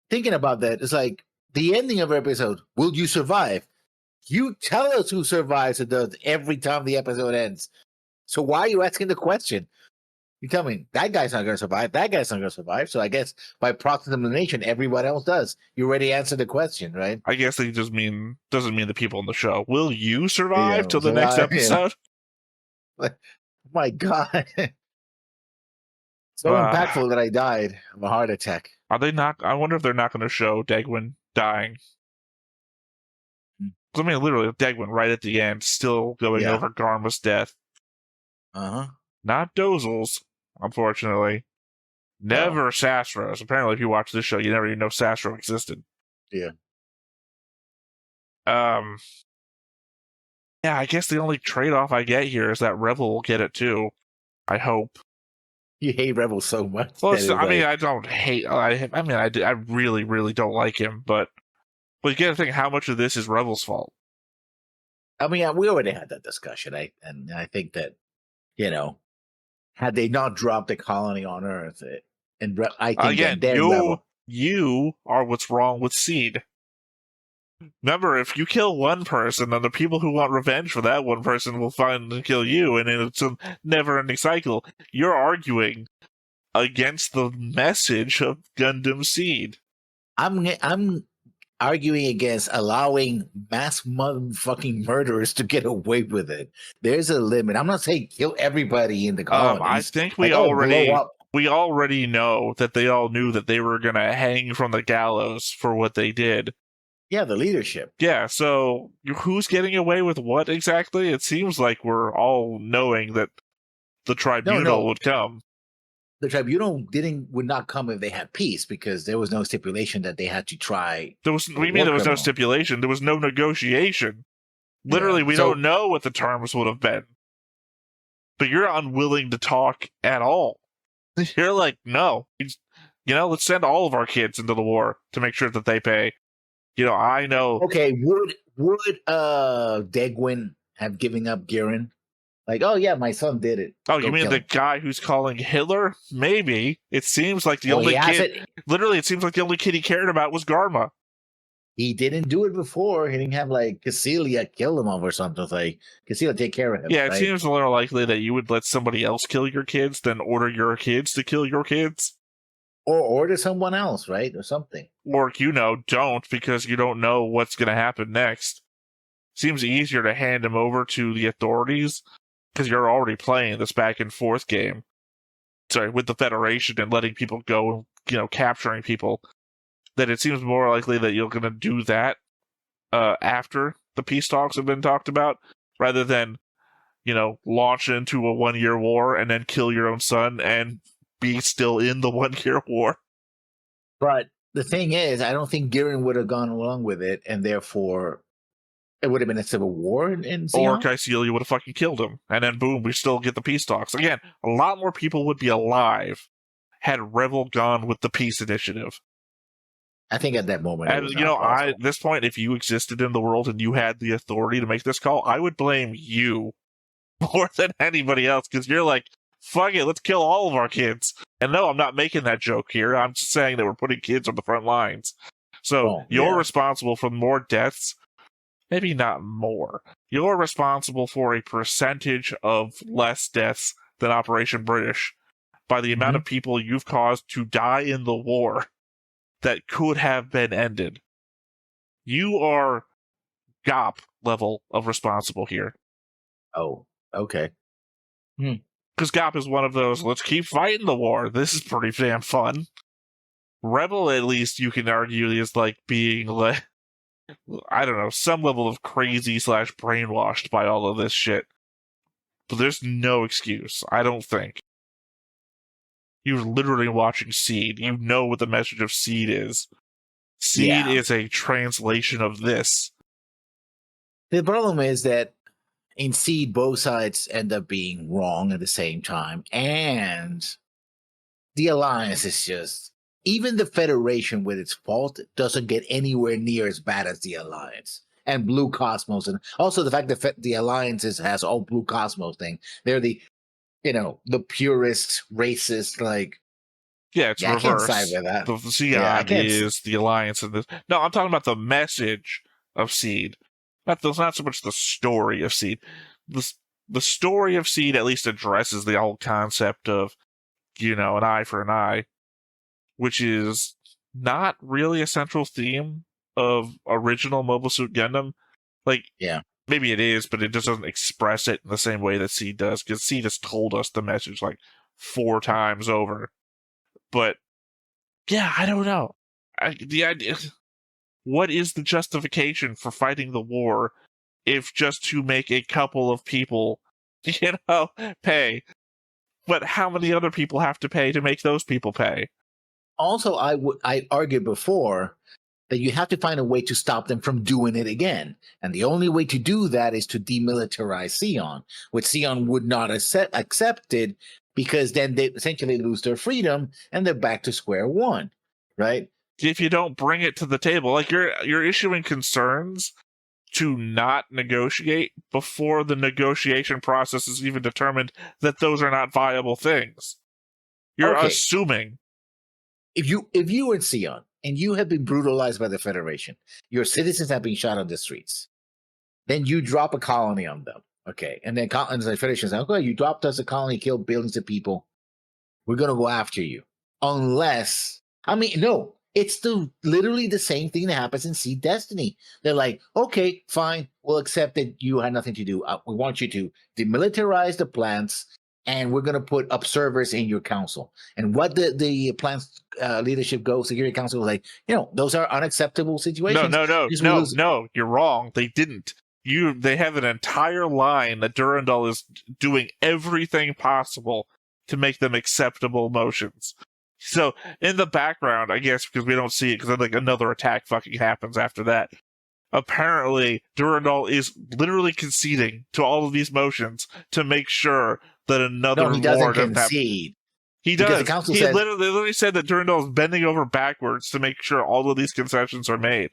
thinking about that. It's like the ending of every episode. Will you survive? You tell us who survives and does every time the episode ends. So why are you asking the question? You tell me that guy's not going to survive. That guy's not going to survive. So I guess by proxy elimination, everyone else does. You already answered the question, right? I guess they just doesn't mean the people in the show. Will you survive Yeah, till the next survive, yeah. episode? My God. So impactful that I died of a heart attack. Are they not? I wonder if they're not going to show Degwin dying. 'Cause, I mean, literally, Degwin right at the end, still going Yeah. over Garma's death. Uh-huh. Not Dozel's, unfortunately. Never Sasro's. Apparently, if you watch this show, you never even know Sasro existed. Yeah. Yeah, I guess the only trade-off I get here is that Rebel will get it too. I hope. You hate Rebel so much. Well, that it's I mean, like- I don't hate. I really, really don't like him. But you gotta think how much of this is Rebel's fault. I mean, we already had that discussion. I think that, had they not dropped the colony on Earth, I think Again, that Rebel. you are what's wrong with Seed. Remember, if you kill one person, then the people who want revenge for that one person will find and kill you, and it's a never-ending cycle. You're arguing against the message of Gundam Seed. I'm arguing against allowing mass motherfucking murderers to get away with it. There's a limit. I'm not saying kill everybody in the colonies. I think blow up. we already know that they all knew that they were going to hang from the gallows for what they did. Yeah, the leadership. Yeah, so who's getting away with what exactly? It seems like we're all knowing that the tribunal would come. The tribunal would not come if they had peace, because there was no stipulation that they had to try. There was no stipulation. There was no negotiation. Literally, we don't know what the terms would have been. But you're unwilling to talk at all. You're like, no. Let's send all of our kids into the war to make sure that they pay. I know. Okay, would Degwin have given up Girin? Like, oh yeah, my son did it. Oh, you mean the guy who's calling Hitler? Maybe. It seems like the only kid. Literally, it seems like the only kid he cared about was Garma. He didn't do it before. He didn't have like Cassilia kill him off or something. It's like Cassilia take care of him. Yeah, it seems a little likely that you would let somebody else kill your kids than order your kids to kill your kids. Or order someone else, right? Or something. Or, don't, because you don't know what's going to happen next. Seems easier to hand him over to the authorities, because you're already playing this back and forth game. Sorry, with the Federation and letting people go, capturing people. That it seems more likely that you're going to do that after the peace talks have been talked about, rather than, launch into a 1-year war and then kill your own son and be still in the 1-year war. But the thing is, I don't think Girin would have gone along with it, and therefore it would have been a civil war in Zeon. Or Caecilia would have fucking killed him, and then boom, we still get the peace talks. Again, a lot more people would be alive had Revel gone with the peace initiative. I think at that moment, and at this point, if you existed in the world and you had the authority to make this call, I would blame you more than anybody else, because you're like, fuck it, let's kill all of our kids. And no, I'm not making that joke here. I'm just saying that we're putting kids on the front lines. So you're responsible for more deaths. Maybe not more. You're responsible for a percentage of less deaths than Operation British by the amount of people you've caused to die in the war that could have been ended. You are GOP level of responsible here. Oh, okay. Because GOP is one of those, let's keep fighting the war. This is pretty damn fun. Rebel, at least, you can argue, is like being, I don't know, some level of crazy / brainwashed by all of this shit. But there's no excuse, I don't think. You're literally watching Seed. You know what the message of Seed is. Seed is a translation of this. The problem is that in Seed, both sides end up being wrong at the same time. And the Alliance is just... Even the Federation, with its fault, doesn't get anywhere near as bad as the Alliance. And Blue Cosmos. And also the fact that the Alliance has all Blue Cosmos thing. They're the... the purist, racist, it's reverse. I can't side with that. The Zeon is the Alliance in this. No, I'm talking about the message of Seed. Not so much the story of Seed. The story of Seed at least addresses the whole concept of, an eye for an eye, which is not really a central theme of original Mobile Suit Gundam. Maybe it is, but it just doesn't express it in the same way that Seed does, because Seed has told us the message 4 times over. But, I don't know. The idea... What is the justification for fighting the war if just to make a couple of people, pay? But how many other people have to pay to make those people pay? Also, I argued before that you have to find a way to stop them from doing it again. And the only way to do that is to demilitarize Zeon, which Zeon would not accept it, because then they essentially lose their freedom and they're back to square one, right? If you don't bring it to the table, you're issuing concerns to not negotiate before the negotiation process is even determined that those are not viable things. You're assuming. If you were in Zeon and you have been brutalized by the Federation, your citizens have been shot on the streets, then you drop a colony on them, okay? And then the Federation says, okay, you dropped us a colony, killed billions of people. We're going to go after you. Unless, no. It's literally the same thing that happens in Sea Destiny. They're like, okay, fine, we'll accept that you had nothing to do. We want you to demilitarize the plants, and we're going to put observers in your council. And what the plants leadership security council was like, those are unacceptable situations. No, you're wrong. They didn't. They have an entire line that Durandal is doing everything possible to make them acceptable motions. So in the background, I guess because we don't see it, because like another attack fucking happens after that. Apparently, Durandal is literally conceding to all of these motions to make sure that another he doesn't war concede. He does. He literally said that Durandal is bending over backwards to make sure all of these concessions are made.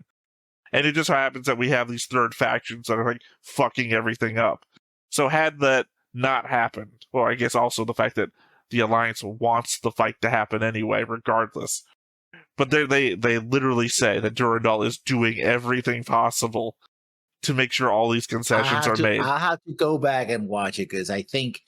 And it just happens that we have these third factions that are like fucking everything up. So had that not happened, well, I guess also the fact that the Alliance wants the fight to happen anyway, regardless. But they literally say that Durandal is doing everything possible to make sure all these concessions are made. I have to go back and watch it because I think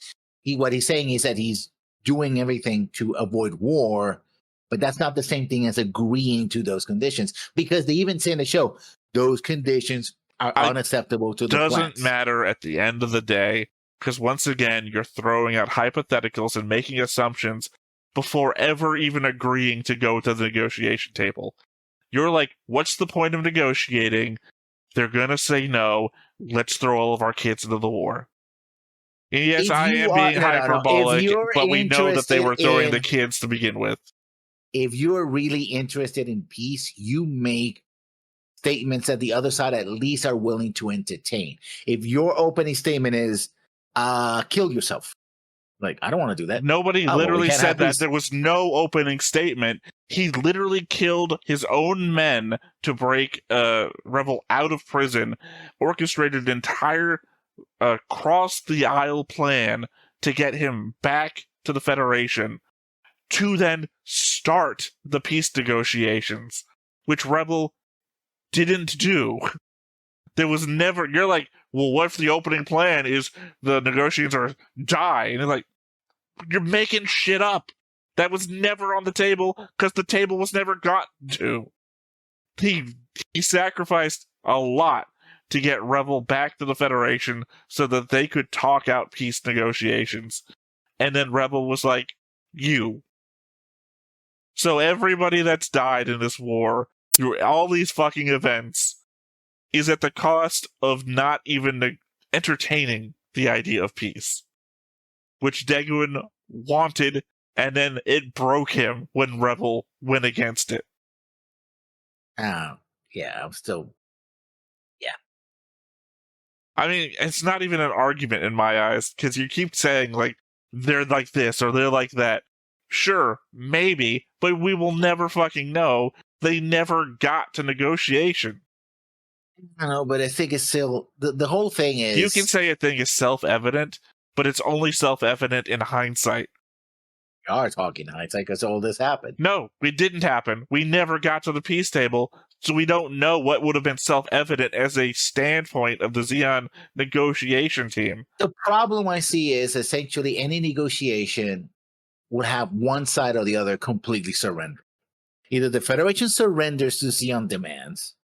what he's saying is that he's doing everything to avoid war, but that's not the same thing as agreeing to those conditions, because they even say in the show those conditions are unacceptable to the plants. Doesn't matter at the end of the day, because once again, you're throwing out hypotheticals and making assumptions before ever even agreeing to go to the negotiation table. You're like, what's the point of negotiating? They're going to say no. Let's throw all of our kids into the war. And yes, I am being hyperbolic, but we know that they were throwing the kids to begin with. If you're really interested in peace, you make statements that the other side at least are willing to entertain. If your opening statement is, kill yourself. Like, I don't want to do that. Nobody literally said that. There was no opening statement. He literally killed his own men to break Rebel out of prison, orchestrated an entire cross-the-aisle plan to get him back to the Federation, to then start the peace negotiations, which Rebel didn't do. There was never... You're like, well, what if the opening plan is the negotiations are die? And you're like, you're making shit up. That was never on the table because the table was never gotten to. He sacrificed a lot to get Rebel back to the Federation so that they could talk out peace negotiations. And then Rebel was like, you. So everybody that's died in this war through all these fucking events is at the cost of not even entertaining the idea of peace, which Daguin wanted, and then it broke him when Rebel went against it. Yeah, I'm still... Yeah. I mean, it's not even an argument in my eyes, because you keep saying, like, they're like this, or they're like that. Sure, maybe, but we will never fucking know. They never got to negotiation. I know, but I think it's still... The whole thing is... You can say a thing is self-evident, but it's only self-evident in hindsight. We are talking hindsight because all this happened. No, it didn't happen. We never got to the peace table, so we don't know what would have been self-evident as a standpoint of the Zeon negotiation team. The problem I see is essentially any negotiation would have one side or the other completely surrender. Either the Federation surrenders to Zeon demands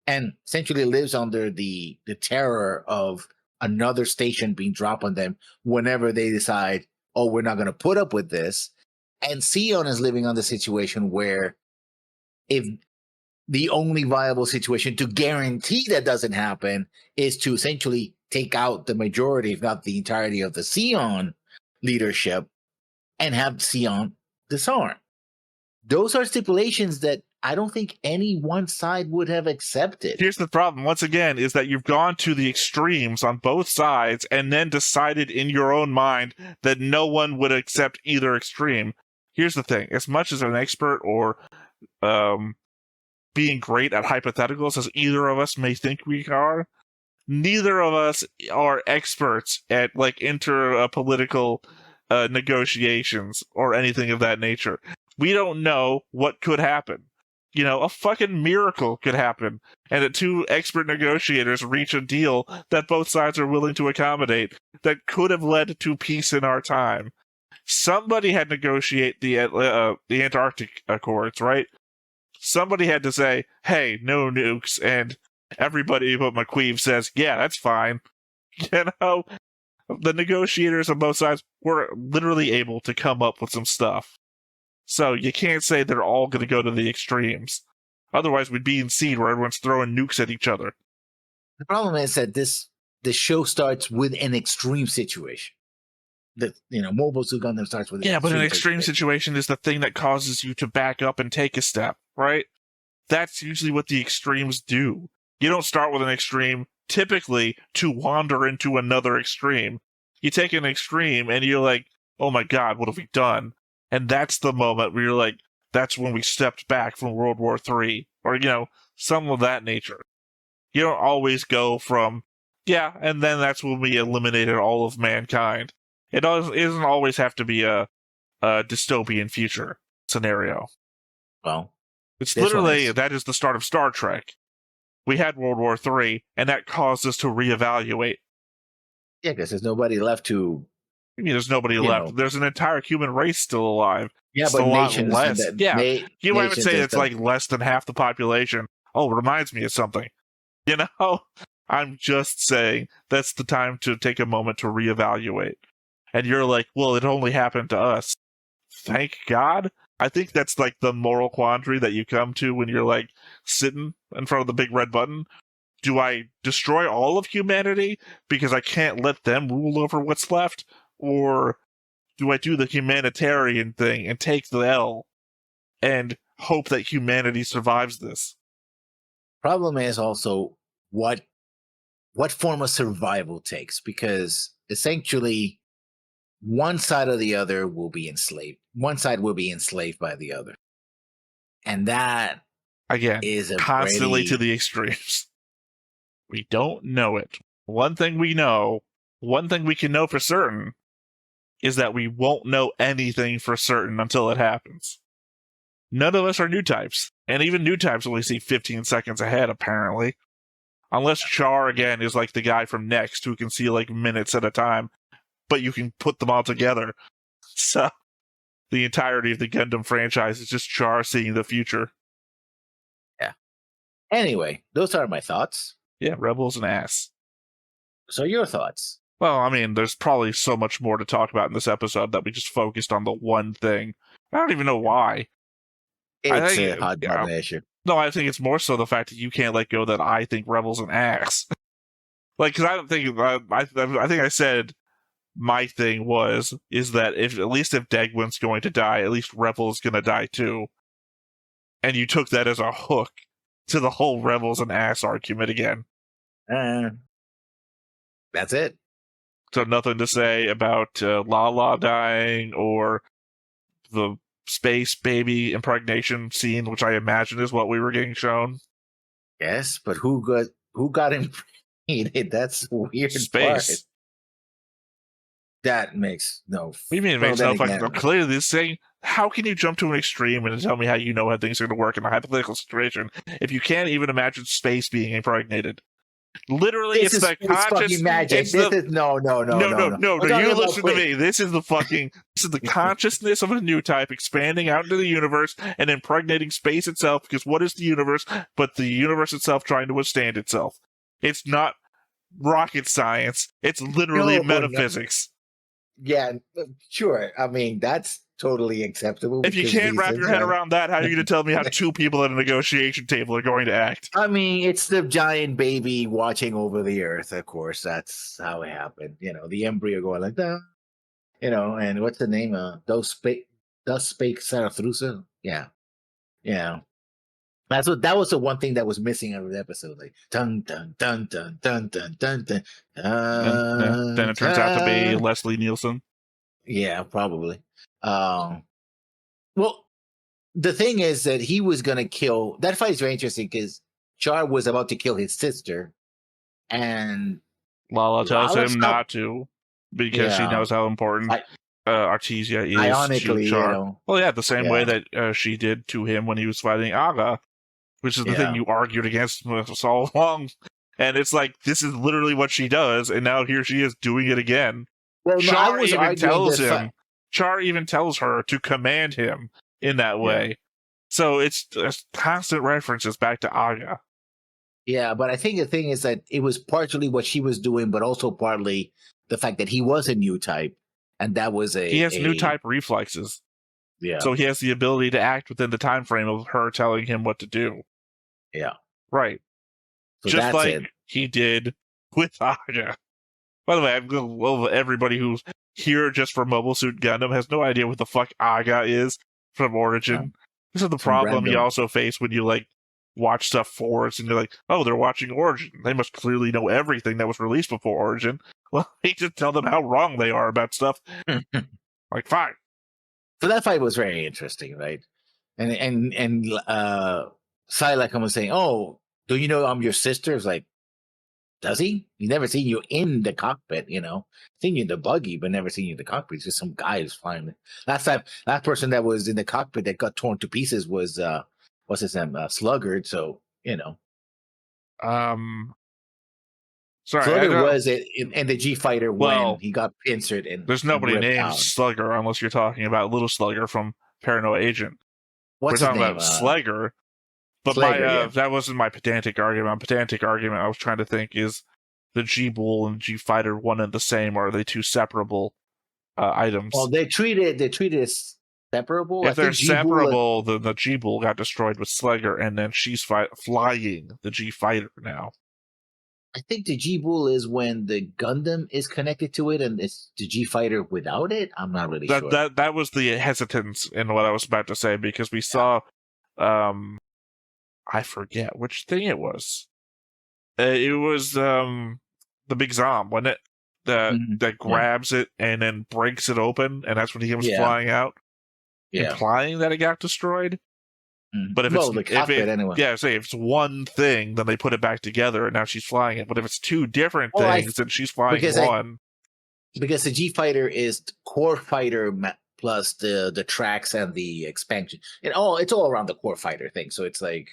and essentially lives under the terror of another station being dropped on them whenever they decide, oh, we're not going to put up with this. And Zeon is living on the situation where if the only viable situation to guarantee that doesn't happen is to essentially take out the majority, if not the entirety of the Zeon leadership and have Zeon disarm. Those are stipulations that I don't think any one side would have accepted. Here's the problem, once again, is that you've gone to the extremes on both sides and then decided in your own mind that no one would accept either extreme. Here's the thing. As much as an expert or being great at hypotheticals as either of us may think we are, neither of us are experts at like political negotiations or anything of that nature. We don't know what could happen. You know, a fucking miracle could happen, and that two expert negotiators reach a deal that both sides are willing to accommodate that could have led to peace in our time. Somebody had negotiated the Antarctic Accords, right? somebody had to say, hey, no nukes, and everybody but McQueeve says, yeah, that's fine. You know, the negotiators on both sides were literally able to come up with some stuff. So you can't say they're all going to go to the extremes. Otherwise, we'd be in scene where everyone's throwing nukes at each other. The problem is that the show starts with an extreme situation. Mobile Suit Gundam starts with but an extreme situation is the thing that causes you to back up and take a step, right? That's usually what the extremes do. You don't start with an extreme, typically, to wander into another extreme. You take an extreme and you're like, oh my god, what have we done? And that's the moment where you're like, that's when we stepped back from World War III. Or, some of that nature. You don't always go from, and then that's when we eliminated all of mankind. It doesn't always have to be a dystopian future scenario. Well, it's literally, that is the start of Star Trek. We had World War III, and that caused us to reevaluate. Yeah, because there's nobody left to... I mean, there's nobody left. There's an entire human race still alive. Yeah, still but nations... less. You might say it's like less than half the population. Oh, it reminds me of something. I'm just saying that's the time to take a moment to reevaluate. And you're like, well, it only happened to us. Thank God. I think that's like the moral quandary that you come to when you're like sitting in front of the big red button. Do I destroy all of humanity because I can't let them rule over what's left? Or do I do the humanitarian thing and take the L and hope that humanity survives this? Problem is also what form of survival takes, because essentially one side or the other will be enslaved. One side will be enslaved by the other. And that, again, is constantly to the extremes. We don't know it. One thing we can know for certain is that we won't know anything for certain until it happens. None of us are new types. And even new types only see 15 seconds ahead, apparently. Unless Char, again, is like the guy from Next who can see like minutes at a time, but you can put them all together. So, the entirety of the Gundam franchise is just Char seeing the future. Yeah. Anyway, those are my thoughts. Yeah, Rebels and ass. So your thoughts? Well, I mean, there's probably so much more to talk about in this episode that we just focused on the one thing. I don't even know why. It's a hot button issue. No, I think it's more so the fact that you can't let go that I think Rebels an ass. Like, because I don't think I think I said my thing is that at least if Degwin's going to die, at least Rebel's going to die too. And you took that as a hook to the whole Rebels an ass argument again. That's it. So nothing to say about Lala dying or the space baby impregnation scene, which I imagine is what we were getting shown. Yes, but who got impregnated? That's a weird space. Part. That makes no. What do you mean it makes no fucking? Clearly, this thing. How can you jump to an extreme and tell me how you know how things are going to work in a hypothetical situation if you can't even imagine space being impregnated? Literally, it's the conscious magic. No. You listen to me. This is the consciousness of a new type expanding out into the universe and impregnating space itself. Because what is the universe but the universe itself trying to withstand itself? It's not rocket science. It's literally metaphysics. Yeah, sure. I mean, that's totally acceptable. If you can't wrap your head around that, how are you going to tell me how two people at a negotiation table are going to act? I mean, it's the giant baby watching over the earth, of course. That's how it happened. The embryo going like that. And what's the name? Thus spake Zarathustra? Yeah. That was the one thing that was missing out of the episode. Like dun dun dun dun dun dun dun dun. Then it turns out to be Leslie Nielsen. Yeah, probably. Well, the thing is that he was going to kill. That fight is very interesting because Char was about to kill his sister, and Lala tells him not to because she knows how important Artesia is. Ironically, to Char. Well, yeah, the same way that she did to him when he was fighting Aga, which is the thing you argued against us all along. And it's like, this is literally what she does, and now here she is doing it again. Well, Char even tells her to command him in that way. So it's constant references back to Aga. Yeah, but I think the thing is that it was partially what she was doing, but also partly the fact that he was a new type, and that was he has new type reflexes. Yeah. So he has the ability to act within the time frame of her telling him what to do. Yeah. Right. So just that's like it. he did with Aga. By the way, I'm going to love everybody who's here just for Mobile Suit Gundam has no idea what the fuck Aga is from Origin. This is the problem you also face when you like watch stuff forwards and you're like, oh, they're watching Origin. They must clearly know everything that was released before Origin. Well, you just tell them how wrong they are about stuff. Like, fine. So that fight was very interesting, right? And Psylocke was saying, "Oh, do you know I'm your sister?" It's like, does he? He's never seen you in the cockpit, you know. Seen you in the buggy, but never seen you in the cockpit. It's just some guy who's flying. Last person that was in the cockpit that got torn to pieces was what's his name? Sluggard. So you know. Sorry, Slugger was in the G Fighter when he got pincered and there's nobody named out. Slugger unless you're talking about Little Slugger from Paranoia Agent. What's We're his talking name? about Slugger. But that wasn't my pedantic argument. My pedantic argument I was trying to think is the G-Bull and G-Fighter one and the same, or are they two separable items? Well, they treated as separable. If they're separable, then the G-Bull got destroyed with Slugger, and then she's flying the G-Fighter now. I think the G-Bull is when the Gundam is connected to it, and it's the G-Fighter without it. I'm not really sure. That was the hesitance in what I was about to say, because we saw... I forget which thing it was. It was the big Zom, wasn't it? That grabs it and then breaks it open, and that's when he comes flying out, implying that it got destroyed. But if if it's one thing, then they put it back together, and now she's flying it. But if it's two different things, then she's flying one. Because the G Fighter is core fighter plus the tracks and the expansion, it's all around the core fighter thing. So it's like,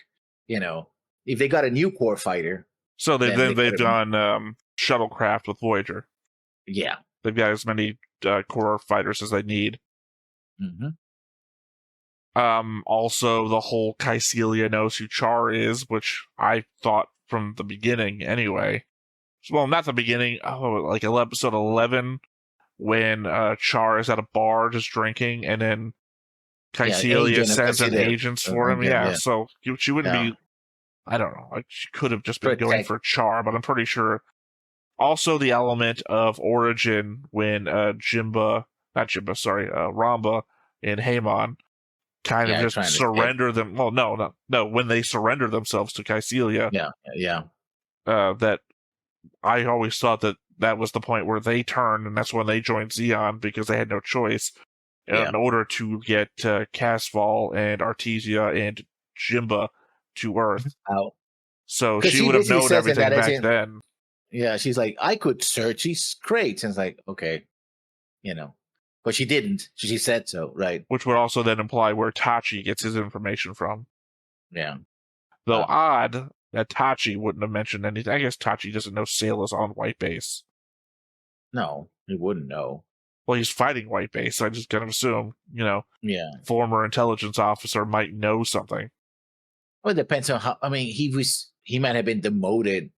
you know, if they got a new core fighter, so they've done shuttlecraft with Voyager. Yeah, they've got as many core fighters as they need. Also, the whole Kycelia knows who Char is, which I thought from the beginning anyway. Well, not the beginning. Like episode 11, when Char is at a bar just drinking, and then Kycelia sends an agents for him. So she wouldn't be. I don't know. Like, she could have just been going for Char, but I'm pretty sure. Also, the element of Origin when Ramba and Haemon kind of just surrender them. Well, no. When they surrender themselves to Kycelia. That I always thought that was the point where they turned, and that's when they joined Zeon because they had no choice in order to get Casval and Artesia and Jimba to Earth. So she would have known everything back then. Yeah, she's like, I could search these crates. And it's like, okay, you know. But she didn't. She said so, right? Which would also then imply where Tachi gets his information from. Yeah. Though odd that Tachi wouldn't have mentioned anything. I guess Tachi doesn't know Sayla's on White Base. No, he wouldn't know. Well, he's fighting White Base, so I just kind of assume, former intelligence officer might know something. Well, it depends on how. I mean, he might have been demoted,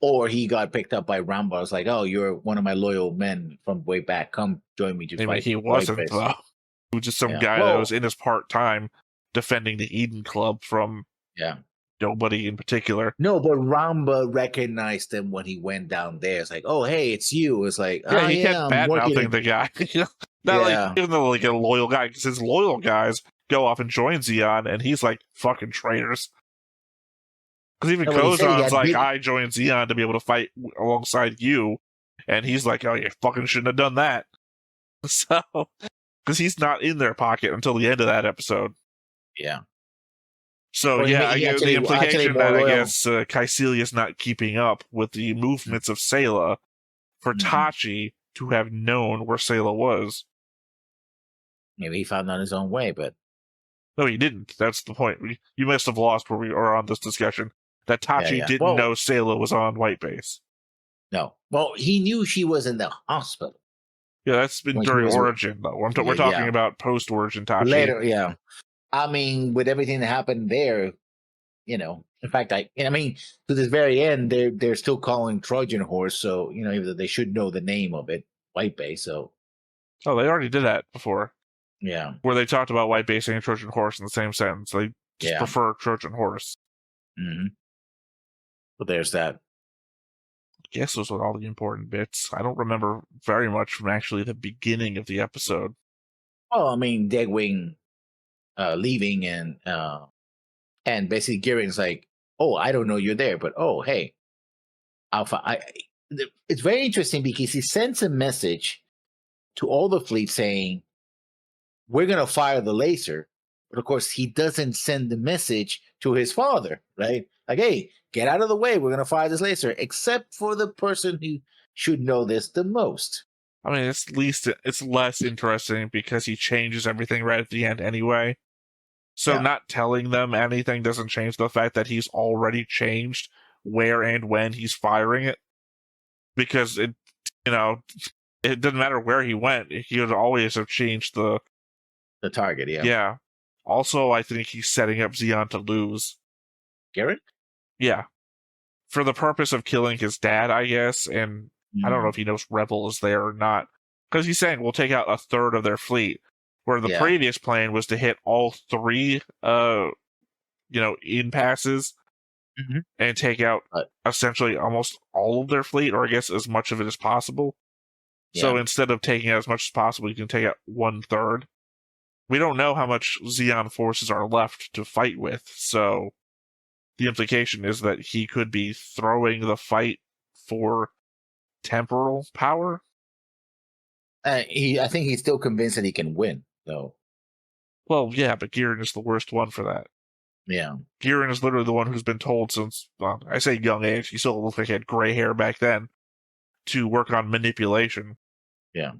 or he got picked up by Ramba. It's like, oh, you're one of my loyal men from way back. Come join me to fight. He wasn't, though. He was just some guy that was in his part-time defending the Eden Club from nobody in particular. No, but Ramba recognized him when he went down there. It's like, oh, hey, it's you. It's like, he kept bad-mouthing the guy. Even though like a loyal guy, because his loyal guys go off and join Zeon, and he's like, fucking traitors. Because even Kozan's like, I joined Zeon to be able to fight alongside you. And he's like, oh, you fucking shouldn't have done that. So, because he's not in their pocket until the end of that episode. Yeah. So, I guess the implication that I guess Kycelia's not keeping up with the movements of Sayla for Tachi to have known where Sayla was. Maybe he found on his own way, but... No, he didn't. That's the point. You must have lost where we are on this discussion. That Tachi didn't know Sayla was on White Base. No. Well, he knew she was in the hospital. Yeah, that's been during Origin, though. We're talking about post-Origin Tachi. Later, yeah. I mean, with everything that happened there, in fact, I mean, to this very end, they're still calling Trojan horse. So, even though they should know the name of it, White Base. So, Oh, they already did that before. yeah. Where they talked about White Base and Trojan horse in the same sentence. They just prefer Trojan horse. Mm-hmm. But there's that. I guess those were all the important bits. I don't remember very much from actually the beginning of the episode. Oh, I mean, Deadwing leaving and basically Gearing's like, oh, I don't know you're there, but oh, hey, Alpha. It's very interesting because he sends a message to all the fleet saying, we're going to fire the laser. But of course, he doesn't send the message to his father, right? Like, hey, get out of the way. We're going to fire this laser, except for the person who should know this the most. I mean, it's less interesting because he changes everything right at the end anyway. So not telling them anything doesn't change the fact that he's already changed where and when he's firing it. Because it doesn't matter where he went. He would always have changed the target, yeah. Yeah. Also, I think he's setting up Zeon to lose. Garrett? Yeah. For the purpose of killing his dad, I guess, and I don't know if he knows Rebel is there or not. Because he's saying we'll take out a third of their fleet. Where the previous plan was to hit all 3, in passes and take out essentially almost all of their fleet, or I guess as much of it as possible. Yeah. So instead of taking out as much as possible, you can take out 1/3. We don't know how much Zeon forces are left to fight with, so the implication is that he could be throwing the fight for temporal power. I think he's still convinced that he can win, though. Well, yeah, but Giran is the worst one for that. Yeah. Giran is literally the one who's been told since, I say young age, he still looked like he had gray hair back then, to work on manipulation. Yeah.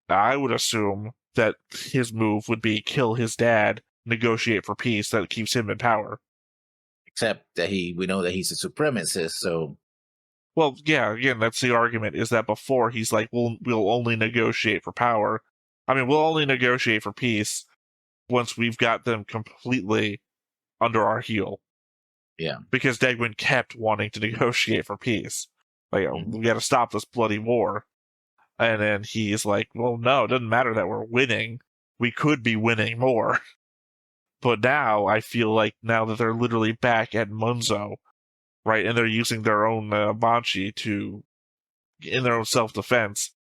I would assume that his move would be kill his dad, negotiate for peace that keeps him in power. Except that we know that he's a supremacist, so... Well, yeah, again, that's the argument, is that before he's like, we'll only negotiate for power. I mean, we'll only negotiate for peace once we've got them completely under our heel. Yeah. Because Degwin kept wanting to negotiate for peace. Like, we gotta stop this bloody war. And then he's like, well, no, it doesn't matter that we're winning. We could be winning more. But now, I feel like now that they're literally back at Munzo, right, and they're using their own Banshee in their own self-defense,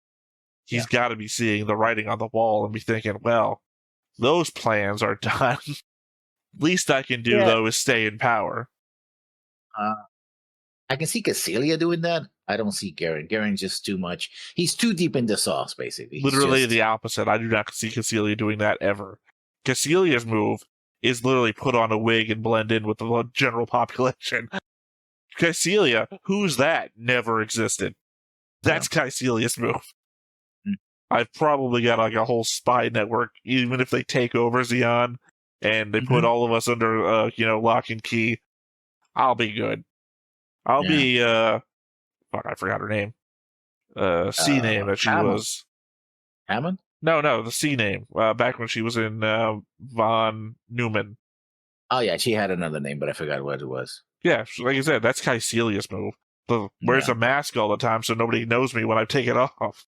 he's got to be seeing the writing on the wall and be thinking, well, those plans are done. Least I can do, though, is stay in power. I can see Cassilia doing that. I don't see Garen. Garen's just too much. He's too deep in the sauce, basically. Literally the opposite. I do not see Cassilia doing that ever. Cassilia's move is literally put on a wig and blend in with the general population. Cassilia, who's that? Never existed. That's Cassilia's move. I've probably got like a whole spy network, even if they take over Zeon and they put all of us under, lock and key. I'll be good. I'll be, fuck, I forgot her name. C name that she was. Hammond? No, the C name. Back when she was in Von Neumann. Oh, yeah, she had another name, but I forgot what it was. Yeah, like I said, that's Caecilia's move. Wears a mask all the time so nobody knows me when I take it off.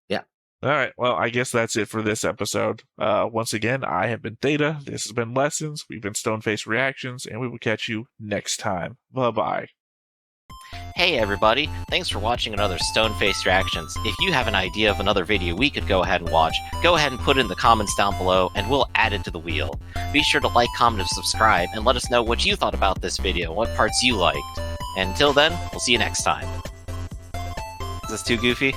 Yeah. All right, well, I guess that's it for this episode. Once again, I have been Theta. This has been Lessons. We've been Stoneface Reactions, and we will catch you next time. Bye-bye. Hey everybody, thanks for watching another Stoneface Reactions. If you have an idea of another video we could go ahead and watch, go ahead and put it in the comments down below and we'll add it to the wheel. Be sure to like, comment, and subscribe and let us know what you thought about this video, what parts you liked. And until then, we'll see you next time. Is this too goofy?